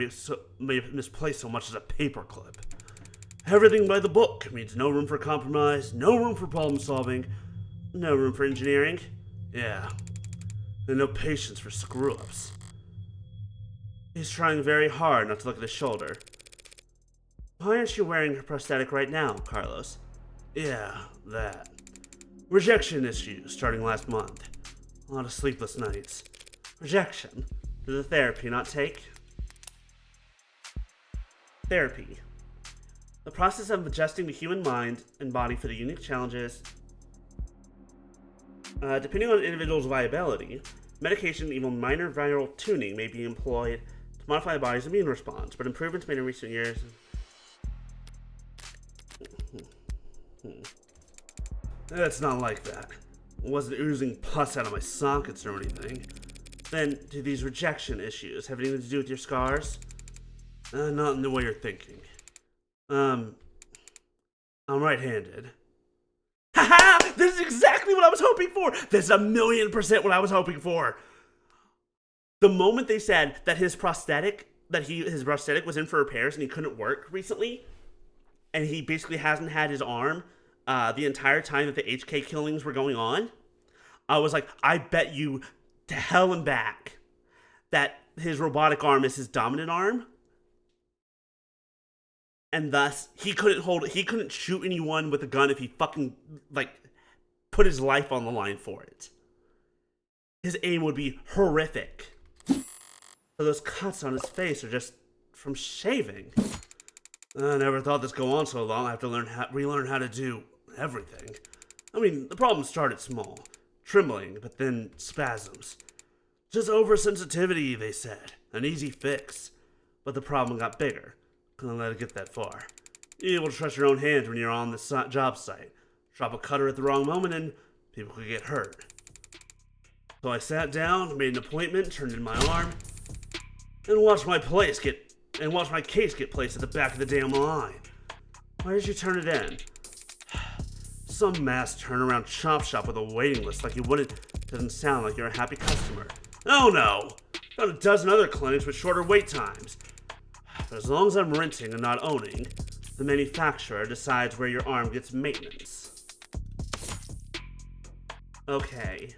may misplace so much as a paperclip. Everything by the book means no room for compromise, no room for problem solving, no room for engineering. Yeah. And no patience for screw-ups. He's trying very hard not to look at his shoulder. Why aren't you wearing your prosthetic right now, Carlos? Yeah, that. Rejection issues starting last month. A lot of sleepless nights. Rejection. Did the therapy not take? Therapy. The process of adjusting the human mind and body for the unique challenges. Depending on an individual's viability, medication and even minor viral tuning may be employed to modify the body's immune response, but improvements made in recent years. It's not like that. I wasn't oozing pus out of my sockets or anything. Then, do these rejection issues have anything to do with your scars? Not in the way you're thinking. I'm right-handed. Haha! This is exactly what I was hoping for! This is 1,000,000% what I was hoping for! The moment they said that his prosthetic was in for repairs and he couldn't work recently, and he basically hasn't had his arm the entire time that the HK killings were going on, I was like, I bet you to hell and back that his robotic arm is his dominant arm, and thus he couldn't shoot anyone with a gun if he fucking put his life on the line for it. His aim would be horrific. So those cuts on his face are just from shaving. I never thought this go on so long. I have to relearn how to do everything. I mean, the problem started small. Trembling, but then spasms. Just oversensitivity, they said. An easy fix. But the problem got bigger. Couldn't let it get that far. You're able to trust your own hands when you're on the job site. Drop a cutter at the wrong moment and people could get hurt. So I sat down, made an appointment, turned in my arm, and watched my case get placed at the back of the damn line. Why did you turn it in? Some mass turnaround chop shop with a waiting list like you wouldn't. Doesn't sound like you're a happy customer. Oh no! Got a dozen other clinics with shorter wait times. But as long as I'm renting and not owning, the manufacturer decides where your arm gets maintenance. Okay.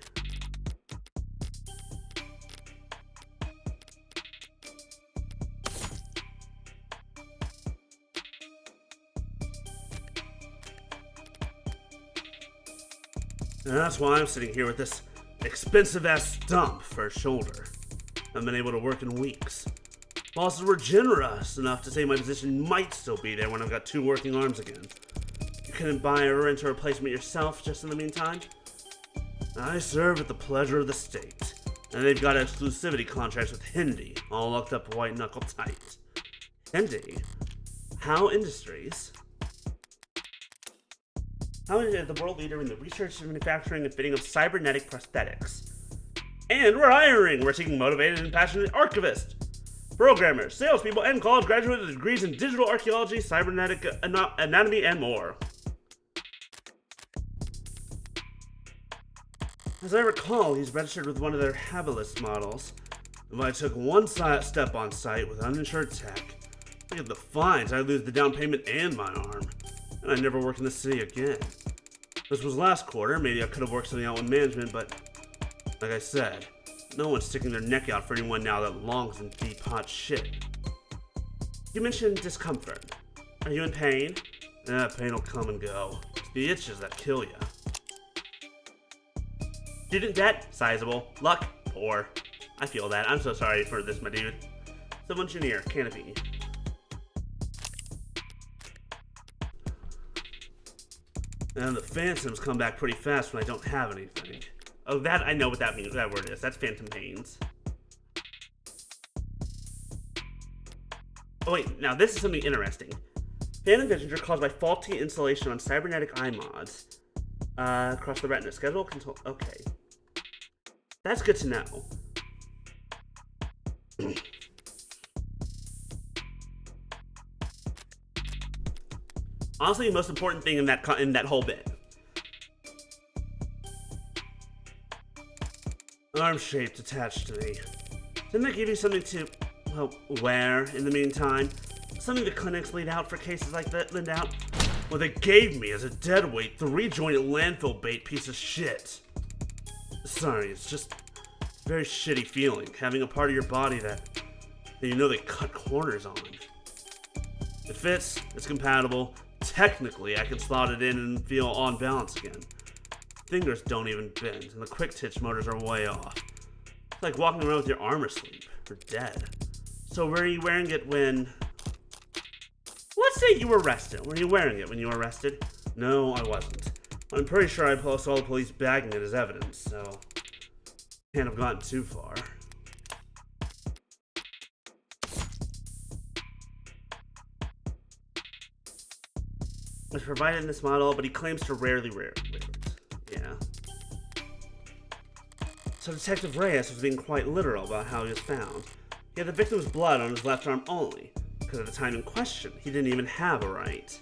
And that's why I'm sitting here with this expensive-ass stump for a shoulder. I've been able to work in weeks. Bosses were generous enough to say my position might still be there when I've got 2 working arms again. You couldn't buy or rent a replacement yourself just in the meantime? I serve at the pleasure of the state, and they've got exclusivity contracts with Hindi, all locked up white knuckle tight. Hindi? How Industries? How is the world leader in the research, manufacturing, and fitting of cybernetic prosthetics? And we're hiring! We're seeking motivated and passionate archivists, programmers, salespeople, and college graduates with degrees in digital archaeology, cybernetic anatomy, and more. As I recall, he's registered with one of their habilis models. If I took one step on site with uninsured tech, look at the fines, I'd lose the down payment and my arm. And I'd never work in the city again. This was last quarter, maybe I could have worked something out with management, but like I said, no one's sticking their neck out for anyone now that longs in deep hot shit. You mentioned discomfort. Are you in pain? Pain will come and go. It's the itches that kill ya. Student debt? Sizable. Luck? Poor. I feel that. I'm so sorry for this, my dude. Civil engineer. Canopy. And the phantoms come back pretty fast when I don't have anything. Oh, that, I know what that means, that word is. That's phantom pains. Oh wait, now this is something interesting. Phantom visions are caused by faulty installation on cybernetic eye mods. Across the retina. Schedule control. Okay. That's good to know. Honestly, the most important thing in that whole bit. Arm shaped attached to me. Didn't they give you something to, well, wear in the meantime? Something the clinics laid out for cases like that lend out? Well, they gave me as a deadweight 3-jointed landfill bait piece of shit. Sorry, it's just a very shitty feeling having a part of your body that you know they cut corners on. It fits, it's compatible. Technically, I can slot it in and feel on balance again. Fingers don't even bend, and the quick twitch motors are way off. It's like walking around with your arm asleep, or dead. So were you wearing it when... Let's say you were arrested. Were you wearing it when you were arrested? No, I wasn't. I'm pretty sure I saw the police bagging it as evidence, so... Can't have gotten too far. It's provided in this model, but he claims to rarely wear it. Yeah. So Detective Reyes was being quite literal about how he was found. He had the victim's blood on his left arm only, because at the time in question, he didn't even have a right.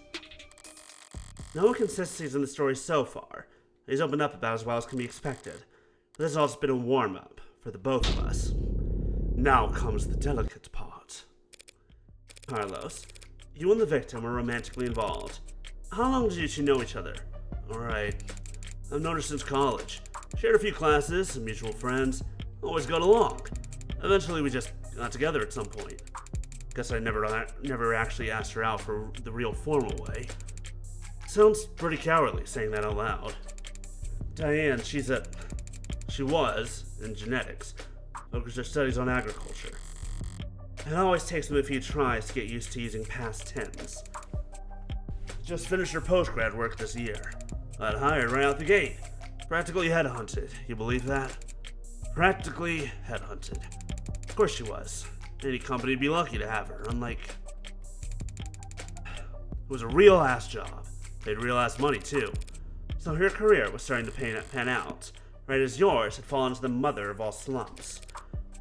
No inconsistencies in the story so far. He's opened up about as well as can be expected. But this has also been a warm-up for the both of us. Now comes the delicate part. Carlos, you and the victim were romantically involved. How long did you two know each other? Alright. I've known her since college. Shared a few classes, some mutual friends. Always got along. Eventually we just got together at some point. Guess I never actually asked her out for the real formal way. Sounds pretty cowardly saying that out loud. Diane, she was in genetics. Focused her studies on agriculture. It always takes them a few tries to get used to using past tense. Just finished her post-grad work this year. Got hired right out the gate. Practically headhunted. You believe that? Practically headhunted. Of course she was. Any company would be lucky to have her, unlike... It was a real-ass job. Paid real-ass money, too. So her career was starting to pan out, right as yours had fallen to the mother of all slumps.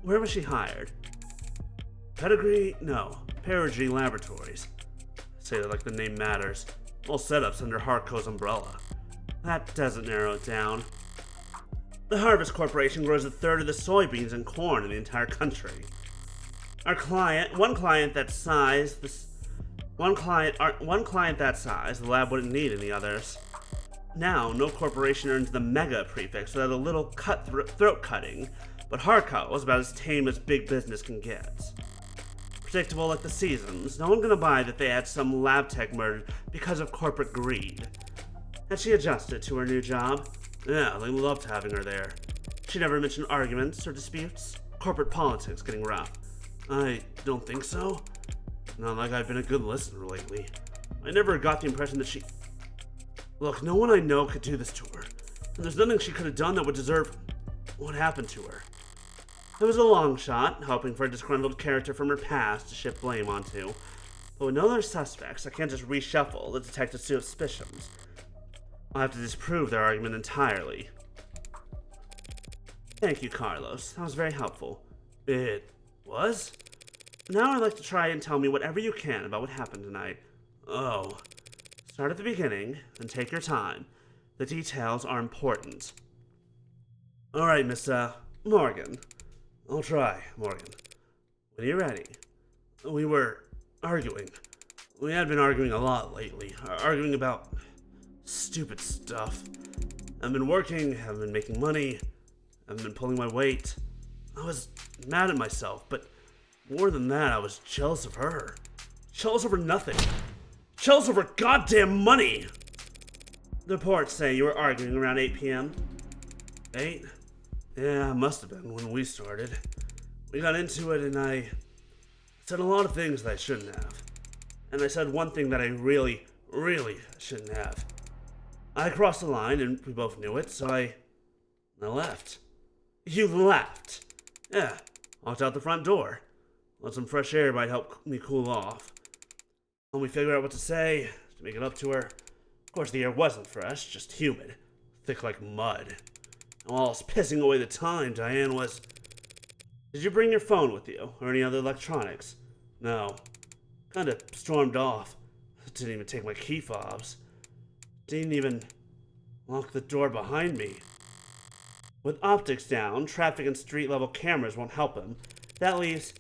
Where was she hired? Pedigree? No. Perigee Laboratories. Say that like the name matters. All setups under Harco's umbrella. That doesn't narrow it down. The Harvest Corporation grows a third of the soybeans and corn in the entire country. One client that size, the lab wouldn't need any others. Now, no corporation earns the mega prefix without a little throat cutting, but Harco was about as tame as big business can get. Predictable like the seasons, no one gonna buy that they had some lab tech murdered because of corporate greed. Had she adjusted to her new job? Yeah, they loved having her there. She never mentioned arguments or disputes. Corporate politics getting rough. I don't think so. Not like I've been a good listener lately. I never got the impression that she... Look, no one I know could do this to her. And there's nothing she could have done that would deserve what happened to her. It was a long shot, hoping for a disgruntled character from her past to shift blame onto. But with no other suspects, I can't just reshuffle the detective's suspicions. I'll have to disprove their argument entirely. Thank you, Carlos. That was very helpful. It was? Now I'd like to try and tell me whatever you can about what happened tonight. Oh. Start at the beginning, and take your time. The details are important. Alright, Miss, Morgan. I'll try, Morgan. When you're ready. We were arguing. We had been arguing a lot lately. Arguing about stupid stuff. I've been working, I've been making money, I've been pulling my weight. I was mad at myself, but more than that, I was jealous of her. Jealous over nothing. Jealous over goddamn money! The reports say you were arguing around 8 p.m. 8? Yeah, must have been when we started. We got into it and I said a lot of things that I shouldn't have. And I said one thing that I really, really shouldn't have. I crossed the line and we both knew it, so I left. You left? Yeah, walked out the front door. Let some fresh air might help me cool off. When we figure out what to say, to make it up to her. Of course, the air wasn't fresh, just humid. Thick like mud. And while I was pissing away the time, Diane was... Did you bring your phone with you, or any other electronics? No. Kinda stormed off. Didn't even take my key fobs. Didn't even lock the door behind me. With optics down, traffic and street-level cameras won't help him. That leaves...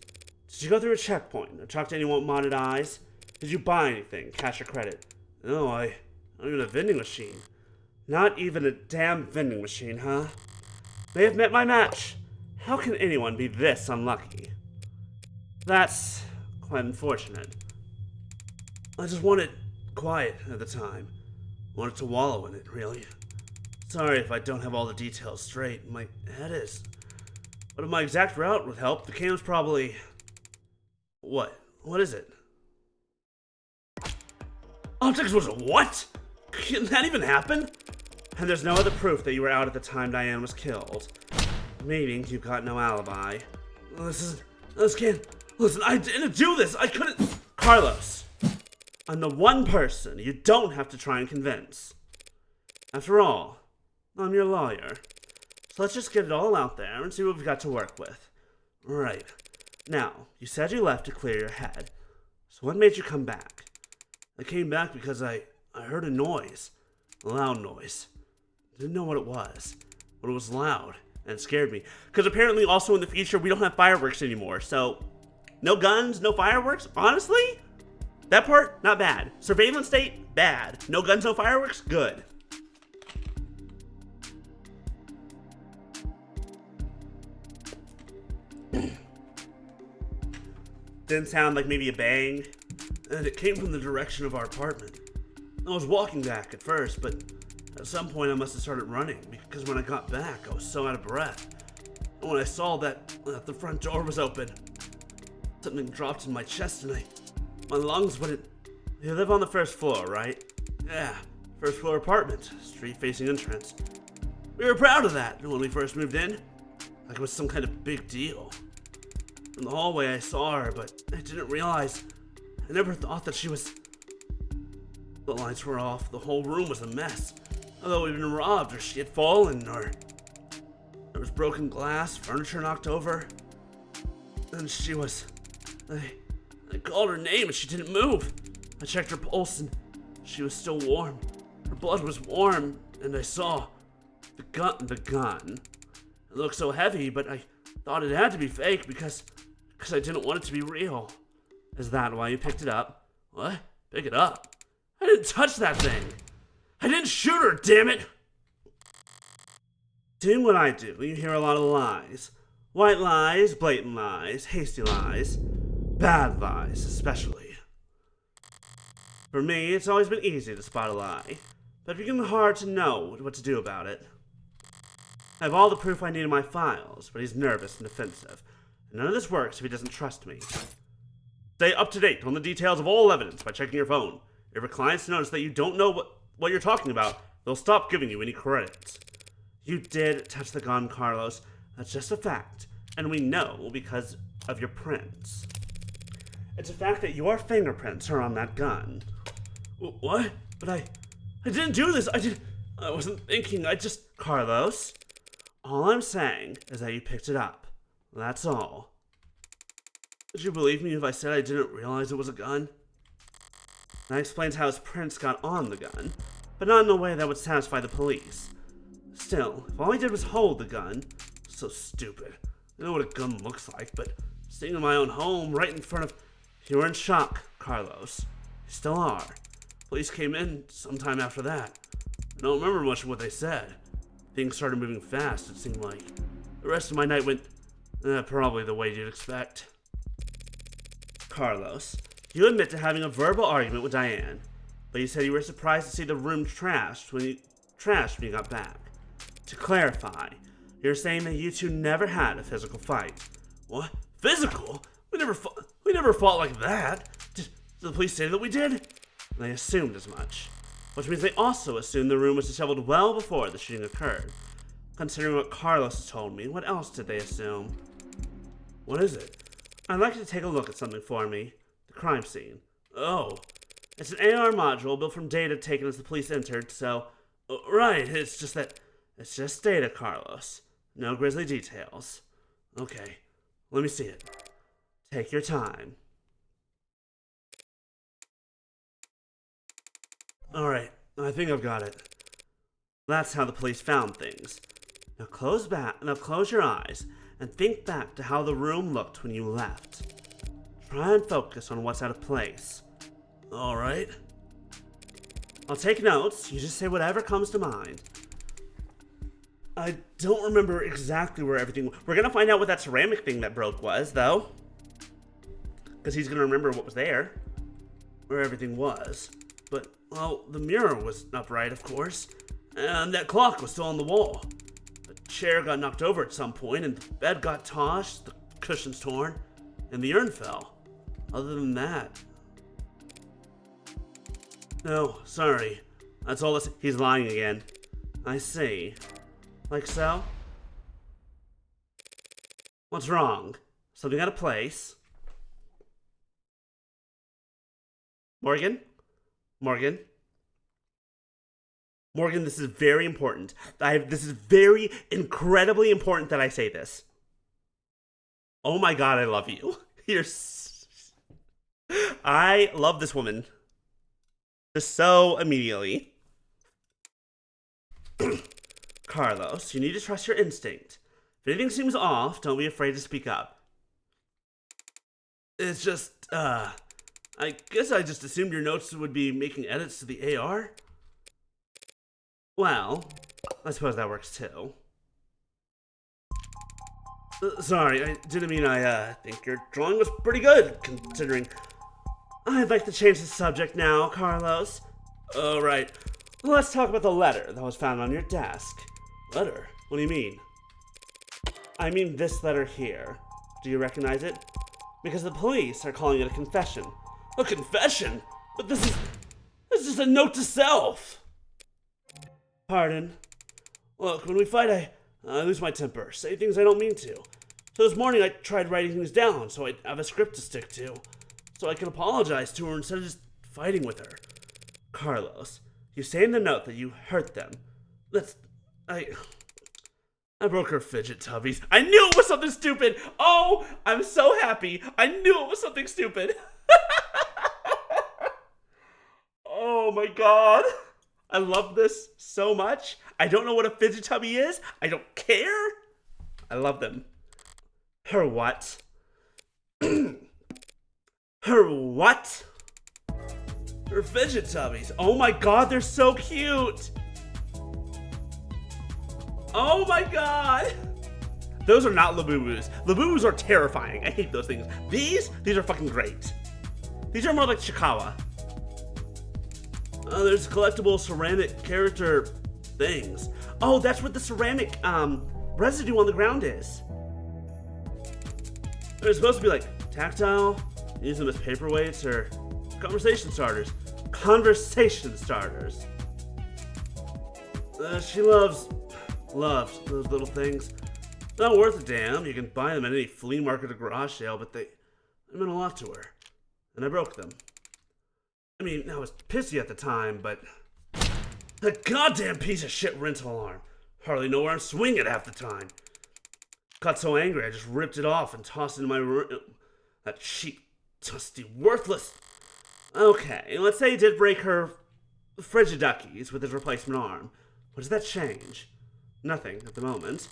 Did you go through a checkpoint or talk to anyone with modded eyes? Did you buy anything, cash or credit? No, I don't even have a vending machine. Not even a damn vending machine, huh? May have met my match. How can anyone be this unlucky? That's quite unfortunate. I just wanted quiet at the time. Wanted to wallow in it, really. Sorry if I don't have all the details straight. My head is. But if my exact route would help, the cam's probably... What? What is it? Optics was a what? Can that even happen? And there's no other proof that you were out at the time Diane was killed. Meaning you've got no alibi. Listen, I didn't do this. I couldn't. Carlos, I'm the one person you don't have to try and convince. After all, I'm your lawyer. So let's just get it all out there and see what we've got to work with. Right. Now, you said you left to clear your head. So what made you come back? I came back because I heard a noise. A loud noise. Didn't know what it was. But it was loud. And it scared me. Because apparently also in the future we don't have fireworks anymore. So, no guns, no fireworks? Honestly? That part, not bad. Surveillance state, bad. No guns, no fireworks? Good. Didn't sound like maybe a bang. And it came from the direction of our apartment. I was walking back at first, but at some point I must have started running, because when I got back, I was so out of breath. And when I saw that the front door was open, something dropped in my chest and my lungs wouldn't... You live on the first floor, right? Yeah, first floor apartment, street facing entrance. We were proud of that when we first moved in. Like it was some kind of big deal. In the hallway I saw her, but I didn't realize... I never thought that she was... The lights were off, the whole room was a mess. Although we'd been robbed, or she had fallen, or... There was broken glass, furniture knocked over. And she was... I called her name and she didn't move. I checked her pulse and she was still warm. Her blood was warm, and I saw... The gun. It looked so heavy, but I thought it had to be fake because I didn't want it to be real. Is that why you picked it up? What? Pick it up? I didn't touch that thing. I didn't shoot her, damn it! Doing what I do, you hear a lot of lies. White lies, blatant lies, hasty lies, bad lies especially. For me, it's always been easy to spot a lie, but it's become hard to know what to do about it. I have all the proof I need in my files, but he's nervous and defensive, and none of this works if he doesn't trust me. Stay up to date on the details of all evidence by checking your phone. If your clients notice that you don't know what you're talking about, they'll stop giving you any credit. You did touch the gun, Carlos. That's just a fact, and we know because of your prints. It's a fact that your fingerprints are on that gun. What? But I didn't do this. I wasn't thinking. Carlos, all I'm saying is that you picked it up. That's all. Would you believe me if I said I didn't realize it was a gun? That explains how his prints got on the gun, but not in a way that would satisfy the police. Still, if all he did was hold the gun, so stupid. I know what a gun looks like, but staying in my own home, right in front of... You were in shock, Carlos. You still are. Police came in sometime after that. I don't remember much of what they said. Things started moving fast, it seemed like. The rest of my night went... probably the way you'd expect. Carlos, you admit to having a verbal argument with Diane, but you said you were surprised to see the room trashed when you got back. To clarify, you're saying that you two never had a physical fight. What? Physical? We never fought like that. Did the police say that we did? They assumed as much. Which means they also assumed the room was disheveled well before the shooting occurred. Considering what Carlos has told me, what else did they assume? What is it? I'd like you to take a look at something for me. The crime scene. Oh, it's an AR module built from data taken as the police entered, so... Right, it's just data, Carlos. No grisly details. Okay, let me see it. Take your time. Alright, I think I've got it. That's how the police found things. Now close your eyes and think back to how the room looked when you left. Try and focus on what's out of place. Alright. I'll take notes, you just say whatever comes to mind. I don't remember exactly where everything... We're gonna find out what that ceramic thing that broke was, though. Because he's gonna remember what was there. Where everything was. But, well, the mirror was upright, of course. And that clock was still on the wall. The chair got knocked over at some point, and the bed got tossed, the cushions torn, and the urn fell. Other than that... No, sorry. That's all this... He's lying again. I see. Like so? What's wrong? Something out of place? Morgan? Morgan? Morgan, this is very important. This is very incredibly important that I say this. Oh my god, I love you. I love this woman. Just so immediately. Carlos, you need to trust your instinct. If anything seems off, don't be afraid to speak up. It's just, I guess I just assumed your notes would be making edits to the AR. Well, I suppose that works too. Sorry, I didn't mean I think your drawing was pretty good, considering. I'd like to change the subject now, Carlos. Alright, let's talk about the letter that was found on your desk. Letter? What do you mean? I mean this letter here. Do you recognize it? Because the police are calling it a confession. A confession? But this is a note to self! Pardon? Look, when we fight, I lose my temper, say things I don't mean to. So this morning I tried writing things down so I'd have a script to stick to. So I can apologize to her instead of just fighting with her. Carlos, you say in the note that you hurt them. I broke her fidget tubbies. I knew it was something stupid! Oh, I'm so happy. I knew it was something stupid. Oh my god. I love this so much. I don't know what a fidget tubby is. I don't care. I love them. Her what? Her what? Her fidget tubbies. Oh my god, they're so cute. Oh my god. Those are not Labubus. Labubus are terrifying. I hate those things. These are fucking great. These are more like Chikawa. There's collectible ceramic character things. Oh, that's what the ceramic residue on the ground is. They're supposed to be like tactile, use them as paperweights or conversation starters. Conversation starters. She loves those little things. Not worth a damn. You can buy them at any flea market or garage sale, but they meant a lot to her. And I broke them. I mean, I was pissy at the time, but a goddamn piece of shit rental alarm. Hardly know where I'm swinging half the time. Got so angry, I just ripped it off and tossed it in my room. That cheap, dusty, worthless. Okay, let's say he did break her Frigiduckies with his replacement arm. What does that change? Nothing at the moment.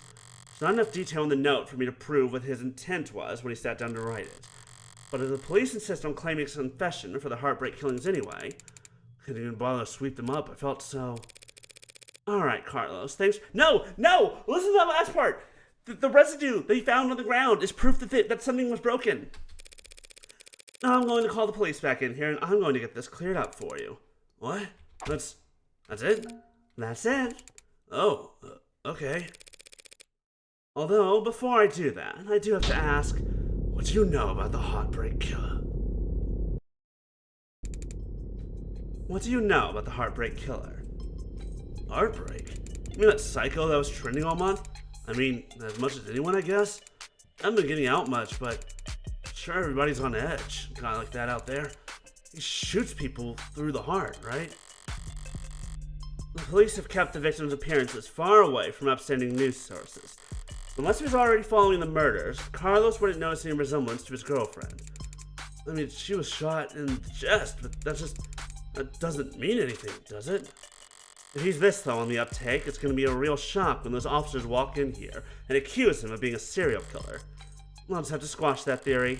There's not enough detail in the note for me to prove what his intent was when he sat down to write it. But if the police insist on claiming a confession for the heartbreak killings anyway, couldn't even bother to sweep them up. I felt so... Alright, Carlos, thanks... No! Listen to that last part! The residue that he found on the ground is proof that something was broken. Now I'm going to call the police back in here, and I'm going to get this cleared up for you. What? That's it? That's it? Oh, okay. Although, before I do that, I do have to ask... What do you know about the Heartbreak Killer? What do you know about the Heartbreak Killer? Heartbreak? You mean that psycho that was trending all month? I mean, as much as anyone, I guess? I haven't been getting out much, but sure everybody's on edge. A guy like that out there, he shoots people through the heart, right? The police have kept the victim's appearances far away from upstanding news sources. Unless he was already following the murders, Carlos wouldn't notice any resemblance to his girlfriend. I mean, she was shot in the chest, but that doesn't mean anything, does it? If he's this though on the uptake, it's going to be a real shock when those officers walk in here and accuse him of being a serial killer. We'll just have to squash that theory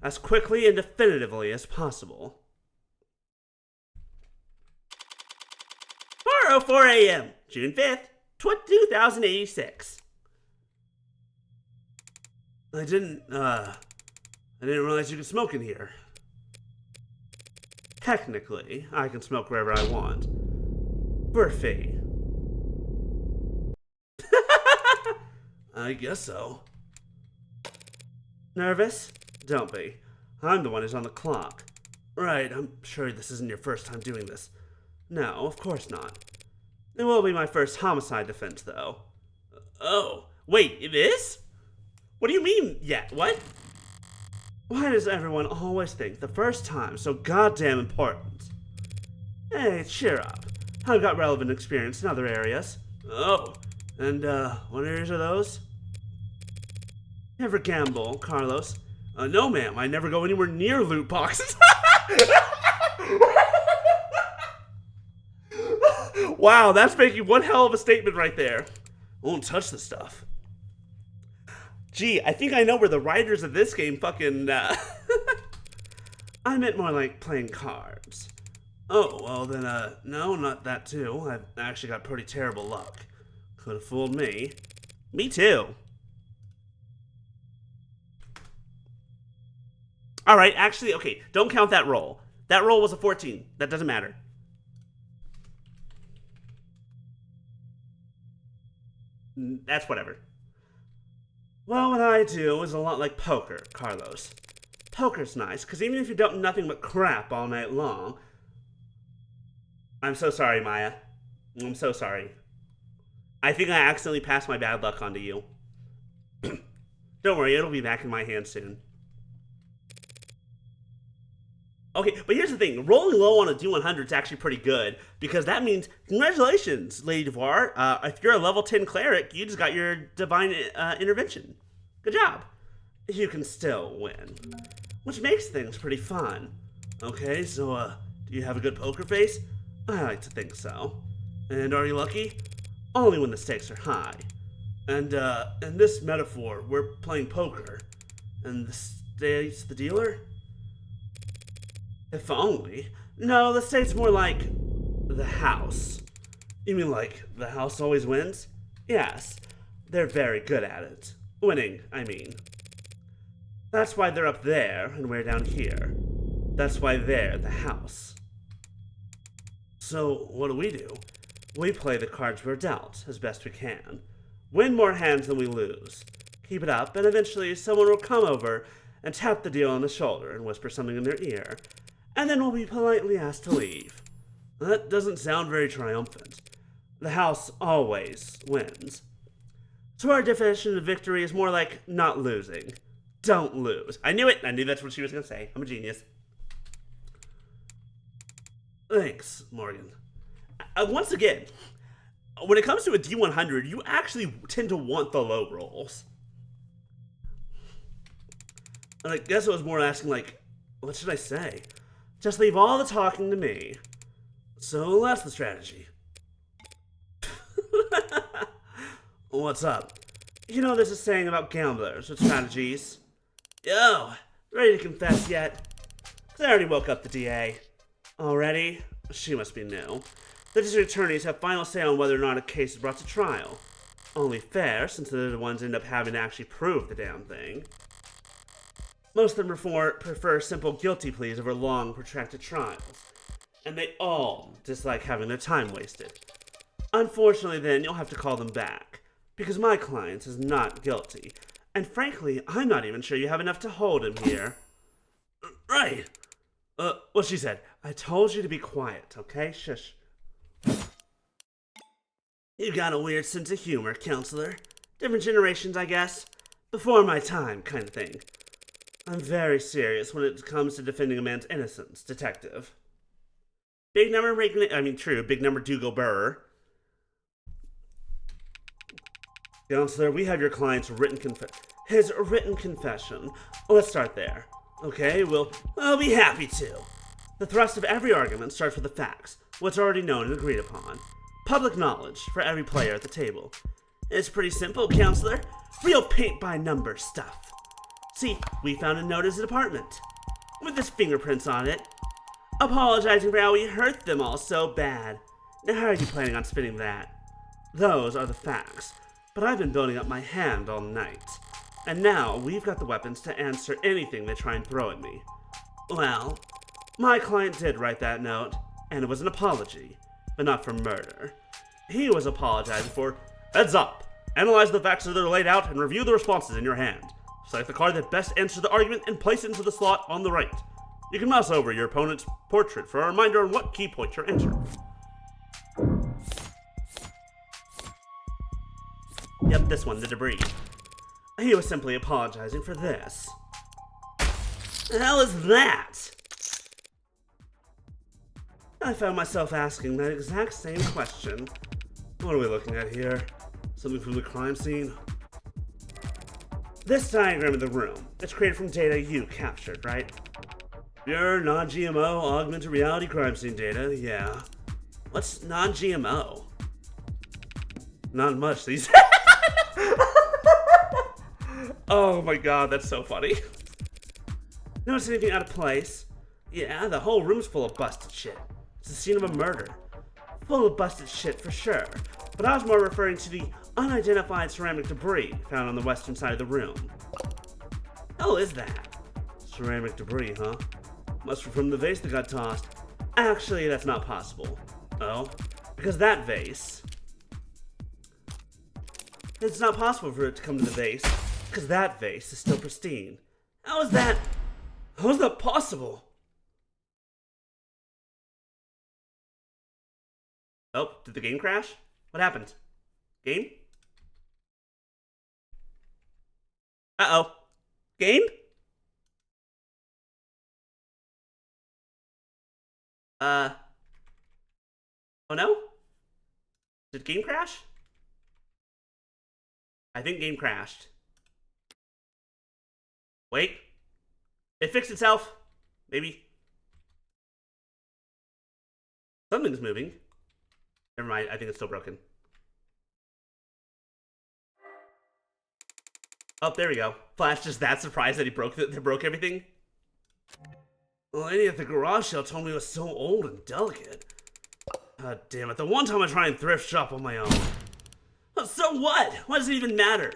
as quickly and definitively as possible. 4:04 a.m., June 5th, 2086. I didn't realize you could smoke in here. Technically, I can smoke wherever I want. For a fee. I guess so. Nervous? Don't be. I'm the one who's on the clock. Right, I'm sure this isn't your first time doing this. No, of course not. It will be my first homicide defense, though. Oh, wait, it is? What do you mean, yeah, what? Why does everyone always think the first time's so goddamn important? Hey, cheer up. I've got relevant experience in other areas. Oh, and, what areas are those? You ever gamble, Carlos? No, ma'am, I never go anywhere near loot boxes. Wow, that's making one hell of a statement right there. I won't touch the stuff. Gee, I think I know where the writers of this game fucking, I meant more like playing cards. Oh, well then, no, not that too. I've actually got pretty terrible luck. Could have fooled me. Me too. Alright, actually, okay, don't count that roll. That roll was a 14. That doesn't matter. That's whatever. Well, what I do is a lot like poker, Carlos. Poker's nice, because even if you don't nothing but crap all night long... I'm so sorry, Maya. I'm so sorry. I think I accidentally passed my bad luck onto you. Don't worry, it'll be back in my hand soon. Okay, but here's the thing. Rolling low on a D100 is actually pretty good, because that means, congratulations, Lady Devoir. If you're a level 10 cleric, you just got your divine intervention. Good job. You can still win, which makes things pretty fun. Okay, so, do you have a good poker face? I like to think so. And are you lucky? Only when the stakes are high. And, in this metaphor, we're playing poker. And the state's the dealer? If only. No, the state's more like the house. You mean like the house always wins? Yes, they're very good at it. Winning, I mean. That's why they're up there and we're down here. That's why they're the house. So, what do? We play the cards we're dealt as best we can. Win more hands than we lose. Keep it up, and eventually someone will come over and tap the dealer on the shoulder and whisper something in their ear. And then we'll be politely asked to leave. That doesn't sound very triumphant. The house always wins. So our definition of victory is more like not losing. Don't lose. I knew it. I knew that's what she was going to say. I'm a genius. Thanks, Morgan. Once again, when it comes to a D100, you actually tend to want the low rolls. And I guess I was more asking, like, what should I say? Just leave all the talking to me. So that's the strategy. What's up? You know there's a saying about gamblers with strategies. Yo, ready to confess yet? 'Cause I already woke up the DA. Already? She must be new. The district attorneys have final say on whether or not a case is brought to trial. Only fair, since they're the ones who end up having to actually prove the damn thing. Most of them prefer simple guilty pleas over long, protracted trials. And they all dislike having their time wasted. Unfortunately, then, you'll have to call them back. Because my client is not guilty. And frankly, I'm not even sure you have enough to hold him here. Right. What she said. I told you to be quiet, okay? Shush. You got a weird sense of humor, counselor. Different generations, I guess. Before my time, kind of thing. I'm very serious when it comes to defending a man's innocence, detective. Big number true, big number do go bearer. Counselor, we have your client's his written confession. Let's start there. Okay, I'll be happy to. The thrust of every argument starts with the facts, what's already known and agreed upon. Public knowledge for every player at the table. It's pretty simple, Counselor. Real paint-by-number stuff. See, we found a note in his apartment, with his fingerprints on it, apologizing for how we hurt them all so bad. Now how are you planning on spinning that? Those are the facts, but I've been building up my hand all night. And now we've got the weapons to answer anything they try and throw at me. Well, my client did write that note, and it was an apology, but not for murder. He was apologizing for, heads up, analyze the facts as they're laid out and review the responses in your hand. Select the card that best answers the argument and place it into the slot on the right. You can mouse over your opponent's portrait for a reminder on what key point you're entering. Yep, this one, the debris. He was simply apologizing for this. The hell is that? I found myself asking that exact same question. What are we looking at here? Something from the crime scene? This diagram of the room, it's created from data you captured, right? Pure non-GMO augmented reality crime scene data, yeah. What's non-GMO? Not much these Oh my god, that's so funny. Notice anything out of place? Yeah, the whole room's full of busted shit. It's the scene of a murder. Full of busted shit for sure, but I was more referring to the unidentified ceramic debris found on the western side of the room. Hell is that? Ceramic debris, huh? Must be from the vase that got tossed. Actually, that's not possible. Oh? Because that vase... It's not possible for it to come to the vase, because that vase is still pristine. How is that possible? Oh, did the game crash? What happened? Game? Uh-oh. Game? Oh no? Did game crash? I think game crashed. Wait. It fixed itself. Maybe. Something's moving. Never mind, I think it's still broken. Oh, there we go. Flash just that surprised that he broke everything. The lady at the garage sale told me it was so old and delicate. God damn it, the one time I try and thrift shop on my own. Well, so what? What does it even matter?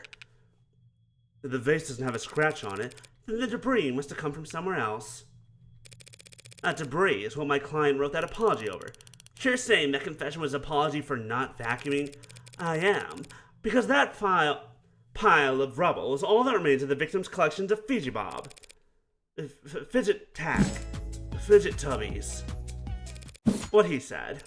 If the vase doesn't have a scratch on it, then the debris must have come from somewhere else. That debris is what my client wrote that apology over. You're saying that confession was an apology for not vacuuming? I am, because that pile of rubble is all that remains of the victim's collections of Fidget tubbies. What he said.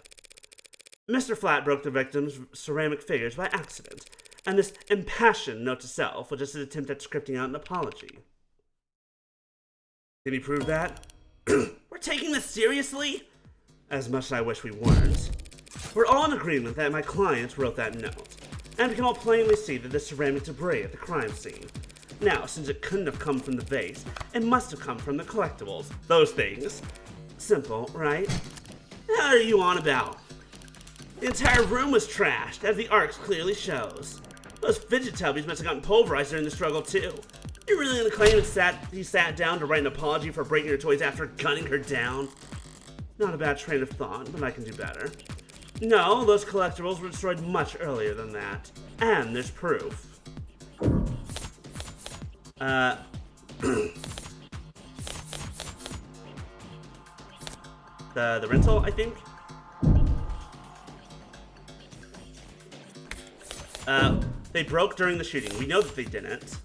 Mr. Flat broke the victim's ceramic figures by accident, and this impassioned note to self was just an attempt at scripting out an apology. Can he prove that? We're taking this seriously? As much as I wish we weren't. We're all in agreement that my client wrote that note, and we can all plainly see that there's ceramic debris at the crime scene. Now, since it couldn't have come from the vase, it must have come from the collectibles. Those things. Simple, right? How are you on about? The entire room was trashed, as the arcs clearly shows. Those fidget tubbies must have gotten pulverized during the struggle, too. You're really gonna claim he sat down to write an apology for breaking her toys after gunning her down? Not a bad train of thought, but I can do better. No, those collectibles were destroyed much earlier than that. And there's proof. The rental, I think? They broke during the shooting. We know that they didn't.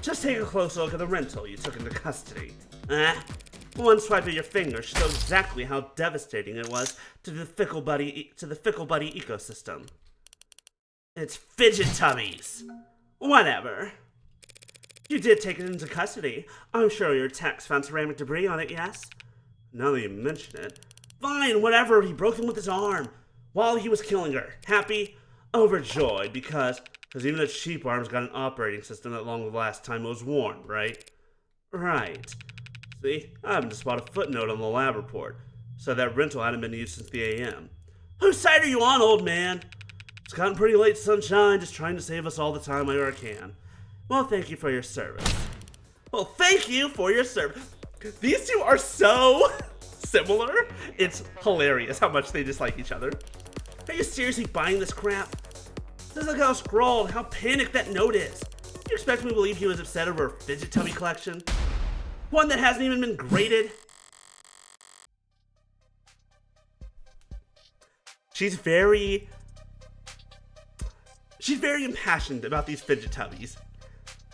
Just take a close look at the rental you took into custody. One swipe of your finger should show exactly how devastating it was to the fickle buddy ecosystem. It's fidget tubbies. Whatever. You did take it into custody. I'm sure your techs found ceramic debris on it, yes? Now that you mention it. Fine, whatever. He broke them with his arm while he was killing her. Happy? Overjoyed, because even a cheap arm's got an operating system that long the last time it was worn, right? Right. See, I happened to spot a footnote on the lab report. Said that rental hadn't been used since the AM. Whose side are you on, old man? It's gotten pretty late, sunshine, just trying to save us all the time I ever can. Well, thank you for your service. Well, thank you for your service. These two are so similar. It's hilarious how much they dislike each other. Are you seriously buying this crap? Just look how scrawled, how panicked that note is. Do you expect me to believe he was upset over a fidget tubby collection? One that hasn't even been graded? She's very impassioned about these fidget tubbies.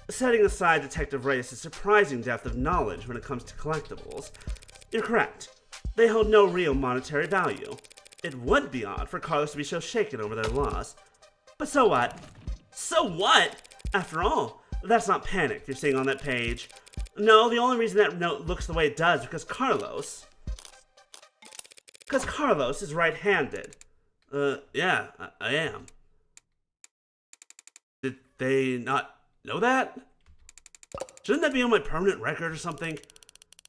Setting aside Detective Reyes' surprising depth of knowledge when it comes to collectibles, you're correct. They hold no real monetary value. It would be odd for Carlos to be so shaken over their loss. But so what? So what? After all, that's not panic you're seeing on that page. No, the only reason that note looks the way it does is because Carlos is right-handed. Yeah, I am. Did they not know that? Shouldn't that be on my permanent record or something?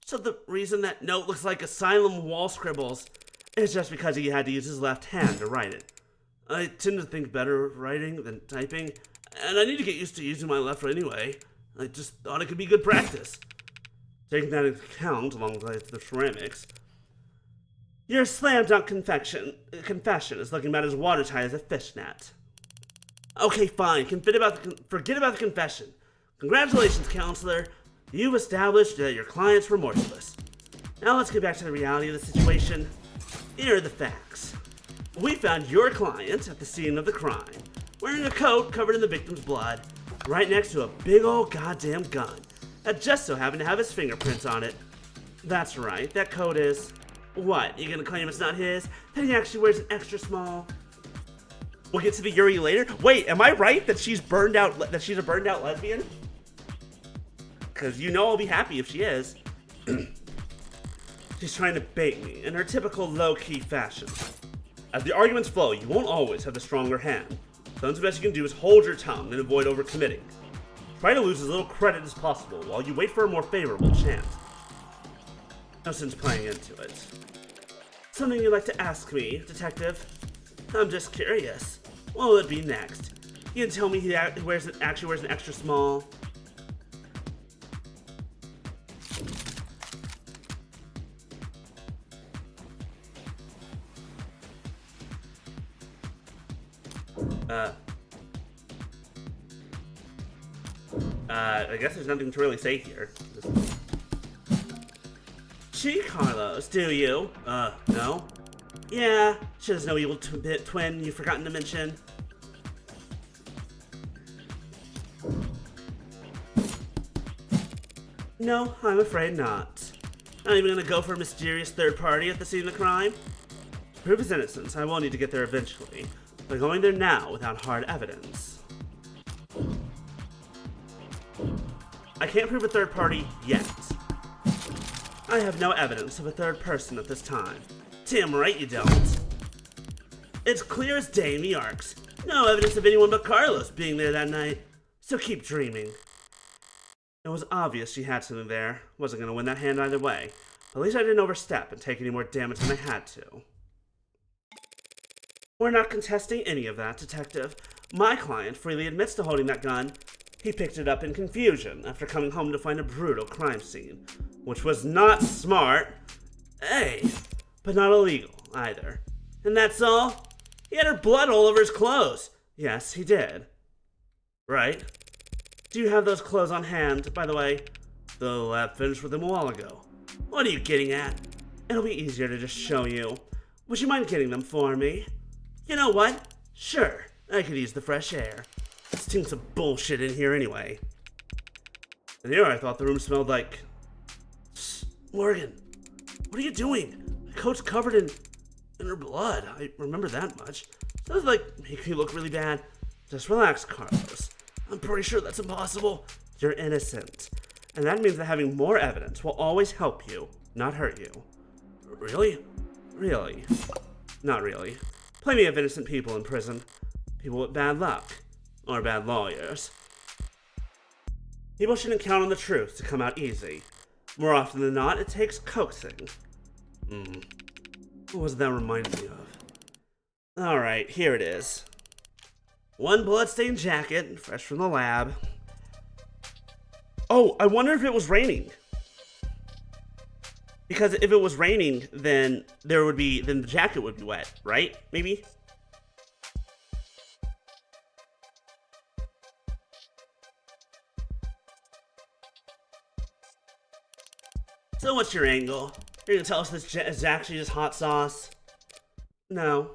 So the reason that note looks like asylum wall scribbles is just because he had to use his left hand to write it. I tend to think better writing than typing, and I need to get used to using my left anyway. I just thought it could be good practice. Taking that into account, along with the ceramics, your slam dunk confession is looking about as watertight as a fishnet. Okay, fine. Forget about the confession. Congratulations, counselor. You've established that your client's remorseless. Now let's get back to the reality of the situation. Here are the facts. We found your client at the scene of the crime, wearing a coat covered in the victim's blood, right next to a big old goddamn gun that just so happened to have his fingerprints on it. That's right, that coat is... What, you gonna claim it's not his? That he actually wears an extra small? We'll get to the Yuri later. Wait, am I right that she's a burned out lesbian? Because you know I'll be happy if she is. She's trying to bait me in her typical low-key fashion. As the arguments flow, you won't always have the stronger hand. Sometimes the best you can do is hold your tongue and avoid overcommitting. Try to lose as little credit as possible while you wait for a more favorable chance. No sense playing into it. Something you'd like to ask me, Detective? I'm just curious. What will it be next? You can tell me he actually wears an extra small? I guess there's nothing to really say here. Gee, Carlos, do you? No? Yeah, she has no evil twin you've forgotten to mention. No, I'm afraid not. Not even gonna go for a mysterious third party at the scene of the crime? To prove his innocence, I will need to get there eventually, but going there now without hard evidence. I can't prove a third party yet. I have no evidence of a third person at this time. Damn right you don't. It's clear as day in the arcs. No evidence of anyone but Carlos being there that night. So keep dreaming. It was obvious she had something there. Wasn't gonna win that hand either way. At least I didn't overstep and take any more damage than I had to. We're not contesting any of that, Detective. My client freely admits to holding that gun. He picked it up in confusion after coming home to find a brutal crime scene, which was not smart, hey, but not illegal either. And that's all? He had her blood all over his clothes. Yes, he did. Right? Do you have those clothes on hand, by the way? The lab finished with them a while ago. What are you getting at? It'll be easier to just show you. Would you mind getting them for me? You know what? Sure, I could use the fresh air. Stinks of bullshit in here anyway. And here I thought the room smelled like... Morgan, what are you doing? The coat's covered in her blood. I remember that much. Sounds like make me look really bad. Just relax, Carlos. I'm pretty sure that's impossible. You're innocent. And that means that having more evidence will always help you, not hurt you. Really? Really? Not really. Plenty of innocent people in prison. People with bad luck. Or bad lawyers. People shouldn't count on the truth to come out easy. More often than not, it takes coaxing. What was that remind me of? Alright, here it is. One bloodstained jacket, fresh from the lab. Oh, I wonder if it was raining. Because if it was raining, then the jacket would be wet, right? Maybe? So what's your angle? You're gonna tell us this is actually just hot sauce? No.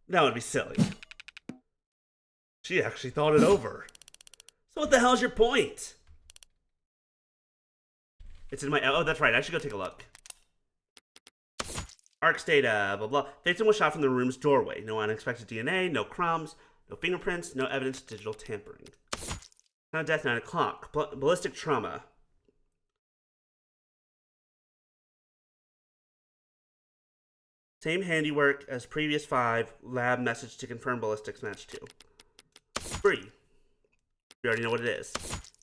That would be silly. She actually thought it over. So what the hell's your point? It's in my... Oh, that's right. I should go take a look. Arc data, blah, blah. Victim was shot from the room's doorway. No unexpected DNA, no crumbs, no fingerprints, no evidence of digital tampering. Time of death, 9 o'clock. Ballistic trauma. Same handiwork as previous 5. Lab message to confirm ballistics match 2. 3. We already know what it is.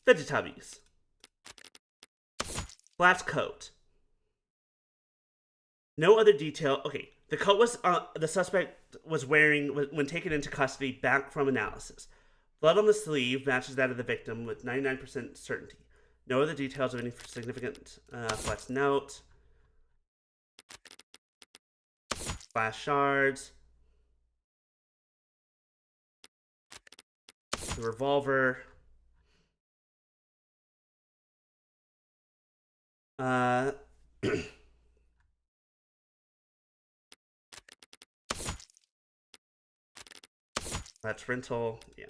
Vegetubbies. Flat's coat. No other detail. Okay, the coat was the suspect was wearing when taken into custody back from analysis. Blood on the sleeve matches that of the victim with 99% certainty. No other details of any significant Flat's note. Glass shards. The revolver. That's rental, yeah.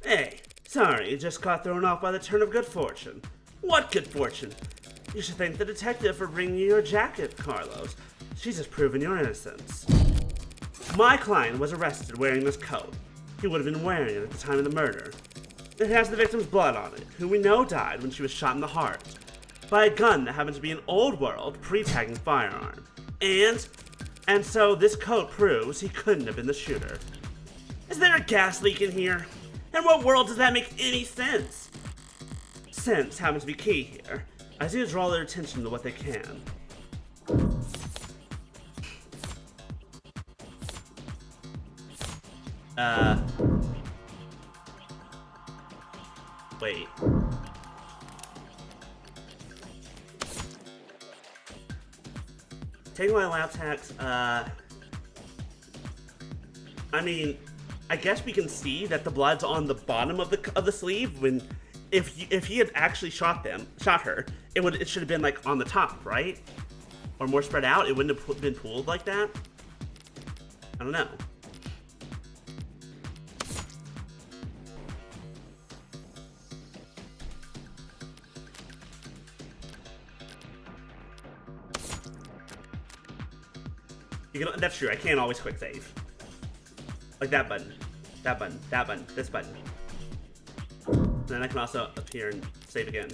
Hey, sorry, you just got thrown off by the turn of good fortune. What good fortune? You should thank the detective for bringing you your jacket, Carlos. She's just proven your innocence. My client was arrested wearing this coat. He would have been wearing it at the time of the murder. It has the victim's blood on it, who we know died when she was shot in the heart by a gun that happens to be an old world pre-tagging firearm. And so this coat proves he couldn't have been the shooter. Is there a gas leak in here? In what world does that make any sense? Sense happens to be key here. I need to draw their attention to what they can. Wait. Taking my lab tax, I mean, I guess we can see that the blood's on the bottom of the sleeve when if he had actually shot her, it should have been like on the top, right? Or more spread out. It wouldn't have been pooled like that. I don't know. That's true. I can't always quick save. Like that button, that button, that button, this button. And then I can also appear and save again.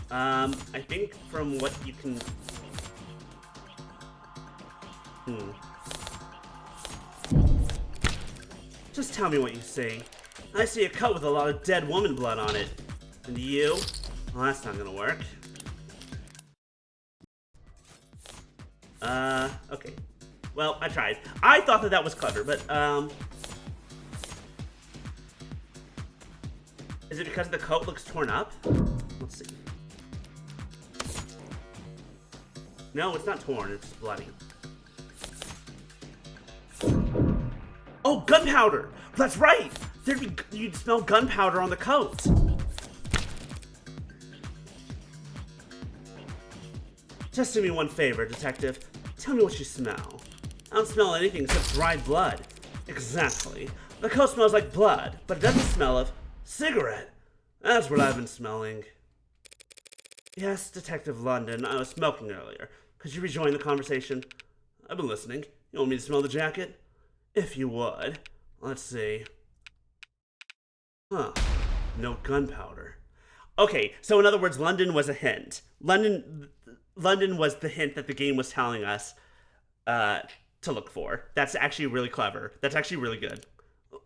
I think from what you can... Just tell me what you see. I see a coat with a lot of dead woman blood on it. And you? Well, that's not gonna work. Okay. Well, I tried. I thought that was clever, but, is it because the coat looks torn up? Let's see. No, it's not torn, it's bloody. Oh, gunpowder! That's right! You'd smell gunpowder on the coat. Just do me one favor, detective. Tell me what you smell. I don't smell anything except dried blood. Exactly. The coat smells like blood, but it doesn't smell of cigarette. That's what I've been smelling. Yes, Detective London, I was smoking earlier. Could you rejoin the conversation? I've been listening. You want me to smell the jacket? If you would. Let's see. Huh. No gunpowder. Okay, so in other words, London was a hint. London was the hint that the game was telling us to look for. That's actually really clever. That's actually really good.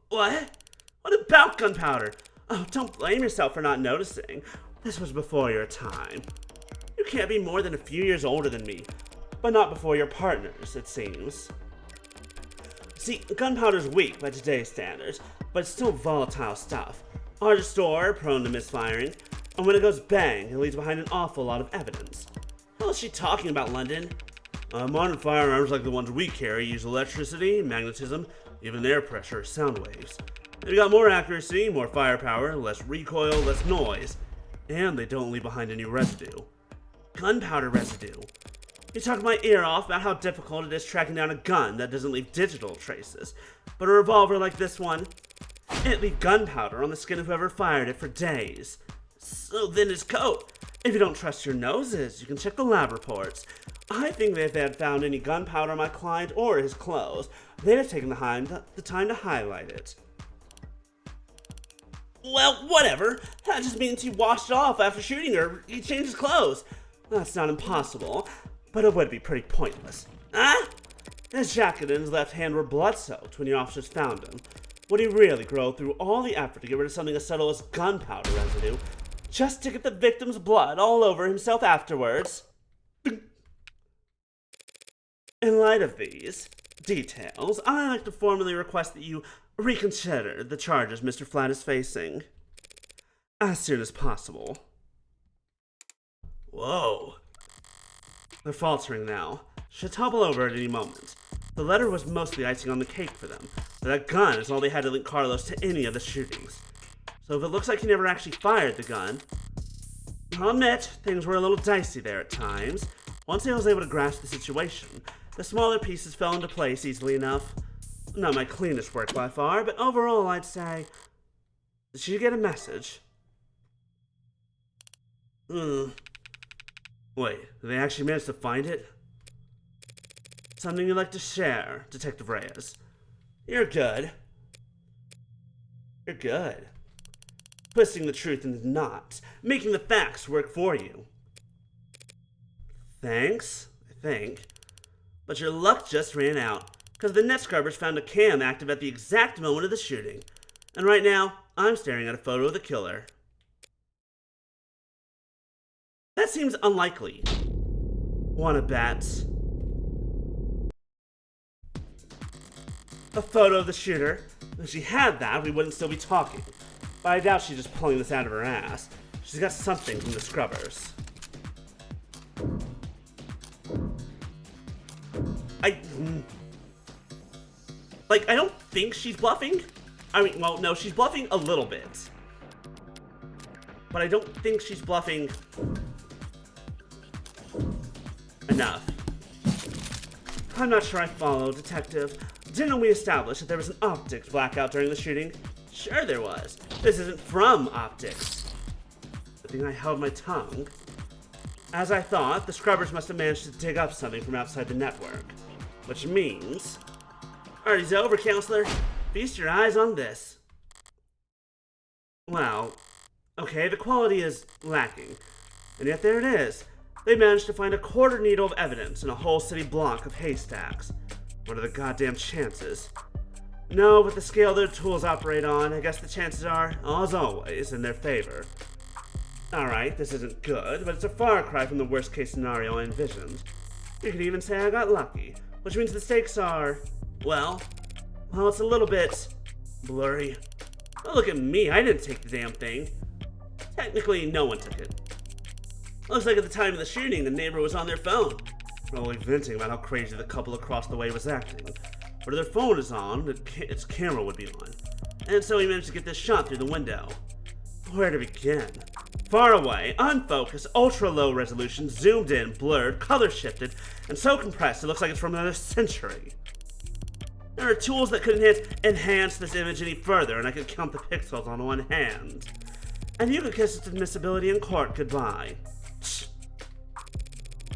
What? What about gunpowder? Oh, don't blame yourself for not noticing. This was before your time. You can't be more than a few years older than me, but not before your partners, it seems. See, gunpowder's weak by today's standards, but it's still volatile stuff. Hard to store, prone to misfiring, and when it goes bang, it leaves behind an awful lot of evidence. How is she talking about, London? Modern firearms like the ones we carry use electricity, magnetism, even air pressure, sound waves. They've got more accuracy, more firepower, less recoil, less noise, and they don't leave behind any residue. Gunpowder residue. You talked my ear off about how difficult it is tracking down a gun that doesn't leave digital traces, but a revolver like this one, it leaves gunpowder on the skin of whoever fired it for days. So then his coat. If you don't trust your noses, you can check the lab reports. I think that if they had found any gunpowder on my client or his clothes, they'd have taken the time to highlight it. Well, whatever. That just means he washed off after shooting her. He changed his clothes. That's not impossible, but it would be pretty pointless. Huh? His jacket and his left hand were blood-soaked when your officers found him. Would he really go through all the effort to get rid of something as subtle as gunpowder residue, just to get the victim's blood all over himself afterwards? In light of these details, I'd like to formally request that you reconsider the charges Mr. Flatt is facing as soon as possible. Whoa. They're faltering now. Should topple over at any moment. The letter was mostly icing on the cake for them, but that gun is all they had to link Carlos to any of the shootings. So if it looks like he never actually fired the gun, I'll admit things were a little dicey there at times. Once I was able to grasp the situation, the smaller pieces fell into place easily enough. Not my cleanest work by far, but overall I'd say... Did she get a message? Wait, did they actually manage to find it? Something you'd like to share, Detective Reyes? You're good. You're good. Twisting the truth into knots, making the facts work for you. Thanks, I think. But your luck just ran out, because the net scrubbers found a cam active at the exact moment of the shooting. And right now, I'm staring at a photo of the killer. That seems unlikely. Wanna bet? A photo of the shooter. If she had that, we wouldn't still be talking. But I doubt she's just pulling this out of her ass. She's got something from the scrubbers. I don't think she's bluffing. I mean, well, no, she's bluffing a little bit. But I don't think she's bluffing enough. I'm not sure I follow, Detective. Didn't we establish that there was an optics blackout during the shooting? Sure there was. This isn't from optics. Good thing I held my tongue. As I thought, the scrubbers must have managed to dig up something from outside the network. Which means... Party's over, counselor. Feast your eyes on this. Well, okay, the quality is lacking. And yet there it is. They managed to find a quarter needle of evidence in a whole city block of haystacks. What are the goddamn chances? No, with the scale their tools operate on, I guess the chances are, as always, in their favor. Alright, this isn't good, but it's a far cry from the worst case scenario I envisioned. You could even say I got lucky, which means the stakes are, well, it's a little bit blurry. Oh, look at me, I didn't take the damn thing. Technically, no one took it. Looks like at the time of the shooting, the neighbor was on their phone, probably venting about how crazy the couple across the way was acting. But if their phone is on, its camera would be on. And so he managed to get this shot through the window. Where to begin? Far away, unfocused, ultra-low resolution, zoomed in, blurred, color shifted, and so compressed it looks like it's from another century. There are tools that could enhance this image any further, and I could count the pixels on one hand. And you could kiss its admissibility in court goodbye.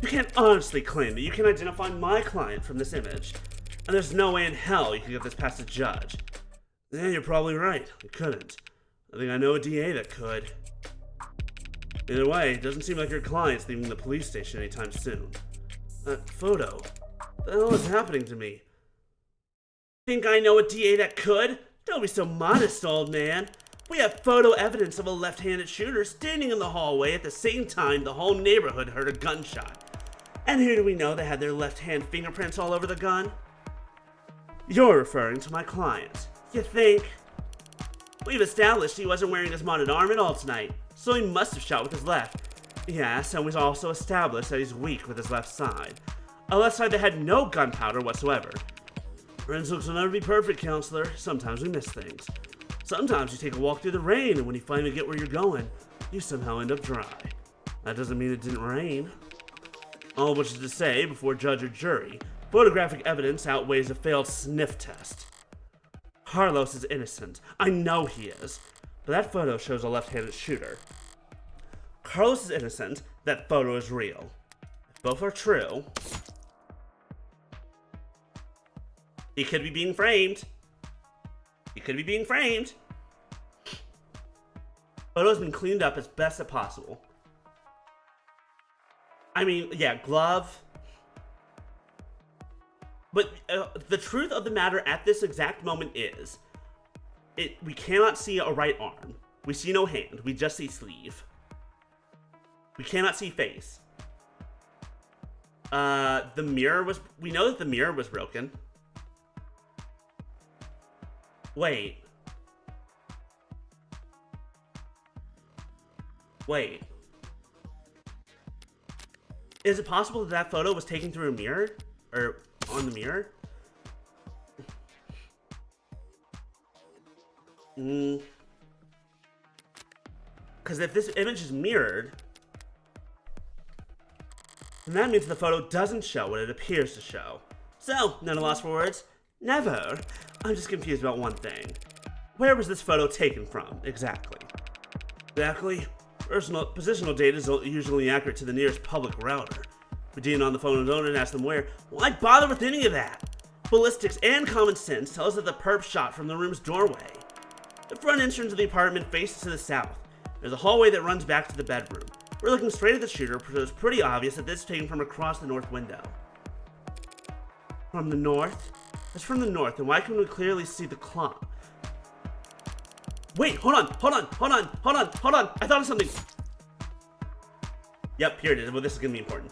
You can't honestly claim that you can identify my client from this image, and there's no way in hell you can get this past a judge. Yeah, you're probably right. I couldn't. I think I know a DA that could. Either way, it doesn't seem like your client's leaving the police station anytime soon. That photo. What the hell is happening to me? Think I know a DA that could? Don't be so modest, old man. We have photo evidence of a left-handed shooter standing in the hallway at the same time the whole neighborhood heard a gunshot. And who do we know that had their left hand fingerprints all over the gun? You're referring to my client. You think? We've established he wasn't wearing his mounted arm at all tonight, so he must have shot with his left. Yes, and we've also established that he's weak with his left side. A left side that had no gunpowder whatsoever. Forensics will never be perfect, counselor. Sometimes we miss things. Sometimes you take a walk through the rain, and when you finally get where you're going, you somehow end up dry. That doesn't mean it didn't rain. All which is to say, before judge or jury, photographic evidence outweighs a failed sniff test. Carlos is innocent. I know he is. But that photo shows a left-handed shooter. Carlos is innocent. That photo is real. If both are true, he could be being framed. He could be being framed. Photo's been cleaned up as best as possible. I mean, yeah, glove. But the truth of the matter at this exact moment is, we cannot see a right arm. We see no hand. We just see sleeve. We cannot see face. The mirror was... We know that the mirror was broken. Wait. Is it possible that that photo was taken through a mirror? Or on the mirror? Because if this image is mirrored, then that means the photo doesn't show what it appears to show. So, not a loss for words? Never. I'm just confused about one thing. Where was this photo taken from, exactly? Exactly? Positional data is usually accurate to the nearest public router. We dean on the phone's owner and ask them where. Why bother with any of that? Ballistics and common sense tell us that the perp shot from the room's doorway. The front entrance of the apartment faces to the south. There's a hallway that runs back to the bedroom. We're looking straight at the shooter, so it's pretty obvious that this is taken from across the north window. From the north? It's from the north, and why can we clearly see the clock? Wait, hold on. I thought of something. Yep, here it is. Well, this is gonna be important.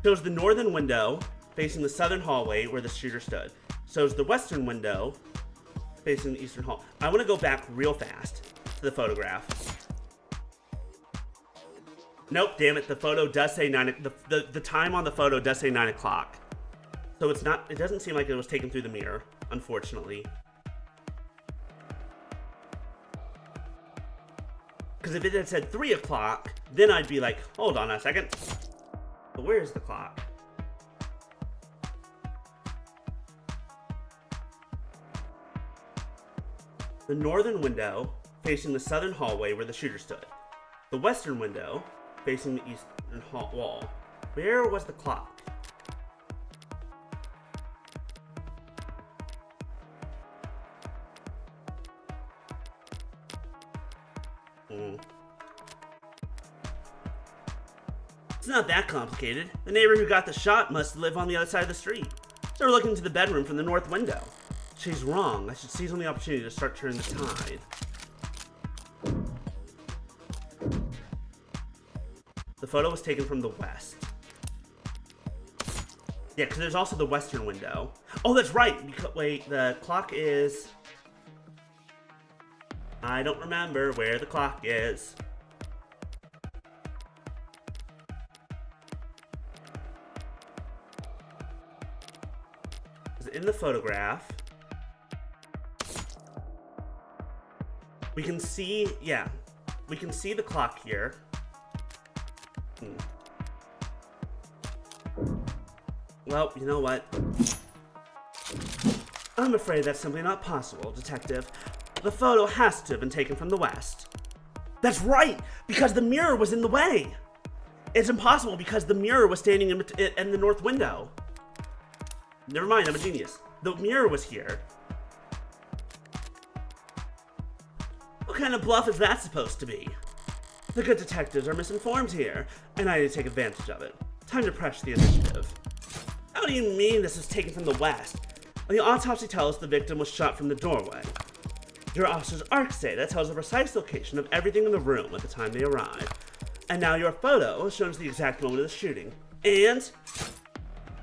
Shows the northern window facing the southern hallway where the shooter stood. Shows the western window facing the eastern hall. I want to go back real fast to the photograph. Nope, damn it. The photo does say 9. The time on the photo does say 9 o'clock. So it's not. It doesn't seem like it was taken through the mirror, unfortunately. Because if it had said 3 o'clock, then I'd be like, hold on a second. But where's the clock? The northern window facing the southern hallway where the shooter stood. The western window facing the eastern wall. Where was the clock? It's not that complicated. The neighbor who got the shot must live on the other side of the street. So we're looking to the bedroom from the north window. She's wrong. I should seize on the opportunity to start turning the tide. The photo was taken from the west. Yeah, because there's also the western window. Oh, that's right. Wait, the clock is... I don't remember where the clock is. In the photograph, we can see, we can see the clock here. Well, you know what? I'm afraid that's simply not possible, Detective. The photo has to have been taken from the west. That's right, because the mirror was in the way. It's impossible because the mirror was standing in the north window. Never mind, I'm a genius. The mirror was here. What kind of bluff is that supposed to be? The good detectives are misinformed here, and I need to take advantage of it. Time to press the initiative. How do you mean this was taken from the west? The autopsy tells us the victim was shot from the doorway. Your officer's ARC data tells the precise location of everything in the room at the time they arrived. And now your photo shows the exact moment of the shooting. And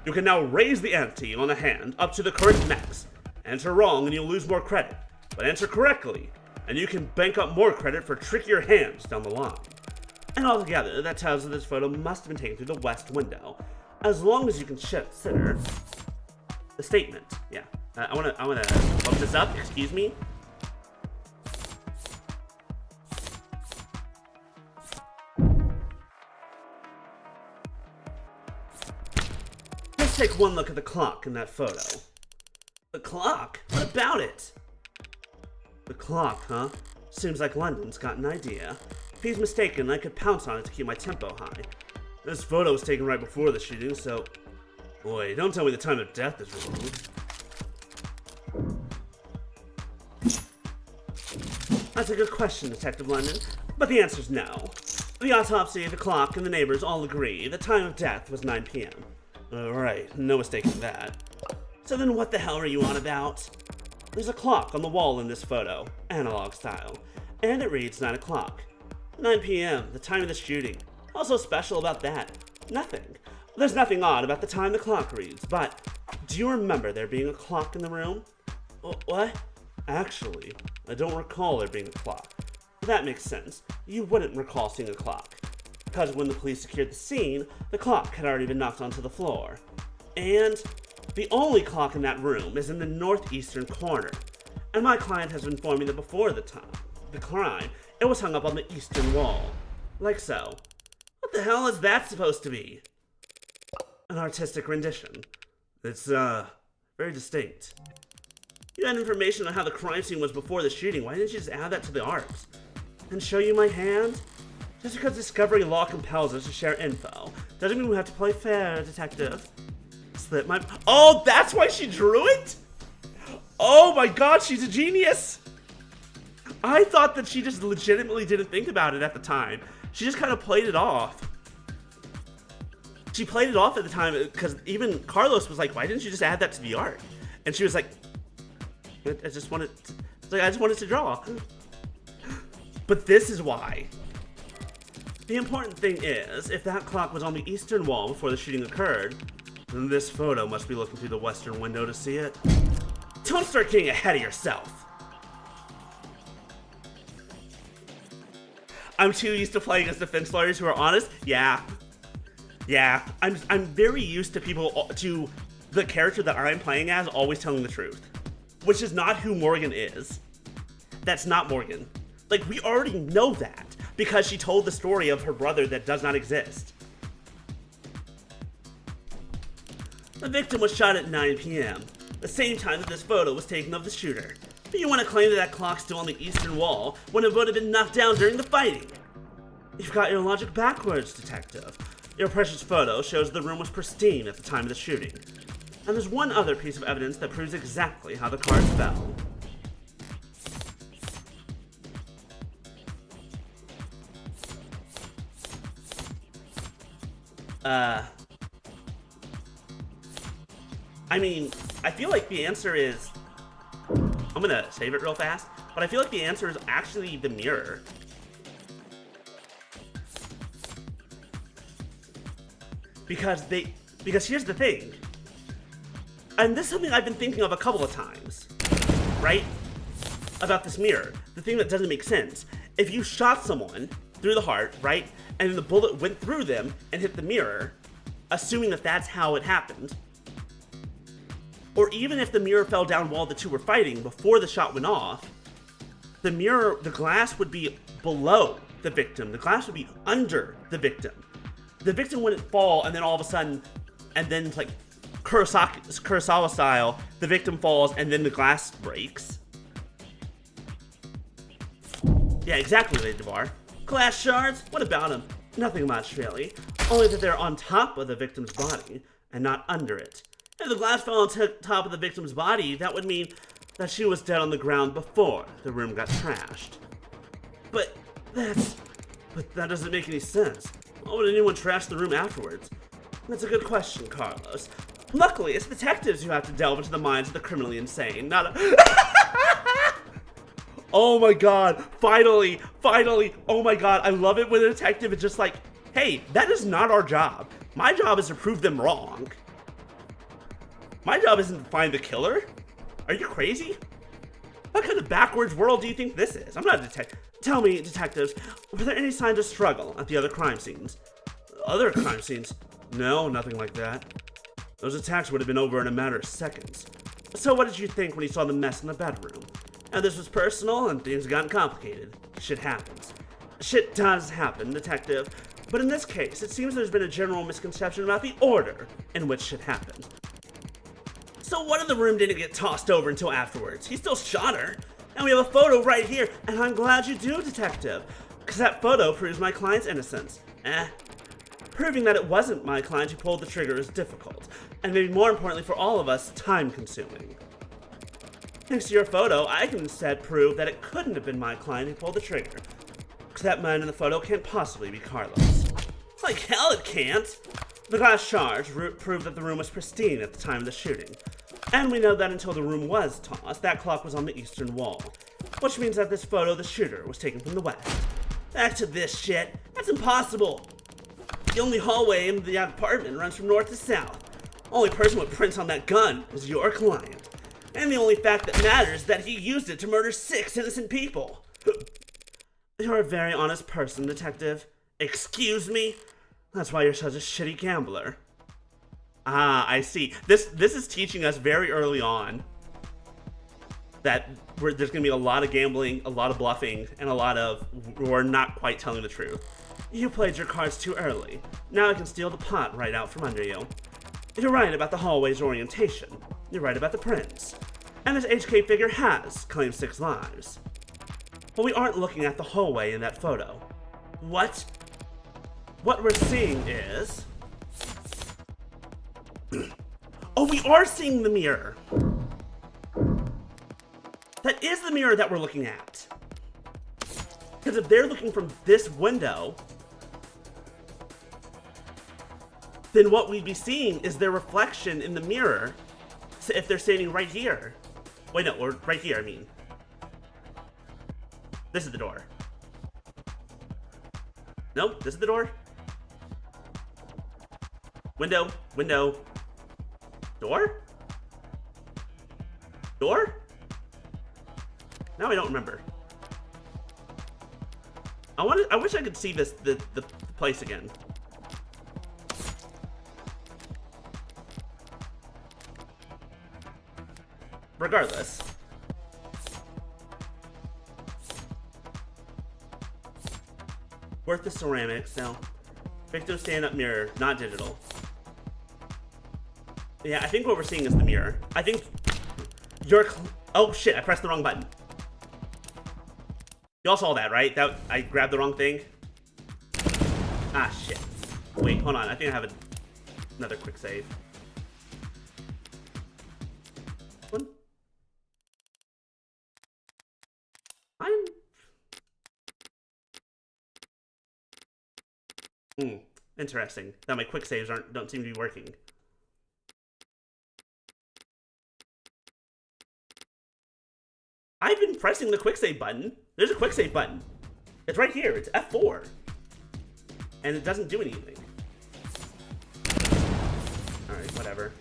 you can now raise the ante on a hand up to the current max. Answer wrong and you'll lose more credit. But answer correctly, and you can bank up more credit for trickier hands down the line. And altogether, that tells us this photo must have been taken through the west window. As long as you can consider the statement. Yeah, I wanna bump this up, excuse me. Let's take one look at the clock in that photo. The clock? What about it? The clock, huh? Seems like London's got an idea. If he's mistaken, I could pounce on it to keep my tempo high. This photo was taken right before the shooting, so... Boy, don't tell me the time of death is wrong. That's a good question, Detective London, but the answer's no. The autopsy, the clock, and the neighbors all agree the time of death was 9 p.m. Right, no mistaking that. So then what the hell are you on about? There's a clock on the wall in this photo, analog style, and it reads 9 o'clock. 9 p.m., the time of the shooting. Also special about that? Nothing. There's nothing odd about the time the clock reads, but do you remember there being a clock in the room? What? Actually, I don't recall there being a clock. That makes sense. You wouldn't recall seeing a clock, because when the police secured the scene, the clock had already been knocked onto the floor. And the only clock in that room is in the northeastern corner, and my client has informed me that before the crime, it was hung up on the eastern wall. Like so. What the hell is that supposed to be? An artistic rendition. It's, very distinct. You had information on how the crime scene was before the shooting. Why didn't you just add that to the arcs? And show you my hand? Just because discovery law compels us to share info, doesn't mean we have to play fair, detective. Slip my... Oh, that's why she drew it? Oh my god, she's a genius! I thought that she just legitimately didn't think about it at the time. She just kind of played it off. She played it off at the time because even Carlos was like, why didn't you just add that to the art? And she was like, I just wanted to draw. But this is why. The important thing is, if that clock was on the eastern wall before the shooting occurred, then this photo must be looking through the western window to see it. Don't start getting ahead of yourself. I'm too used to playing as defense lawyers who are honest. Yeah. I'm very used to to the character that I'm playing as always telling the truth, which is not who Morgan is. That's not Morgan. Like, we already know that because she told the story of her brother that does not exist. The victim was shot at 9 p.m., the same time that this photo was taken of the shooter. But you want to claim that that clock's still on the eastern wall when it would have been knocked down during the fighting? You've got your logic backwards, detective. Your precious photo shows the room was pristine at the time of the shooting. And there's one other piece of evidence that proves exactly how the cards fell. I mean, I feel like the answer is... I'm gonna save it real fast, but I feel like the answer is actually the mirror. Because here's the thing. And this is something I've been thinking of a couple of times, right? About this mirror. The thing that doesn't make sense. If you shot someone through the heart, right? And then the bullet went through them and hit the mirror, assuming that that's how it happened. Or even if the mirror fell down while the two were fighting before the shot went off, the glass would be below the victim. The glass would be under the victim. The victim wouldn't fall and then all of a sudden, and then like Kurosawa style, the victim falls and then the glass breaks. Yeah, exactly, Lady DeVar. Glass shards? What about them? Nothing much, really. Only that they're on top of the victim's body, and not under it. If the glass fell on top of the victim's body, that would mean that she was dead on the ground before the room got trashed. But that doesn't make any sense. Why would anyone trash the room afterwards? That's a good question, Carlos. Luckily, it's detectives who have to delve into the minds of the criminally insane, not a... Oh my god, finally, oh my god, I love it when a detective is just like, hey, that is not our job. My job is to prove them wrong. My job isn't to find the killer. Are you crazy? What kind of backwards world do you think this is? I'm not a detective. Tell me, detectives, were there any signs of struggle at the other crime scenes? Other crime scenes? No, nothing like that. Those attacks would have been over in a matter of seconds. So what did you think when you saw the mess in the bedroom? And this was personal and things gotten complicated. Shit happens. Shit does happen, detective. But in this case, it seems there's been a general misconception about the order in which shit happened. So what if the room didn't get tossed over until afterwards? He still shot her. And we have a photo right here, and I'm glad you do, detective. Because that photo proves my client's innocence. Proving that it wasn't my client who pulled the trigger is difficult. And maybe more importantly for all of us, time-consuming. Thanks to your photo, I can instead prove that it couldn't have been my client who pulled the trigger. Because that man in the photo can't possibly be Carlos. Like hell it can't! The glass shards proved that the room was pristine at the time of the shooting. And we know that until the room was tossed, that clock was on the eastern wall. Which means that this photo of the shooter was taken from the west. Back to this shit. That's impossible! The only hallway in the apartment runs from north to south. Only person with prints on that gun was your client. And the only fact that matters is that he used it to murder 6 innocent people. You're a very honest person, detective. Excuse me? That's why you're such a shitty gambler. Ah, I see. This is teaching us very early on that there's going to be a lot of gambling, a lot of bluffing, and a lot of we're not quite telling the truth. You played your cards too early. Now I can steal the pot right out from under you. You're right about the hallway's orientation. You're right about the prints. And this HK figure has claimed 6 lives. But we aren't looking at the hallway in that photo. What? What we're seeing is... Oh, we are seeing the mirror. That is the mirror that we're looking at. Because if they're looking from this window, then what we'd be seeing is their reflection in the mirror. So if they're standing right here. Wait, no, or right here, I mean. This is the door. Nope, this is the door. Window, window. Door? Door? Now I don't remember. I wish I could see the place again. Regardless. Worth the ceramics now. Victim stand-up mirror, not digital. Yeah, I think what we're seeing is the mirror. I think you're... Oh shit, I pressed the wrong button. Y'all saw that, right? That I grabbed the wrong thing. Ah, shit. Wait, hold on. I think I have another quick save. One. Interesting. That my quick saves don't seem to be working. I've been pressing the quick save button. There's a quick save button. It's right here. It's F4. And it doesn't do anything. Alright, whatever.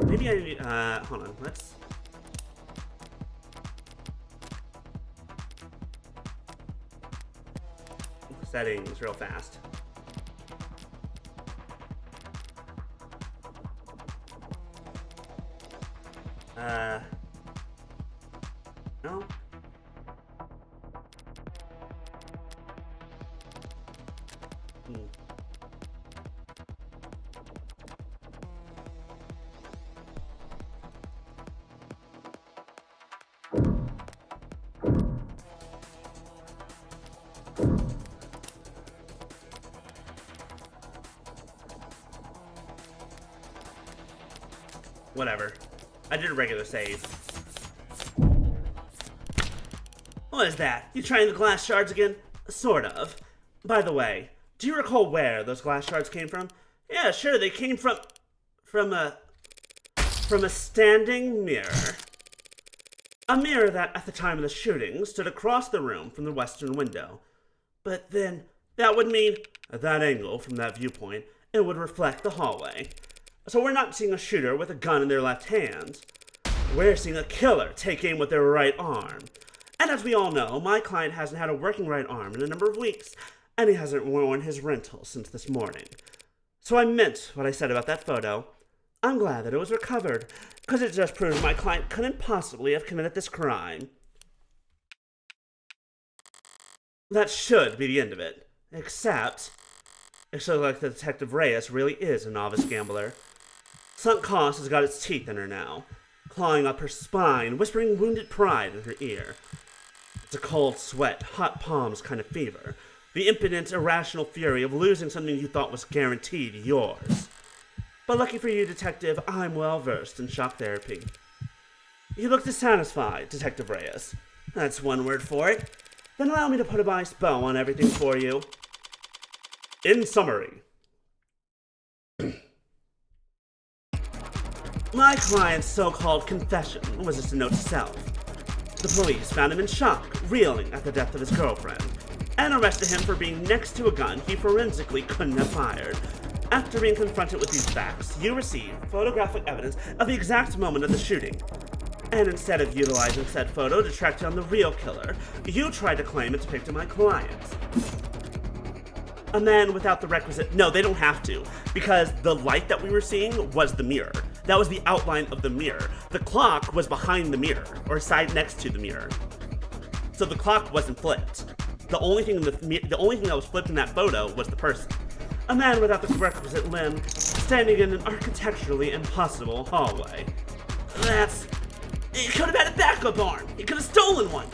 Maybe I need, hold on, let's... Settings real fast. No? whatever. I did a regular save. What is that? You trying the glass shards again? Sort of. By the way, do you recall where those glass shards came from? Yeah, sure, they came from a standing mirror. A mirror that, at the time of the shooting, stood across the room from the western window. But then, that would mean, at that angle, from that viewpoint, it would reflect the hallway. So we're not seeing a shooter with a gun in their left hand. We're seeing a killer take aim with their right arm. And as we all know, my client hasn't had a working right arm in a number of weeks, and he hasn't worn his rental since this morning. So I meant what I said about that photo. I'm glad that it was recovered, because it just proves my client couldn't possibly have committed this crime. That should be the end of it. Except, it shows like the Detective Reyes really is a novice gambler. Sunk Cost has got its teeth in her now, clawing up her spine, whispering wounded pride in her ear. It's a cold sweat, hot palms kind of fever. The impotent, irrational fury of losing something you thought was guaranteed yours. But lucky for you, Detective, I'm well versed in shock therapy. You look dissatisfied, Detective Reyes. That's one word for it. Then allow me to put a nice bow on everything for you. In summary, my client's so-called confession was just a note to self. The police found him in shock, reeling at the death of his girlfriend, and arrested him for being next to a gun he forensically couldn't have fired. After being confronted with these facts, you receive photographic evidence of the exact moment of the shooting. And instead of utilizing said photo to track down the real killer, you tried to claim it depicted my client. A man without the requisite... No, they don't have to, because the light that we were seeing was the mirror. That was the outline of the mirror. The clock was behind the mirror, or side next to the mirror. So the clock wasn't flipped. The only thing that was flipped in that photo was the person. A man without the requisite limb, standing in an architecturally impossible hallway. He could have had a backup arm! He could have stolen one!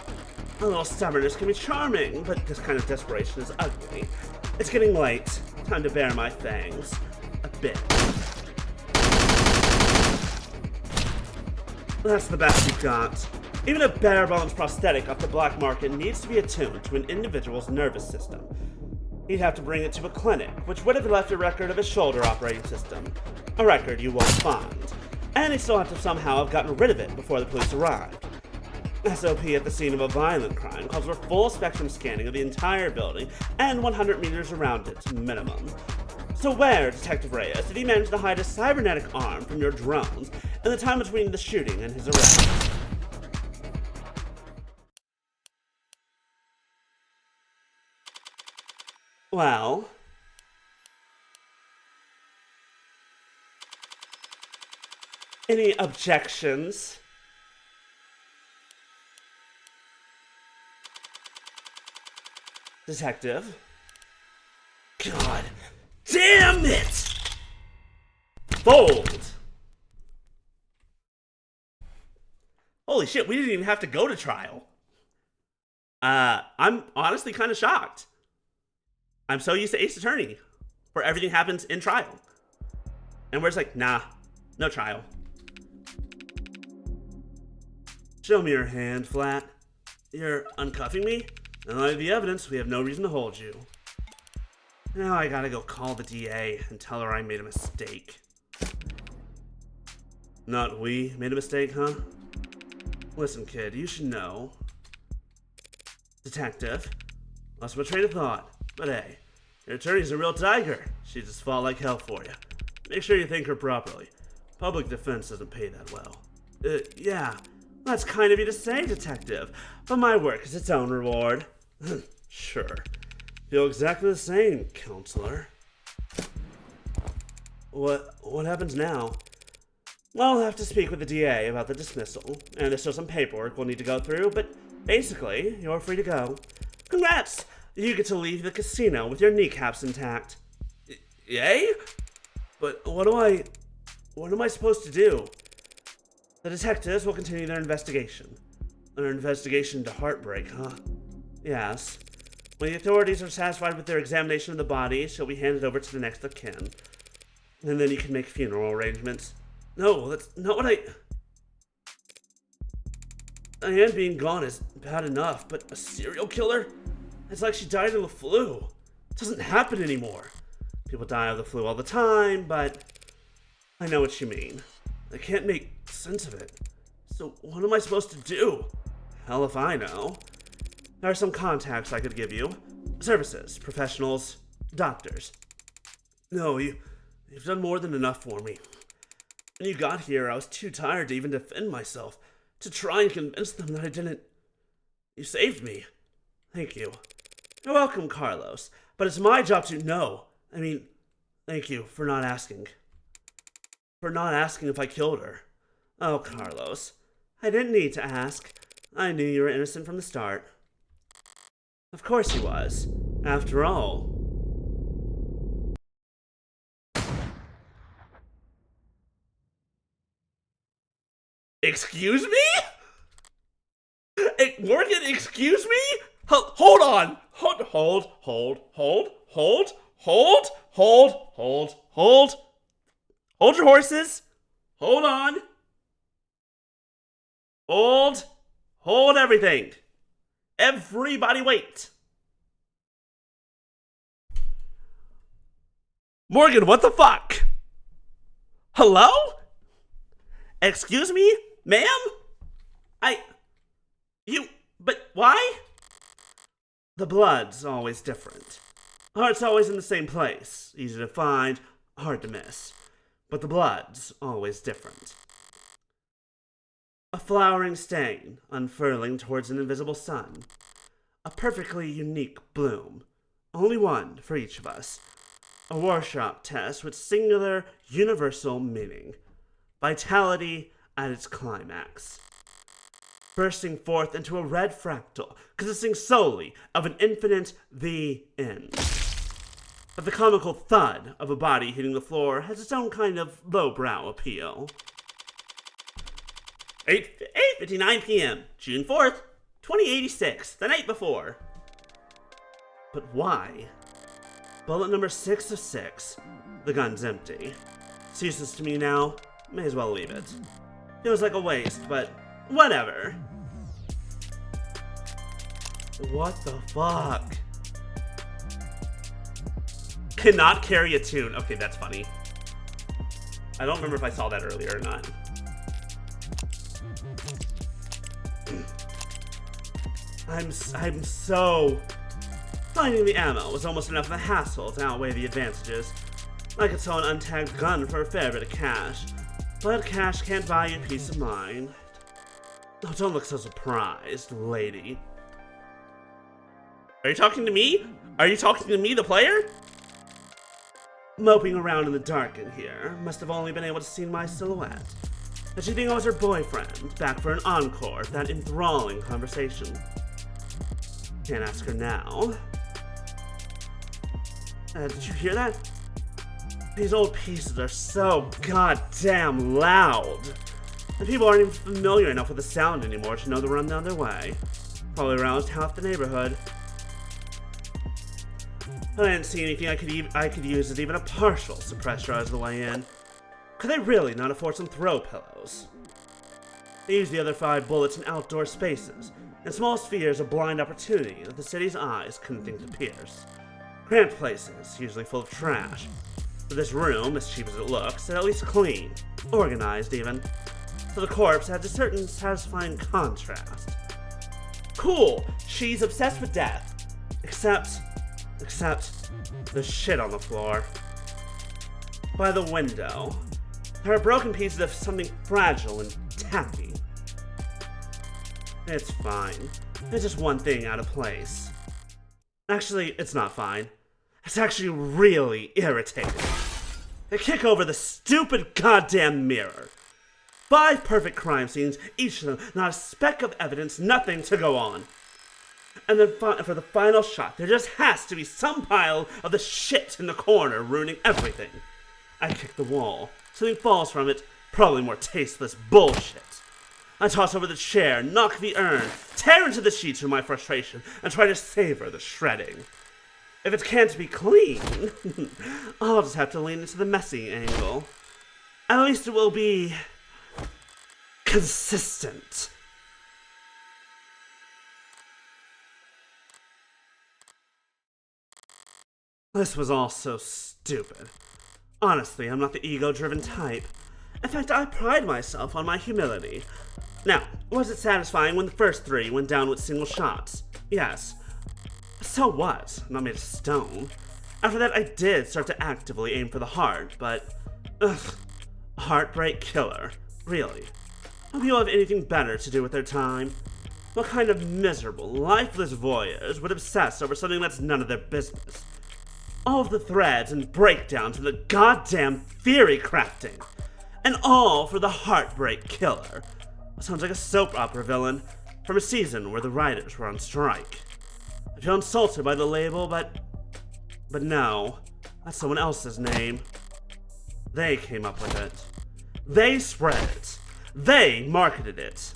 A little stubbornness can be charming, but this kind of desperation is ugly. It's getting late. Time to bare my fangs. A bit. That's the best you've got. Even a bare-bones prosthetic off the black market needs to be attuned to an individual's nervous system. He'd have to bring it to a clinic, which would have left a record of his shoulder operating system. A record you won't find. And he'd still have to somehow have gotten rid of it before the police arrived. SOP at the scene of a violent crime calls for full spectrum scanning of the entire building and 100 meters around it, minimum. So where, Detective Reyes, did he manage to hide a cybernetic arm from your drones in the time between the shooting and his arrest? Well... any objections? Detective? God damn it! Fold! Holy shit, we didn't even have to go to trial. I'm honestly kind of shocked. I'm so used to Ace Attorney, where everything happens in trial. And we're just like, nah, no trial. Show me your hand, Flat. You're uncuffing me? In light of the evidence, we have no reason to hold you. Now I gotta go call the DA and tell her I made a mistake. Not we made a mistake, huh? Listen, kid, you should know. Detective. Lost my train of thought. But hey, your attorney's a real tiger. She just fought like hell for you. Make sure you thank her properly. Public defense doesn't pay that well. Yeah. That's kind of you to say, Detective. But my work is its own reward. Sure. Feel exactly the same, Counselor. What happens now? Well, I'll have to speak with the DA about the dismissal, and there's still some paperwork we'll need to go through, but basically, you're free to go. Congrats! You get to leave the casino with your kneecaps intact. Yay? But what am I supposed to do? The detectives will continue their investigation. Their investigation into heartbreak, huh? Yes. When the authorities are satisfied with their examination of the body, she'll be handed over to the next of kin. And then you can make funeral arrangements. No, that's not what I am being gone is bad enough, but a serial killer? It's like she died of the flu. It doesn't happen anymore. People die of the flu all the time, but I know what you mean. I can't make sense of it. So what am I supposed to do? Hell if I know. There are some contacts I could give you. Services, professionals, doctors. No, you've done more than enough for me. When you got here, I was too tired to even defend myself, to try and convince them that I didn't. You saved me. Thank you. You're welcome, Carlos. But it's my job to know. I mean, thank you for not asking. For not asking if I killed her. Oh, Carlos. I didn't need to ask. I knew you were innocent from the start. Of course he was. After all. Excuse me? Morgan, excuse me? Hold on. Hold your horses. Hold on. Hold everything. Everybody wait. Morgan, what the fuck? Hello? Excuse me, ma'am? But why? The blood's always different. Heart's always in the same place. Easy to find, hard to miss. But the blood's always different. A flowering stain unfurling towards an invisible sun. A perfectly unique bloom. Only one for each of us. A workshop test with singular, universal meaning. Vitality at its climax. Bursting forth into a red fractal, consisting solely of an infinite the end. But the comical thud of a body hitting the floor has its own kind of lowbrow appeal. 8:59 p.m., June 4th, 2086, the night before. But why? Bullet number 6 of 6. The gun's empty. It's useless to me now. May as well leave it. Feels like a waste, but whatever. What the fuck? Cannot carry a tune. Okay, that's funny. I don't remember if I saw that earlier or not. I'm so... Finding the ammo was almost enough of a hassle to outweigh the advantages. I could sell an untagged gun for a fair bit of cash, but cash can't buy you peace of mind. Oh, don't look so surprised, lady. Are you talking to me? Are you talking to me, the player? Moping around in the dark in here, must have only been able to see my silhouette. Did she think I was her boyfriend, back for an encore of that enthralling conversation? Can't ask her now. Did you hear that? These old pieces are so goddamn loud. And people aren't even familiar enough with the sound anymore to know to run the other way. Probably aroused half the neighborhood. I didn't see anything I could use as even a partial suppressor as the way in. Could they really not afford some throw pillows? They used the other 5 bullets in outdoor spaces, in small spheres of blind opportunity that the city's eyes couldn't think to pierce. Cramped places, usually full of trash. But this room, as cheap as it looks, is at least clean, organized even. So the corpse adds a certain satisfying contrast. Cool, she's obsessed with death. Except the shit on the floor. By the window, there are broken pieces of something fragile and tacky. It's fine. It's just one thing out of place. Actually, it's not fine. It's actually really irritating. They kick over the stupid goddamn mirror. 5 perfect crime scenes, each of them not a speck of evidence, nothing to go on. And then for the final shot, there just has to be some pile of the shit in the corner ruining everything. I kick the wall. Something falls from it, probably more tasteless bullshit. I toss over the chair, knock the urn, tear into the sheets with my frustration, and try to savor the shredding. If it can't be clean, I'll just have to lean into the messy angle. At least it will be consistent. This was all so stupid. Honestly, I'm not the ego-driven type. In fact, I pride myself on my humility. Now, was it satisfying when the first 3 went down with single shots? Yes. So what? I'm not made of stone. After that, I did start to actively aim for the heart, but... ugh. Heartbreak killer. Really? Don't people have anything better to do with their time? What kind of miserable, lifeless voyeurs would obsess over something that's none of their business? All of the threads and breakdowns from the goddamn theory crafting. And all for the heartbreak killer. Sounds like a soap opera villain from a season where the writers were on strike. I feel insulted by the label, but no, that's someone else's name. They came up with it. They spread it. They marketed it.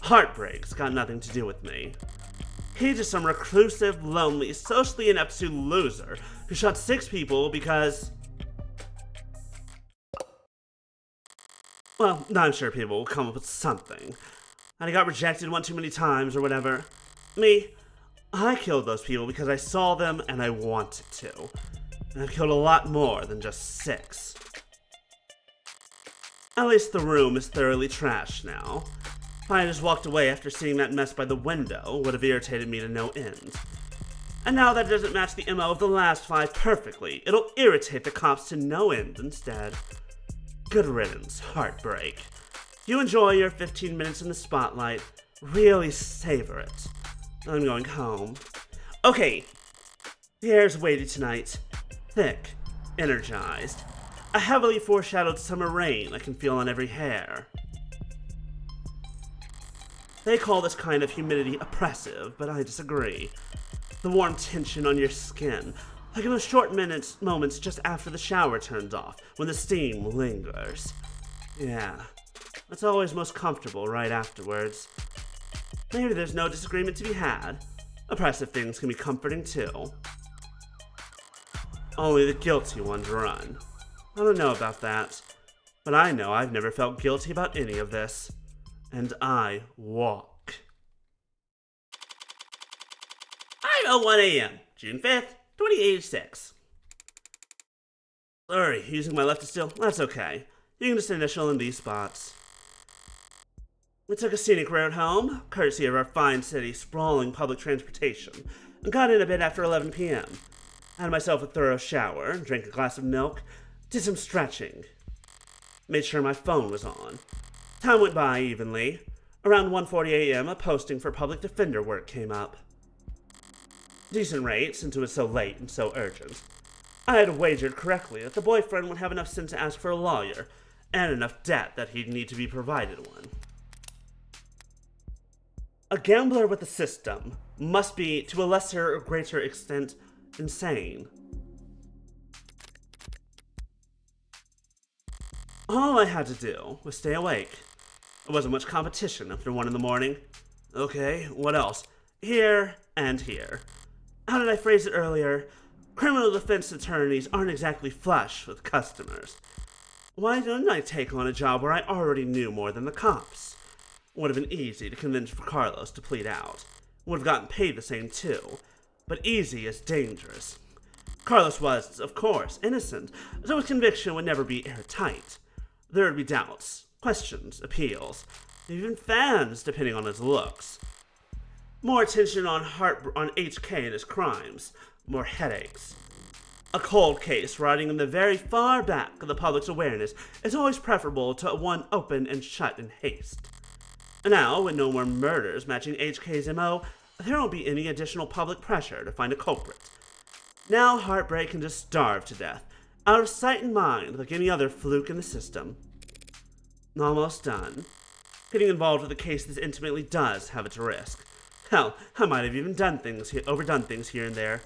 Heartbreak's got nothing to do with me. He's just some reclusive, lonely, socially ineptitude loser who shot 6 people because... well, I'm sure people will come up with something. And I got rejected one too many times or whatever. Me, I killed those people because I saw them and I wanted to. And I've killed a lot more than just 6. At least the room is thoroughly trashed now. If I had just walked away after seeing that mess by the window, would have irritated me to no end. And now that it doesn't match the MO of the last 5 perfectly, it'll irritate the cops to no end instead. Good riddance, Heartbreak. You enjoy your 15 minutes in the spotlight. Really savor it. I'm going home. Okay, the air's weighty tonight. Thick, energized. A heavily foreshadowed summer rain I can feel on every hair. They call this kind of humidity oppressive, but I disagree. The warm tension on your skin, like in those short moments just after the shower turns off, when the steam lingers. Yeah, it's always most comfortable right afterwards. Maybe there's no disagreement to be had. Oppressive things can be comforting too. Only the guilty ones run. I don't know about that, but I know I've never felt guilty about any of this. And I walk. 5:01 a.m., June 5th, 2086. Sorry, using my left still? That's okay. You can just initial in these spots. We took a scenic road home, courtesy of our fine city sprawling public transportation, and got in a bit after 11 p.m. Had myself a thorough shower, drank a glass of milk, did some stretching. Made sure my phone was on. Time went by evenly. Around 1:40 a.m., a posting for public defender work came up. Decent rate, since it was so late and so urgent. I had wagered correctly that the boyfriend would have enough sense to ask for a lawyer, and enough debt that he'd need to be provided one. A gambler with a system must be, to a lesser or greater extent, insane. All I had to do was stay awake. There wasn't much competition after 1 in the morning. Okay, what else? Here and here. How did I phrase it earlier? Criminal defense attorneys aren't exactly flush with customers. Why didn't I take on a job where I already knew more than the cops? Would have been easy to convince Carlos to plead out. Would have gotten paid the same too. But easy is dangerous. Carlos was, of course, innocent, so his conviction would never be airtight. There would be doubts, questions, appeals, even fans, depending on his looks. More attention on HK and his crimes, more headaches. A cold case riding in the very far back of the public's awareness is always preferable to one open and shut in haste. And now, with no more murders matching HK's MO, there won't be any additional public pressure to find a culprit. Now Heartbreak can just starve to death, out of sight and mind like any other fluke in the system. Almost done. Getting involved with a case this intimately does have its risk. Hell, I might have even overdone things here and there.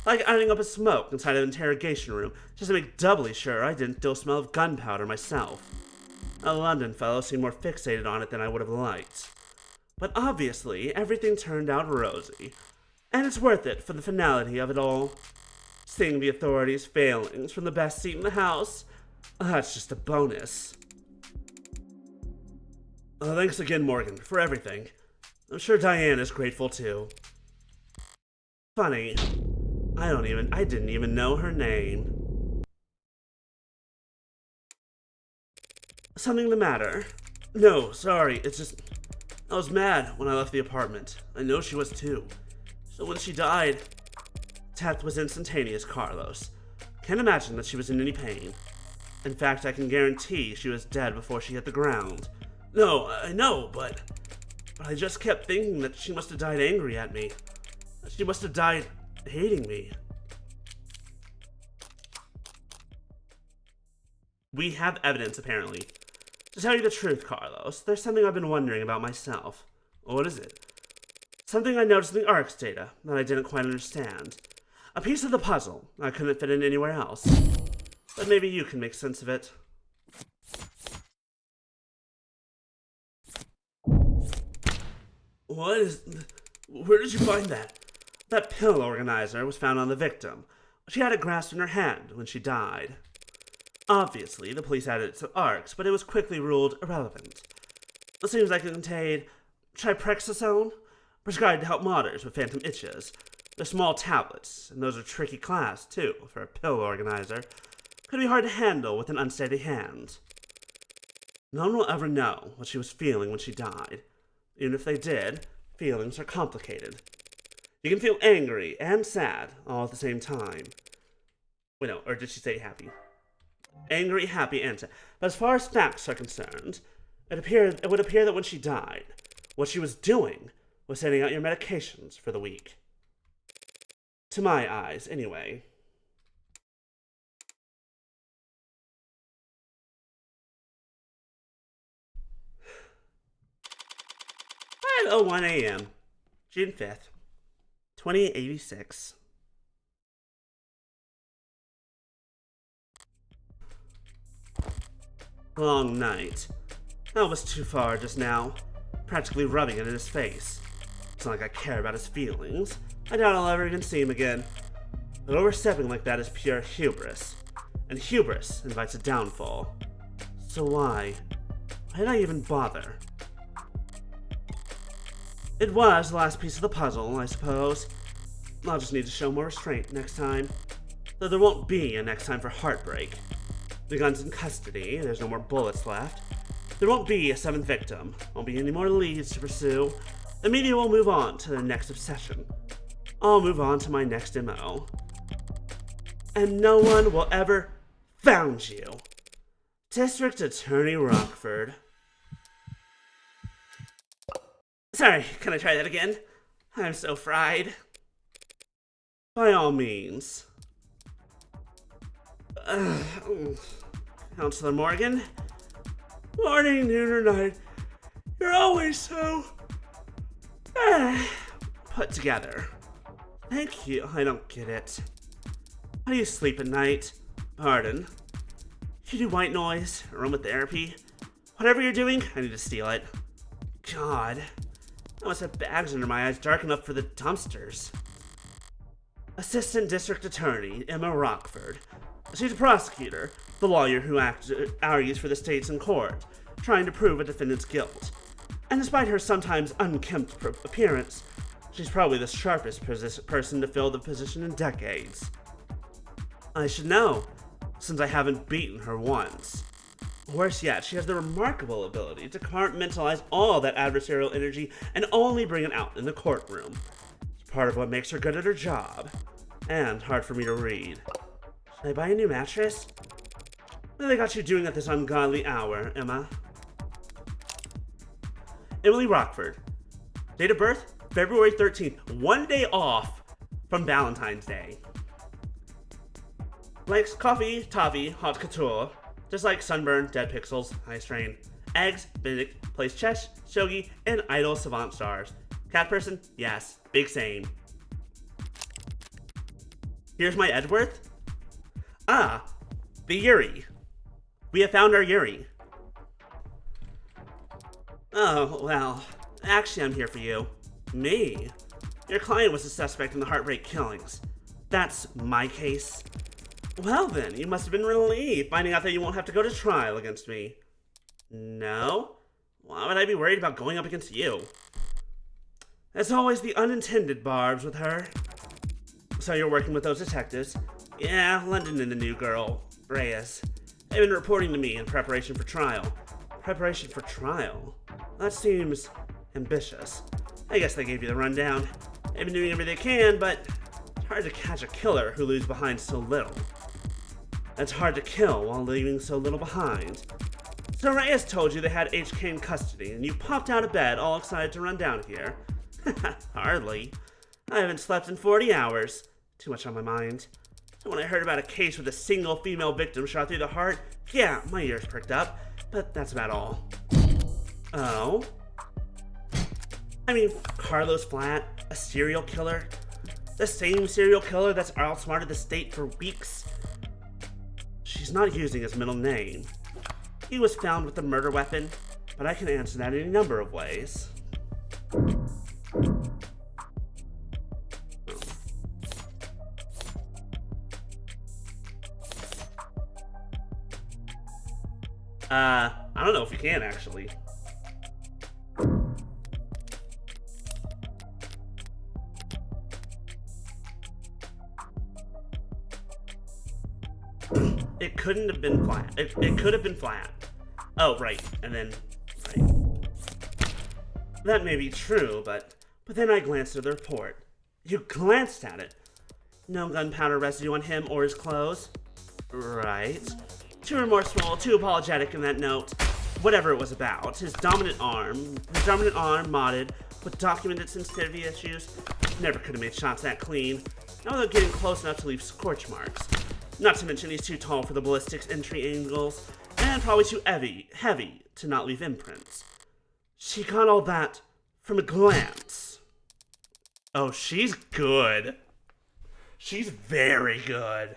Like adding up a smoke inside an interrogation room just to make doubly sure I didn't still smell of gunpowder myself. A London fellow seemed more fixated on it than I would have liked. But obviously, everything turned out rosy. And it's worth it for the finality of it all. Seeing the authorities' failings from the best seat in the house, That's just a bonus. Thanks again, Morgan, for everything. I'm sure Diane is grateful too. Funny, I didn't even know her name. Something the matter? No, sorry, it's just, I was mad when I left the apartment. I know she was too. So when she died, death was instantaneous, Carlos. Can't imagine that she was in any pain. In fact, I can guarantee she was dead before she hit the ground. No, I know, but I just kept thinking that she must have died angry at me. She must have died hating me. We have evidence, apparently. To tell you the truth, Carlos, there's something I've been wondering about myself. What is it? Something I noticed in the ARC's data that I didn't quite understand. A piece of the puzzle I couldn't fit in anywhere else. But maybe you can make sense of it. Where did you find that? That pill organizer was found on the victim. She had it grasped in her hand when she died. Obviously, the police added it to ARCs, but it was quickly ruled irrelevant. It seems like it contained triprexazone, prescribed to help modders with phantom itches. They're small tablets, and those are tricky class, too, for a pill organizer. Could be hard to handle with an unsteady hand. No one will ever know what she was feeling when she died. Even if they did, feelings are complicated. You can feel angry and sad all at the same time. Wait, no, or did she say happy? Angry, happy, and sad. But as far as facts are concerned, it would appear that when she died, what she was doing was sending out your medications for the week. To my eyes, anyway. 5:01 a.m., June 5th, 2086. Long night. That was too far just now, practically rubbing it in his face. It's not like I care about his feelings. I doubt I'll ever even see him again. But overstepping like that is pure hubris, and hubris invites a downfall. So why did I even bother? It was the last piece of the puzzle, I suppose. I'll just need to show more restraint next time. Though there won't be a next time for heartbreak. The gun's in custody, there's no more bullets left. There won't be a seventh victim, won't be any more leads to pursue. The media will move on to their next obsession. I'll move on to my next MO. And no one will ever found you. District Attorney Rockford. Sorry, can I try that again? I'm so fried. By all means. Counselor Morgan. Morning, noon, or night. You're always so put together. Thank you. I don't get it. How do you sleep at night? Pardon. You do white noise, aromatherapy. Whatever you're doing, I need to steal it. God. I must have bags under my eyes dark enough for the dumpsters. Assistant District Attorney Emma Rockford. She's a prosecutor, the lawyer who argues for the states in court, trying to prove a defendant's guilt. And despite her sometimes unkempt appearance, she's probably the sharpest person to fill the position in decades. I should know, since I haven't beaten her once. Worse yet, she has the remarkable ability to compartmentalize all that adversarial energy and only bring it out in the courtroom. It's part of what makes her good at her job, and hard for me to read. Should I buy a new mattress? What have they got you doing at this ungodly hour, Emma? Emily Rockford. Date of birth, February 13th, one day off from Valentine's Day. Likes coffee, toffee, hot couture. Just like Sunburn, Dead Pixels, High Strain, Eggs, Benedict, plays chess, shogi, and idol savant stars. Cat person? Yes. Big same. Here's my Edgeworth. Ah, the Yuri. We have found our Yuri. Oh, well, actually I'm here for you. Me? Your client was a suspect in the Heartbreak killings. That's my case. Well then, you must have been relieved finding out that you won't have to go to trial against me. No? Why would I be worried about going up against you? As always, the unintended barbs with her. So you're working with those detectives? Yeah, London and the new girl, Reyes. They've been reporting to me in preparation for trial. Preparation for trial? That seems ambitious. I guess they gave you the rundown. They've been doing everything they can, but it's hard to catch a killer who leaves behind so little. It's hard to kill while leaving so little behind. So Reyes told you they had HK in custody, and you popped out of bed all excited to run down here. Hardly. I haven't slept in 40 hours. Too much on my mind. And when I heard about a case with a single female victim shot through the heart, yeah, my ears perked up, but that's about all. Oh? I mean, Carlos Flat, a serial killer? The same serial killer that's outsmarted the state for weeks? She's not using his middle name. He was found with a murder weapon, but I can answer that in a number of ways. I don't know if you can, actually. It couldn't have been flat. It could have been flat. Oh, right. And then, right. That may be true, but then I glanced at the report. You glanced at it. No gunpowder residue on him or his clothes. Right. Too remorseful, too apologetic in that note. Whatever it was about. His dominant arm modded with documented sensitivity issues. Never could have made shots that clean. Not without getting close enough to leave scorch marks. Not to mention he's too tall for the ballistics entry angles, and probably too heavy to not leave imprints. She got all that from a glance. Oh, she's good. She's very good.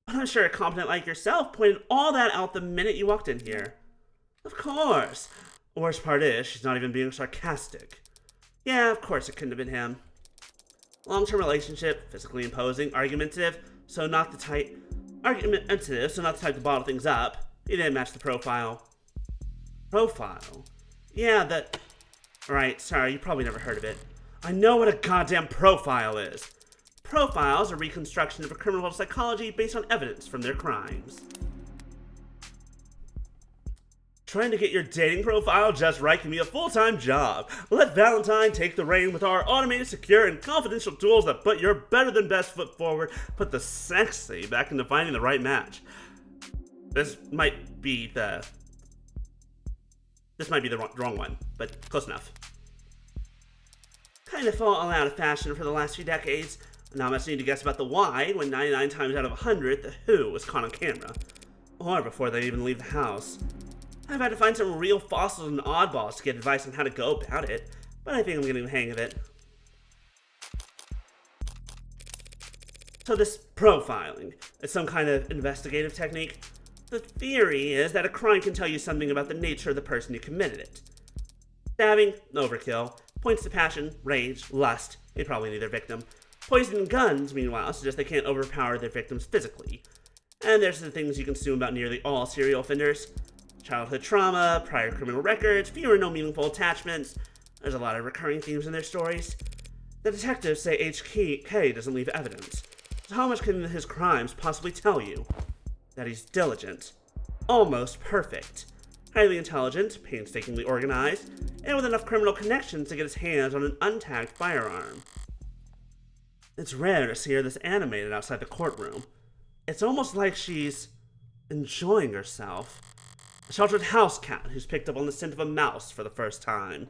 But I'm sure a competent like yourself pointed all that out the minute you walked in here. Of course. The worst part is, she's not even being sarcastic. Yeah, of course it couldn't have been him. Long-term relationship, physically imposing, argumentative, so not the type to bottle things up. He didn't match the profile. Profile? Yeah, that... Right, sorry, you probably never heard of it. I know what a goddamn profile is. Profiles are reconstruction of a criminal's psychology based on evidence from their crimes. Trying to get your dating profile just right can be a full-time job. Let Valentine take the reign with our automated, secure, and confidential tools that put your better-than-best foot forward, put the sexy back into finding the right match. This might be the wrong one, but close enough. Kind of fallen out of fashion for the last few decades. Not much need to guess about the why when 99 times out of 100, the who was caught on camera. Or before they even leave the house. I've had to find some real fossils and oddballs to get advice on how to go about it, but I think I'm getting the hang of it. So this profiling is some kind of investigative technique. The theory is that a crime can tell you something about the nature of the person who committed it. Stabbing, overkill. Points to passion, rage, lust. They probably need their victim. Poison and guns, meanwhile, suggest they can't overpower their victims physically. And there's the things you can assume about nearly all serial offenders. Childhood trauma, prior criminal records, few or no meaningful attachments. There's a lot of recurring themes in their stories. The detectives say HK doesn't leave evidence. So how much can his crimes possibly tell you? That he's diligent. Almost perfect. Highly intelligent, painstakingly organized, and with enough criminal connections to get his hands on an untagged firearm. It's rare to see her this animated outside the courtroom. It's almost like she's enjoying herself. A sheltered house cat who's picked up on the scent of a mouse for the first time.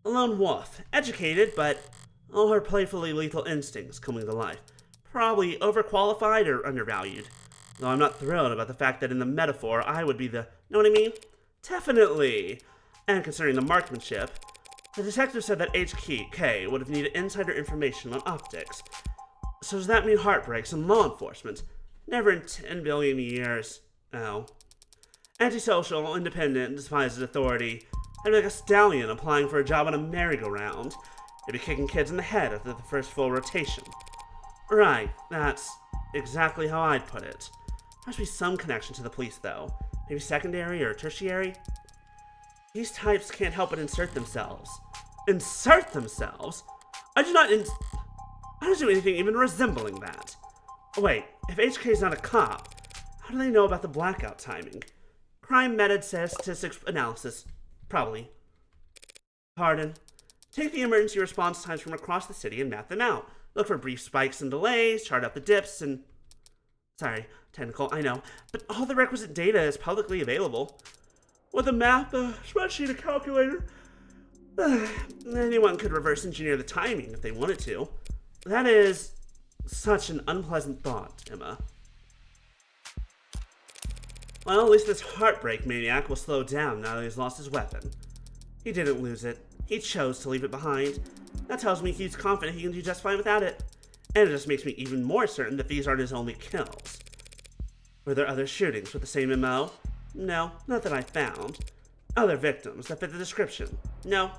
A lone wolf, educated, but all her playfully lethal instincts coming to life. Probably overqualified or undervalued. Though I'm not thrilled about the fact that in the metaphor, I would be the, know what I mean? Definitely! And concerning the marksmanship, the detective said that HK would have needed insider information on optics. So does that mean heartbreaks in law enforcement? Never in 10 billion years. Oh. Antisocial, independent, despises authority. I'd be like a stallion applying for a job on a merry-go-round. He'd be kicking kids in the head after the first full rotation. Right, that's exactly how I'd put it. There must be some connection to the police, though. Maybe secondary or tertiary? These types can't help but insert themselves. Insert themselves? I don't do anything even resembling that. Wait, if HK's not a cop, how do they know about the blackout timing? Crime method statistics analysis. Probably. Pardon. Take the emergency response times from across the city and map them out. Look for brief spikes and delays, chart out the dips, and... Sorry, technical, I know. But all the requisite data is publicly available. With a map, a spreadsheet, a calculator... anyone could reverse engineer the timing if they wanted to. That is such an unpleasant thought, Emma. Well, at least this heartbreak maniac will slow down now that he's lost his weapon. He didn't lose it. He chose to leave it behind. That tells me he's confident he can do just fine without it. And it just makes me even more certain that these aren't his only kills. Were there other shootings with the same MO? No, not that I found. Other victims that fit the description? No.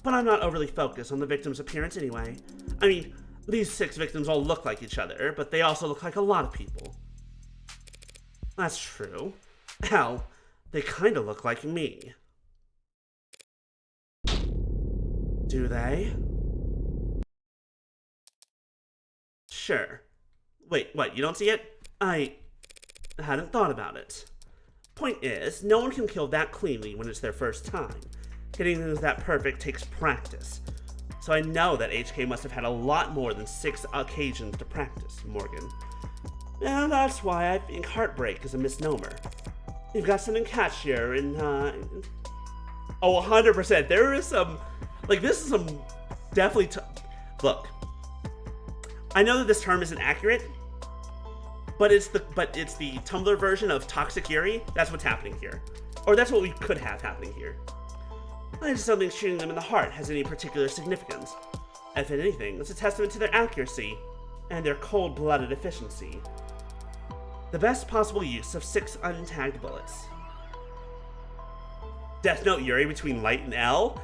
But I'm not overly focused on the victim's appearance anyway. I mean, these 6 victims all look like each other, but they also look like a lot of people. That's true. Hell, they kinda look like me. Do they? Sure. Wait, what, you don't see it? I hadn't thought about it. Point is, no one can kill that cleanly when it's their first time. Hitting things that perfect takes practice. So I know that HK must have had a lot more than 6 occasions to practice, Morgan. And that's why I think heartbreak is a misnomer. You've got something catchier in, Oh, 100%. There is some... Like, this is some... Definitely... Look. I know that this term isn't accurate, but it's the Tumblr version of toxic Yuri. That's what's happening here. Or that's what we could have happening here. I just don't think shooting them in the heart has any particular significance. If anything, it's a testament to their accuracy and their cold-blooded efficiency. The best possible use of 6 untagged bullets. Death Note Yuri between Light and L?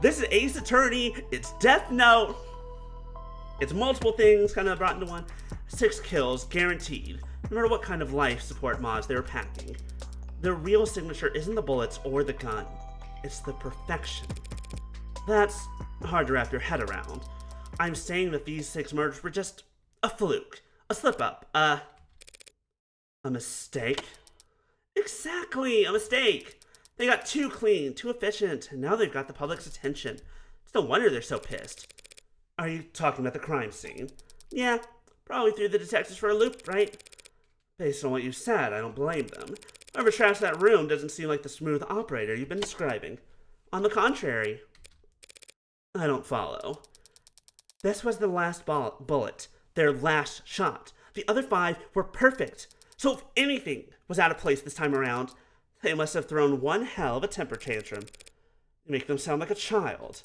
This is Ace Attorney, it's Death Note. It's multiple things kind of brought into one. 6 kills, guaranteed, no matter what kind of life support mods they were packing. Their real signature isn't the bullets or the gun, it's the perfection. That's hard to wrap your head around. I'm saying that these 6 murders were just a fluke, a slip-up, a mistake? Exactly, a mistake! They got too clean, too efficient, and now they've got the public's attention. It's no wonder they're so pissed. Are you talking about the crime scene? Yeah, probably threw the detectives for a loop, right? Based on what you said, I don't blame them. Whoever trashed that room doesn't seem like the smooth operator you've been describing. On the contrary. I don't follow. This was the last bullet, their last shot. The other 5 were perfect. So if anything was out of place this time around, they must have thrown one hell of a temper tantrum. You make them sound like a child.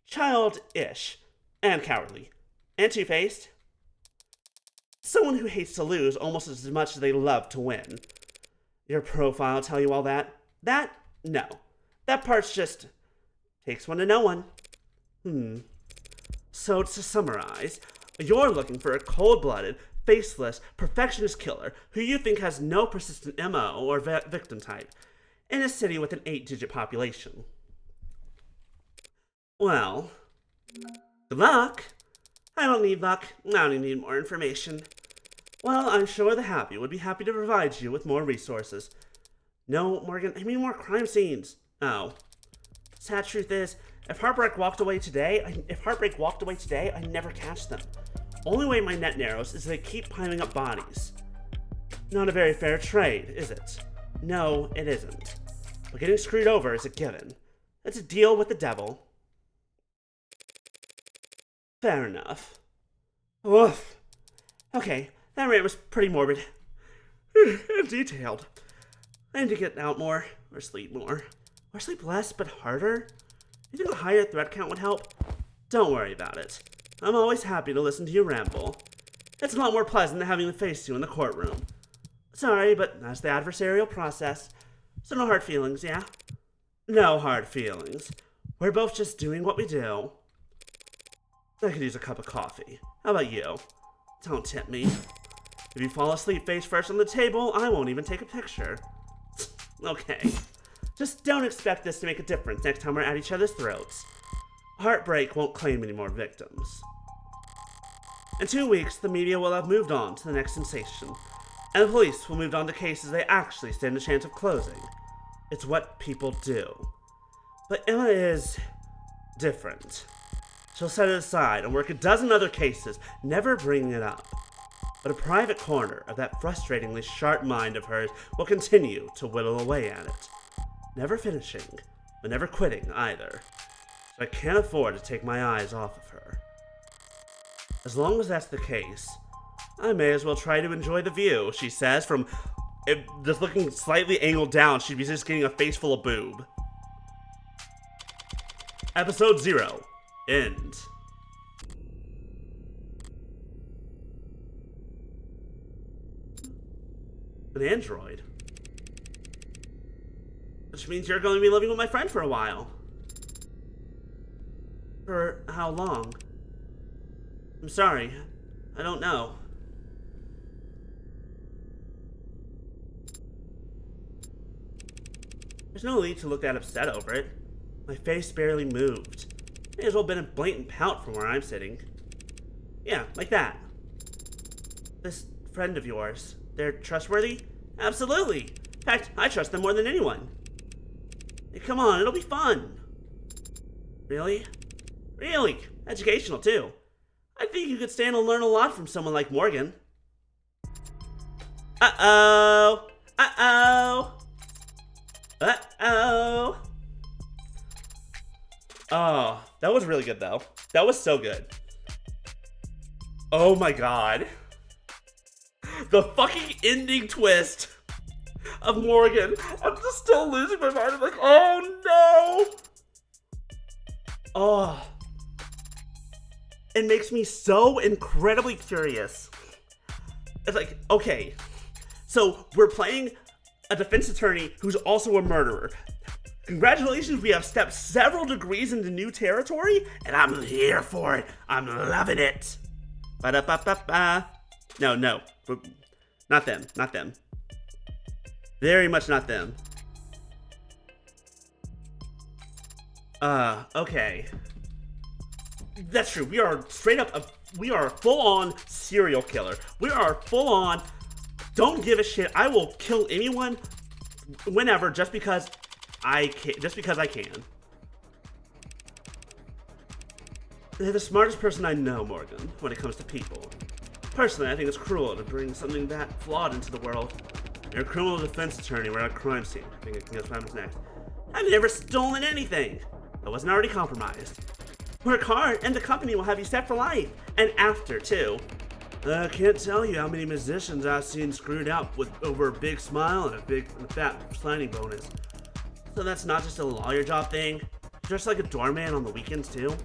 Childish. And cowardly. And two-faced. Someone who hates to lose almost as much as they love to win. Your profile tell you all that? That? No. That part's just... takes one to know one. So to summarize, you're looking for a cold-blooded, faceless, perfectionist killer who you think has no persistent MO or victim type in a city with an 8-digit population. Well, good luck. I don't need luck. I only need more information. Well, I'm sure the Happy would be happy to provide you with more resources. No, Morgan, I mean more crime scenes. Oh. Sad truth is, if Heartbreak walked away today, I'd never catch them. Only way my net narrows is they keep piling up bodies. Not a very fair trade, is it? No, it isn't. But getting screwed over is a given. It's a deal with the devil. Fair enough. Oof. Okay, that rant was pretty morbid. And detailed. I need to get out more, or sleep more. Or sleep less, but harder? You think a higher threat count would help? Don't worry about it. I'm always happy to listen to you ramble. It's a lot more pleasant than having to face you in the courtroom. Sorry, but that's the adversarial process. So no hard feelings, yeah? No hard feelings. We're both just doing what we do. I could use a cup of coffee. How about you? Don't tip me. If you fall asleep face first on the table, I won't even take a picture. Okay. Just don't expect this to make a difference next time we're at each other's throats. Heartbreak won't claim any more victims. In 2 weeks, the media will have moved on to the next sensation, and the police will move on to cases they actually stand a chance of closing. It's what people do. But Emma is different. She'll set it aside and work a dozen other cases, never bringing it up. But a private corner of that frustratingly sharp mind of hers will continue to whittle away at it. Never finishing, but never quitting either. So I can't afford to take my eyes off of her. As long as that's the case, I may as well try to enjoy the view, she says, from just looking slightly angled down. She'd be just getting a face full of boob. Episode 0. End. An android. Which means you're going to be living with my friend for a while. For how long? I'm sorry. I don't know. There's no need to look that upset over it. My face barely moved. May as well have been a blatant pout from where I'm sitting. Yeah, like that. This friend of yours, they're trustworthy? Absolutely. In fact, I trust them more than anyone. Hey, come on, it'll be fun. Really? Really? Educational, too. I think you could stand to learn a lot from someone like Morgan. Uh-oh. Uh-oh. Uh-oh. Oh, that was really good, though. That was so good. Oh my god. The fucking ending twist of Morgan. I'm just still losing my mind. I'm like, oh no. Oh. It makes me so incredibly curious. It's like, okay, so we're playing a defense attorney who's also a murderer. Congratulations, we have stepped several degrees into new territory, and I'm here for it. I'm loving it. Ba-da-ba-ba-ba. No, not them, not them. Very much not them. Okay. That's true. We are straight up, we are a full-on serial killer. We are full-on, don't give a shit. I will kill anyone, whenever, just because I can. They're the smartest person I know, Morgan, when it comes to people. Personally, I think it's cruel to bring something that flawed into the world. You're a criminal defense attorney. We're at a crime scene. I think that's what happens next. I've never stolen anything that wasn't already compromised. Work hard, and the company will have you set for life. And after, too. I can't tell you how many musicians I've seen screwed out with over a big smile and a fat signing bonus. So that's not just a lawyer job thing. Just like a doorman on the weekends, too.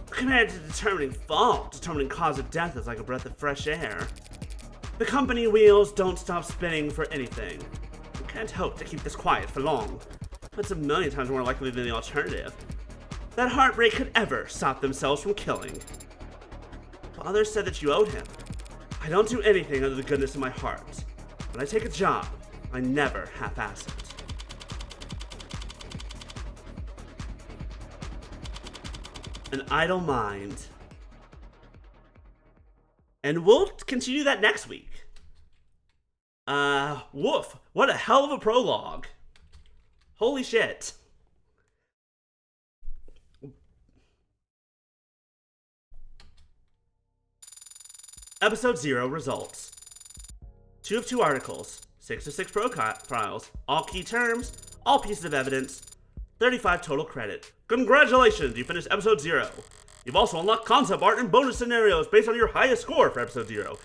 Compared to determining fault, determining cause of death is like a breath of fresh air. The company wheels don't stop spinning for anything. You can't hope to keep this quiet for long. It's a million times more likely than the alternative. That heartbreak could ever stop themselves from killing. Father said that you owed him. I don't do anything under the goodness of my heart. When I take a job, I never half-ass it. An idle mind. And we'll continue that next week. Woof. What a hell of a prologue. Holy shit. Episode 0 results. 2 of 2 articles. 6 of 6 profiles. All key terms. All pieces of evidence. 35 total credit. Congratulations, you finished episode 0. You've also unlocked concept art and bonus scenarios based on your highest score for episode 0.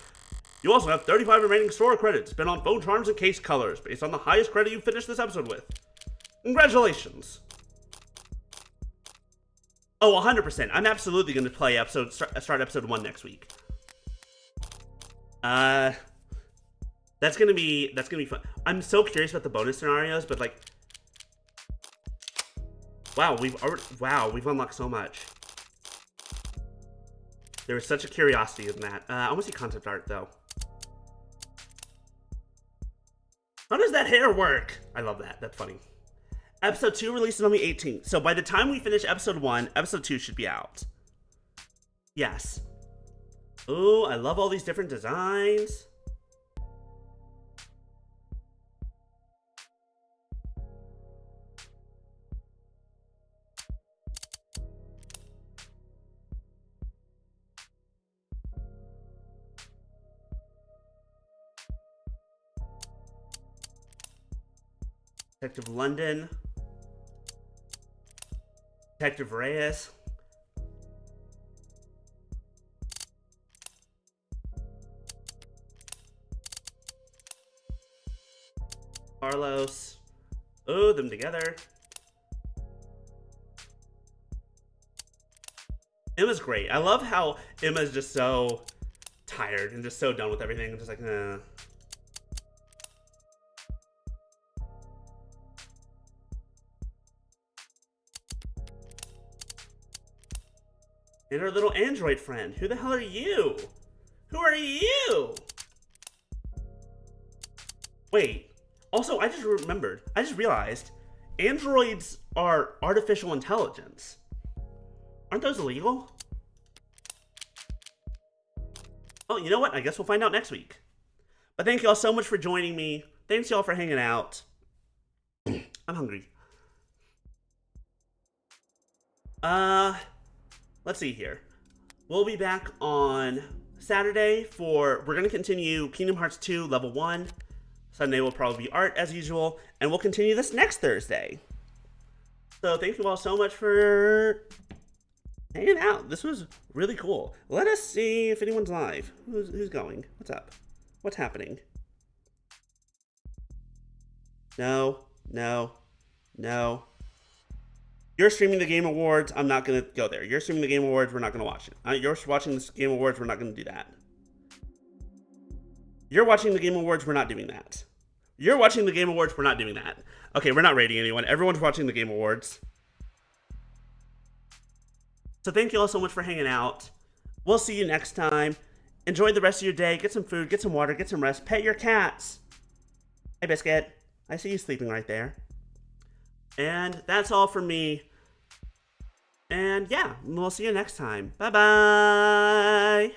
You also have 35 remaining store credits spent on phone charms and case colors based on the highest credit you finished this episode with. Congratulations. Oh, 100%. I'm absolutely going to play start episode 1 next week. That's gonna be fun. I'm so curious about the bonus scenarios, but like, wow, we've unlocked so much. There was such a curiosity in that. I want to see concept art, though. How does that hair work? I love that. That's funny. Episode 2 releases on the 18th. So by the time we finish episode 1, episode 2 should be out. Yes. Ooh, I love all these different designs. Detective London. Detective Reyes. Carlos. Oh, them together. Emma's great. I love how Emma's just so tired and just so done with everything. I'm just like, nah. And her little android friend. Who the hell are you? Who are you? Wait. Also, I just remembered. I just realized androids are artificial intelligence. Aren't those illegal? Oh, you know what? I guess we'll find out next week. But thank you all so much for joining me. Thanks y'all for hanging out. I'm hungry. Let's see here. We'll be back on Saturday we're going to continue Kingdom Hearts 2 Level 1. Sunday will probably be art as usual, and we'll continue this next Thursday. So thank you all so much for hanging out. This was really cool. Let us see if anyone's live. Who's going? What's up? What's happening? No. You're streaming the Game Awards. I'm not going to go there. You're streaming the Game Awards. We're not going to watch it. You're watching the Game Awards. We're not going to do that. You're watching the Game Awards. We're not doing that. You're watching the Game Awards. We're not doing that. Okay, we're not rating anyone. Everyone's watching the Game Awards. So thank you all so much for hanging out. We'll see you next time. Enjoy the rest of your day. Get some food. Get some water. Get some rest. Pet your cats. Hey, Biscuit. I see you sleeping right there. And that's all for me. And yeah, we'll see you next time. Bye-bye.